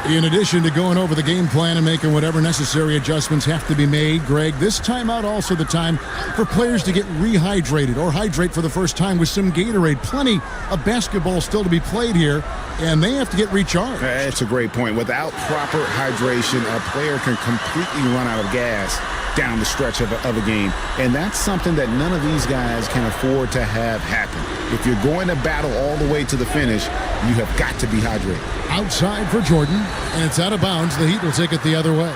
In addition to going over the game plan and making whatever necessary adjustments have to be made, Greg, this timeout also the time for players to get rehydrated or hydrate for the first time with some Gatorade. Plenty of basketball still to be played here, and they have to get recharged. That's a great point. Without proper hydration, a player can completely run out of gas down the stretch of a game. And that's something that none of these guys can afford to have happen. If you're going to battle all the way to the finish, you have got to be hydrated. Outside for Jordan, and it's out of bounds. The Heat will take it the other way.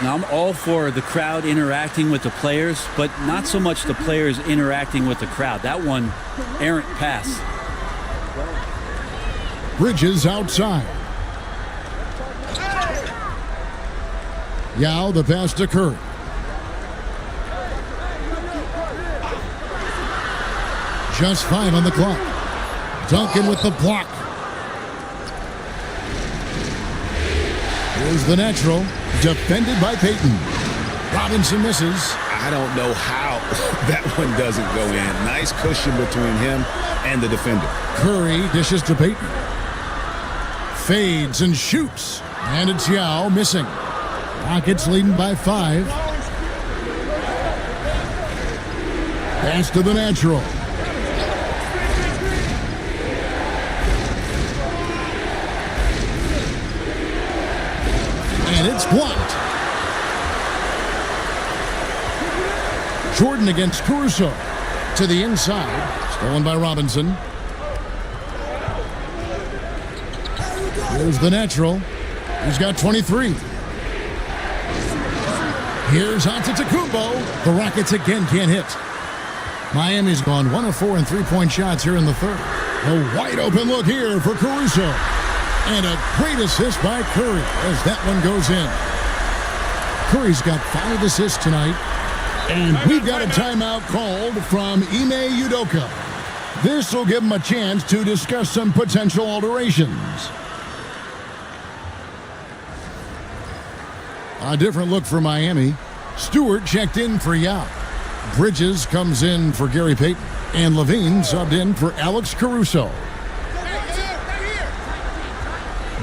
Now, I'm all for the crowd interacting with the players, but not so much the players interacting with the crowd. That one, errant pass. Bridges outside. Yao, the pass to Curry. Just 5 on the clock. Duncan with the block. Here's the natural, defended by Payton. Robinson misses. I don't know how that one doesn't go in. Nice cushion between him and the defender. Curry dishes to Payton. Fades and shoots. And it's Yao missing. Rockets leading by 5. Pass to the natural. And it's blocked. Jordan against Caruso. To the inside. Stolen by Robinson. Here's the natural. He's got 23. Here's Antetokounmpo. The Rockets again can't hit. Miami's gone 1 of 4 in three-point shots here in the third. A wide open look here for Caruso. And a great assist by Curry as that one goes in. Curry's got 5 assists tonight. And we've got a timeout called from Ime Udoka. This will give him a chance to discuss some potential alterations. A different look for Miami. Stewart checked in for Yao. Bridges comes in for Gary Payton. And Levine subbed in for Alex Caruso.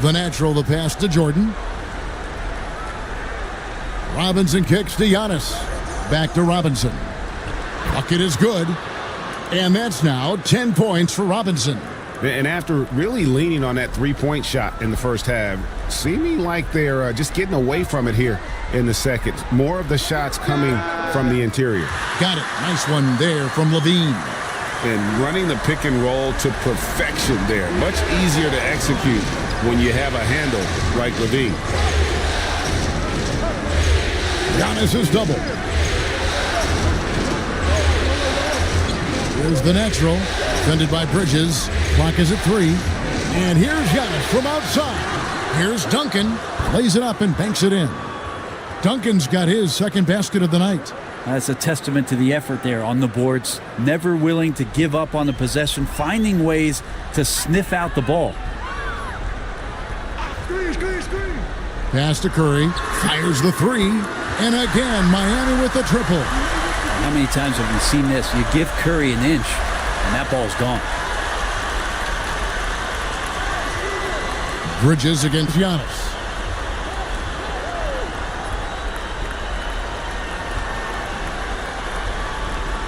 The natural, the pass to Jordan. Robinson kicks to Giannis. Back to Robinson. Bucket is good. And that's now 10 points for Robinson. And after really leaning on that three-point shot in the first half, seeming like they're just getting away from it here in the second. More of the shots coming from the interior. Got it. Nice one there from Levine. And running the pick and roll to perfection there. Much easier to execute when you have a handle like Levine. Giannis is double. Here's the natural. Defended by Bridges. Clock is at 3. And here's Giannis from outside. Here's Duncan. Plays it up and banks it in. Duncan's got his second basket of the night. That's a testament to the effort there on the boards. Never willing to give up on the possession, finding ways to sniff out the ball. Pass to Curry. Fires the 3. And again, Miami with the triple. How many times have we seen this? You give Curry an inch, and that ball's gone. Bridges against Giannis.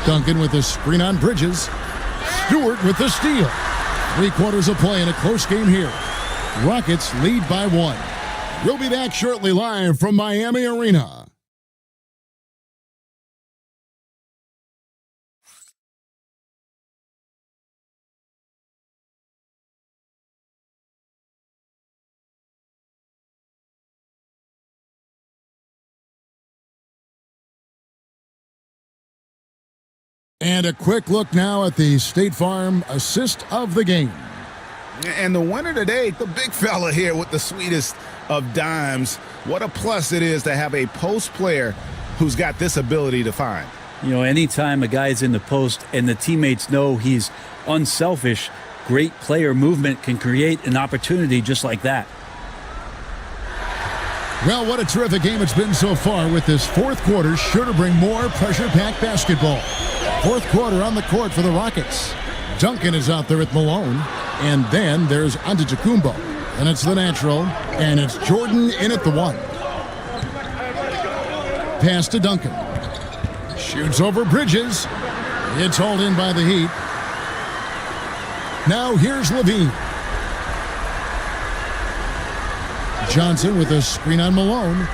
Duncan with the screen on Bridges. Stewart with the steal. 3 quarters of play in a close game here. Rockets lead by 1. We'll be back shortly live from Miami Arena. And a quick look now at the State Farm assist of the game. And the winner today, the big fella here with the sweetest of dimes. What a plus it is to have a post player who's got this ability to find. You know, anytime a guy's in the post and the teammates know he's unselfish, great player movement can create an opportunity just like that. Well, what a terrific game it's been so far, with this fourth quarter sure to bring more pressure-packed basketball. Fourth quarter on the court for the Rockets. Duncan is out there with Malone, and then there's Antetokounmpo, and it's the natural, and it's Jordan in at the 1. Pass to Duncan. Shoots over Bridges. It's hauled in by the Heat. Now here's Levine. Johnson with a screen on Malone.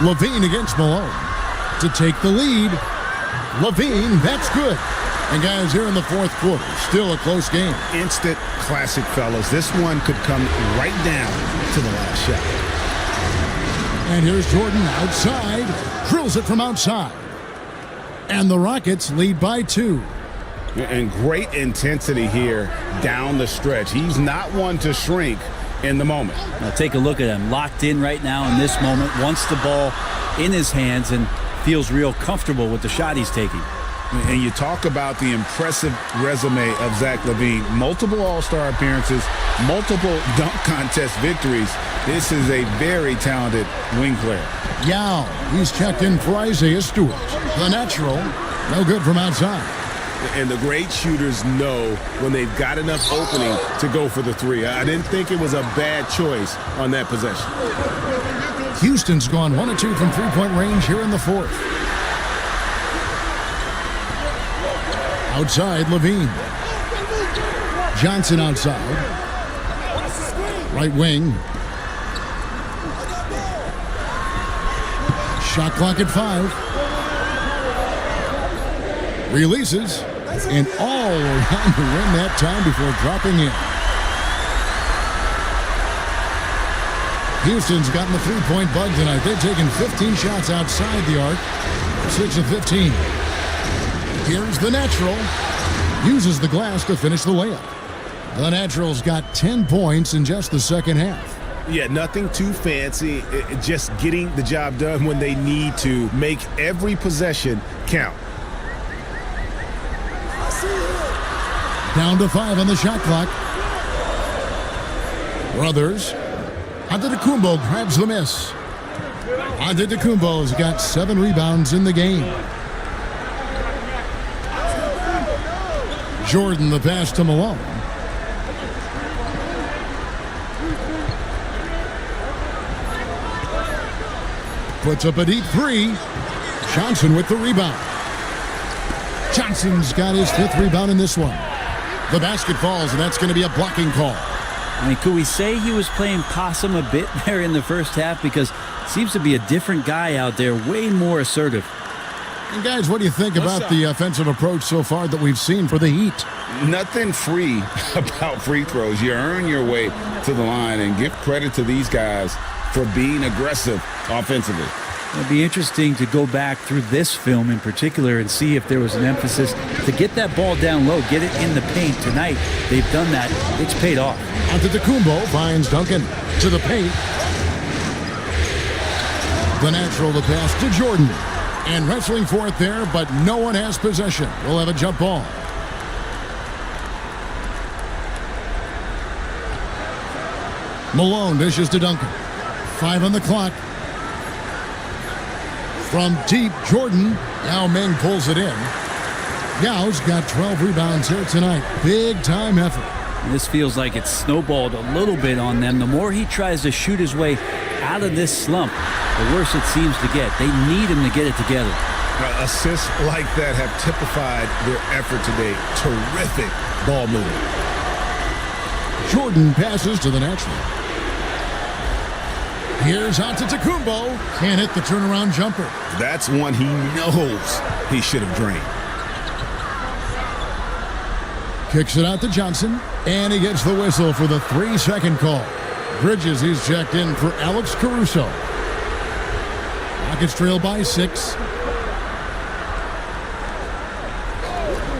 Levine against Malone to take the lead. Levine, that's good. And guys, here in the fourth quarter, still a close game. Instant classic, fellas. This one could come right down to the last shot. And here's Jordan outside, drills it from outside. And the Rockets lead by 2. And great intensity here down the stretch. He's not one to shrink in the moment. Now take a look at him, locked in right now in this moment, wants the ball in his hands and feels real comfortable with the shot he's taking. And you talk about the impressive resume of Zach LaVine. Multiple All-Star appearances, multiple dunk contest victories. This is a very talented wing player. Yao, he's checked in for Isaiah Stewart. The natural, no good from outside. And the great shooters know when they've got enough opening to go for the 3. I didn't think it was a bad choice on that possession. Houston's gone 1 of 2 from three-point range here in the fourth. Outside, Levine. Johnson outside. Right wing. Shot clock at 5. Releases. And all around the rim that time before dropping in. Houston's gotten the three-point bug tonight. They've taken 15 shots outside the arc. 6 of 15. Here's the natural. Uses the glass to finish the layup. The natural's got 10 points in just the second half. Yeah, nothing too fancy. Just getting the job done when they need to. Make every possession count. Down to 5 on the shot clock. Brothers. Antetokounmpo grabs the miss. Antetokounmpo's got 7 rebounds in the game. Jordan the pass to Malone. Puts up a deep 3. Johnson with the rebound. Johnson's got his 5th rebound in this one. The basket falls, and that's going to be a blocking call. I mean, could we say he was playing possum a bit there in the first half? Because it seems to be a different guy out there, way more assertive. And guys, what do you think about the offensive approach so far that we've seen for the Heat? Nothing free about free throws. You earn your way to the line, and give credit to these guys for being aggressive offensively. It'll be interesting to go back through this film in particular and see if there was an emphasis to get that ball down low, get it in the paint. Tonight, they've done that. It's paid off. Antetokounmpo finds Duncan to the paint. The natural to pass to Jordan. And wrestling for it there, but no one has possession. We'll have a jump ball. Malone dishes to Duncan. 5 on the clock. From deep, Jordan. Yao Ming pulls it in. Yao's got 12 rebounds here tonight. Big time effort. This feels like it's snowballed a little bit on them. The more he tries to shoot his way out of this slump, the worse it seems to get. They need him to get it together. Assists like that have typified their effort today. Terrific ball movement. Jordan passes to the natural. Here's Antetokounmpo. Can't hit the turnaround jumper. That's one he knows he should have drained. Kicks it out to Johnson, and he gets the whistle for the 3-second call. Bridges, he's checked in for Alex Caruso. Rockets trail by 6.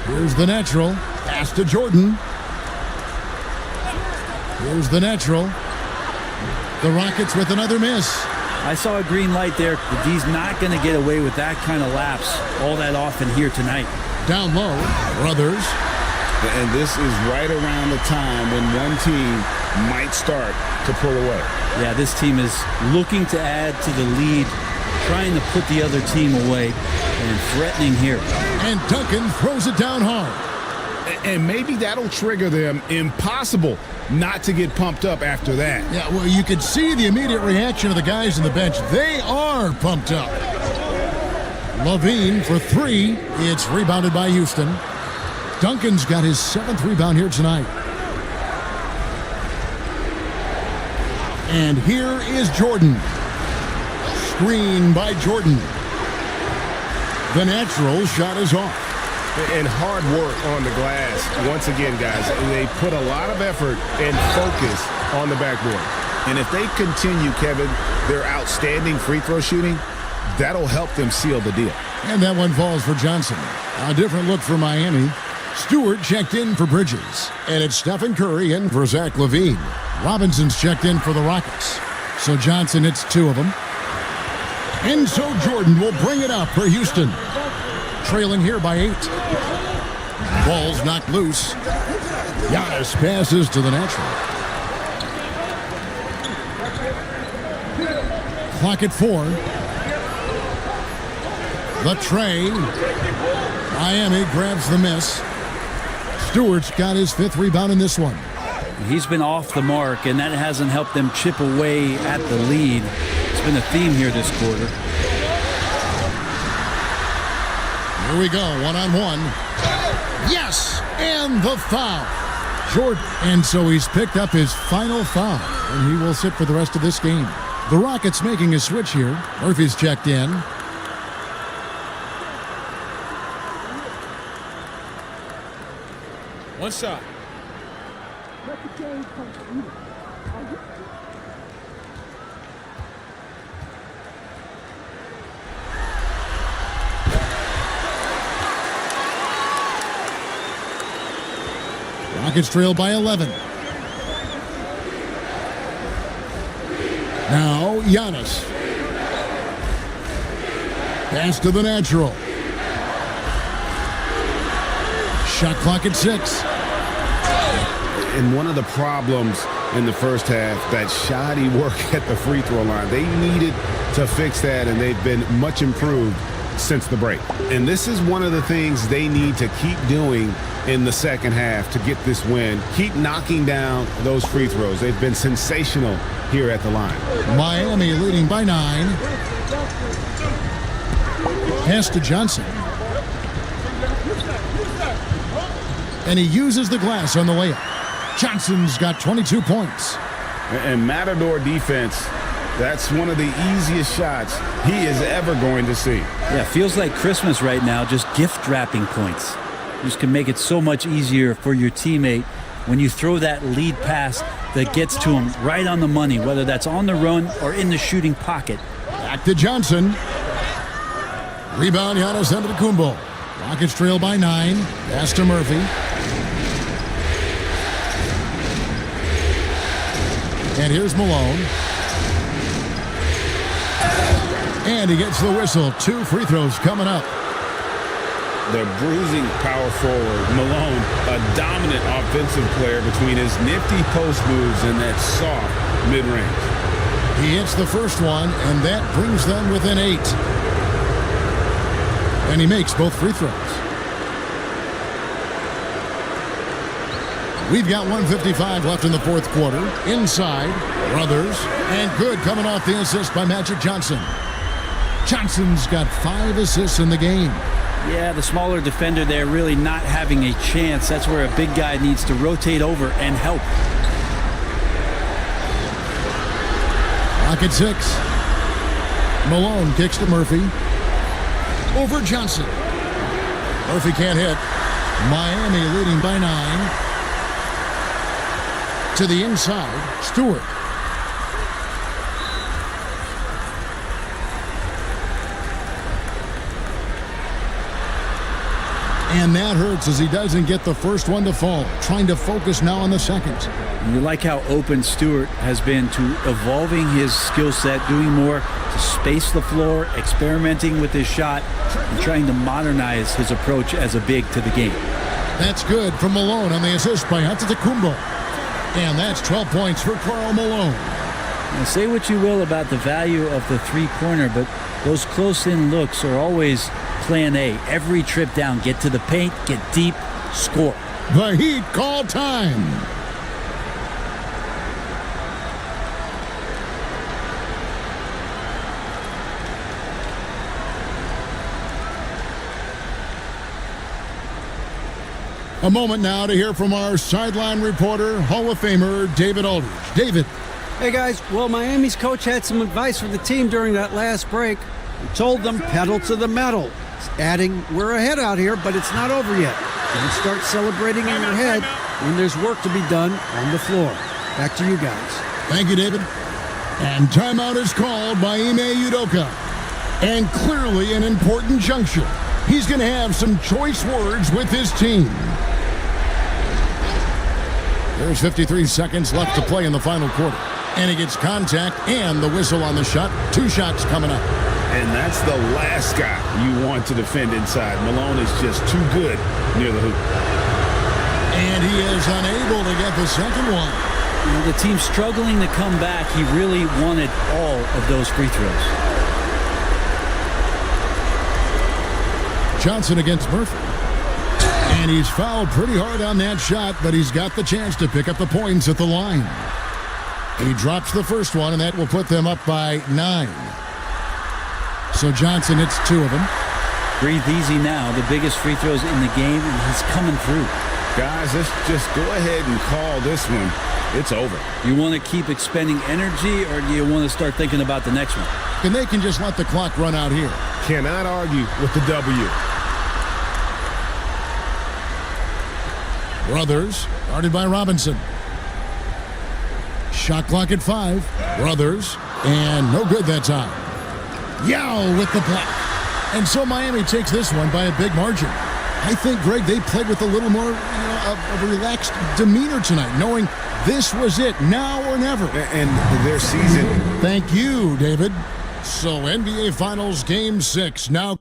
Here's the natural. Pass to Jordan. Here's the natural. The Rockets with another miss. I saw a green light there. The D's not going to get away with that kind of lapse all that often here tonight. Down low, Brothers. And this is right around the time when one team might start to pull away. Yeah, this team is looking to add to the lead, trying to put the other team away, and threatening here. And Duncan throws it down hard. And maybe that'll trigger them. Impossible not to get pumped up after that. Yeah, well, you could see the immediate reaction of the guys on the bench. They are pumped up. Levine for three. It's rebounded by Houston. Duncan's got his 7th rebound here tonight. And here is Jordan. Screen by Jordan. The natural shot is off. And hard work on the glass. Once again, guys, they put a lot of effort and focus on the backboard. And if they continue, Kevin, their outstanding free throw shooting, that'll help them seal the deal. And that one falls for Johnson. A different look for Miami. Stewart checked in for Bridges. And it's Stephen Curry in for Zach LaVine. Robinson's checked in for the Rockets. So Johnson hits 2 of them. And so Jordan will bring it up for Houston. Trailing here by 8. Ball's knocked loose. Giannis passes to the natural. Clock at 4. The tray. Miami grabs the miss. Stewart's got his 5th rebound in this one. He's been off the mark, and that hasn't helped them chip away at the lead. It's been a theme here this quarter. Here we go, 1-on-1. Yes! And the foul. Jordan. And so he's picked up his final foul, and he will sit for the rest of this game. The Rockets making a switch here. Murphy's checked in. One shot. Rockets trail by 11. Now Giannis. Pass to the natural. Shot clock at 6. And one of the problems in the first half, that shoddy work at the free throw line. They needed to fix that, and they've been much improved since the break. And this is one of the things they need to keep doing in the second half to get this win. Keep knocking down those free throws. They've been sensational here at the line. Miami leading by 9. Pass to Johnson. And he uses the glass on the layup. Johnson's got 22 points. And Matador defense, that's one of the easiest shots he is ever going to see. Yeah, feels like Christmas right now, just gift wrapping points. Just can make it so much easier for your teammate when you throw that lead pass that gets to him right on the money, whether that's on the run or in the shooting pocket. Back to Johnson. Rebound, Giannis Antetokounmpo. Rockets trail by 9. Pass to Murphy. And here's Malone. And he gets the whistle. 2 free throws coming up. The bruising power forward, Malone, a dominant offensive player between his nifty post moves and that soft mid-range. He hits the first one, and that brings them within 8. And he makes both free throws. We've got 1:55 left in the 4th quarter. Inside, Brothers. And good coming off the assist by Magic Johnson. Johnson's got 5 assists in the game. Yeah, the smaller defender there really not having a chance. That's where a big guy needs to rotate over and help. Clock at 6. Malone kicks to Murphy. Over Johnson. Murphy can't hit. Miami leading by 9. To the inside, Stewart. And that hurts as he doesn't get the first one to fall. Trying to focus now on the second. And you like how open Stewart has been to evolving his skill set, doing more to space the floor, experimenting with his shot, and trying to modernize his approach as a big to the game. That's good from Malone on the assist by Antetokounmpo. And that's 12 points for Karl Malone. Now, say what you will about the value of the three-pointer, but those close-in looks are always plan A. Every trip down, get to the paint, get deep, score. The Heat call time. A moment now to hear from our sideline reporter, Hall of Famer David Aldridge. David. Hey guys, well, Miami's coach had some advice for the team during that last break. He told them pedal to the metal, adding, we're ahead out here, but it's not over yet. Don't start celebrating in your head when there's work to be done on the floor. Back to you guys. Thank you, David. And timeout is called by Ime Udoka. And clearly an important juncture. He's going to have some choice words with his team. There's 53 seconds left to play in the final quarter. And he gets contact and the whistle on the shot. 2 shots coming up. And that's the last guy you want to defend inside. Malone is just too good near the hoop. And he is unable to get the second one. You know, the team's struggling to come back. He really wanted all of those free throws. Johnson against Murphy. And he's fouled pretty hard on that shot, but he's got the chance to pick up the points at the line. He drops the first one, and that will put them up by 9. So Johnson hits 2 of them. Breathe easy now. The biggest free throws in the game, and he's coming through. Guys, let's just go ahead and call this one. It's over. You want to keep expending energy, or do you want to start thinking about the next one? And they can just let the clock run out here. Cannot argue with the W. Brothers, guarded by Robinson. Shot clock at 5. Brothers, and no good that time. Yao with the block. And so Miami takes this one by a big margin. I think, Greg, they played with a little more of a relaxed demeanor tonight, knowing this was it, now or never. And their season. Thank you, David. So NBA Finals Game 6 now.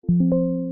you.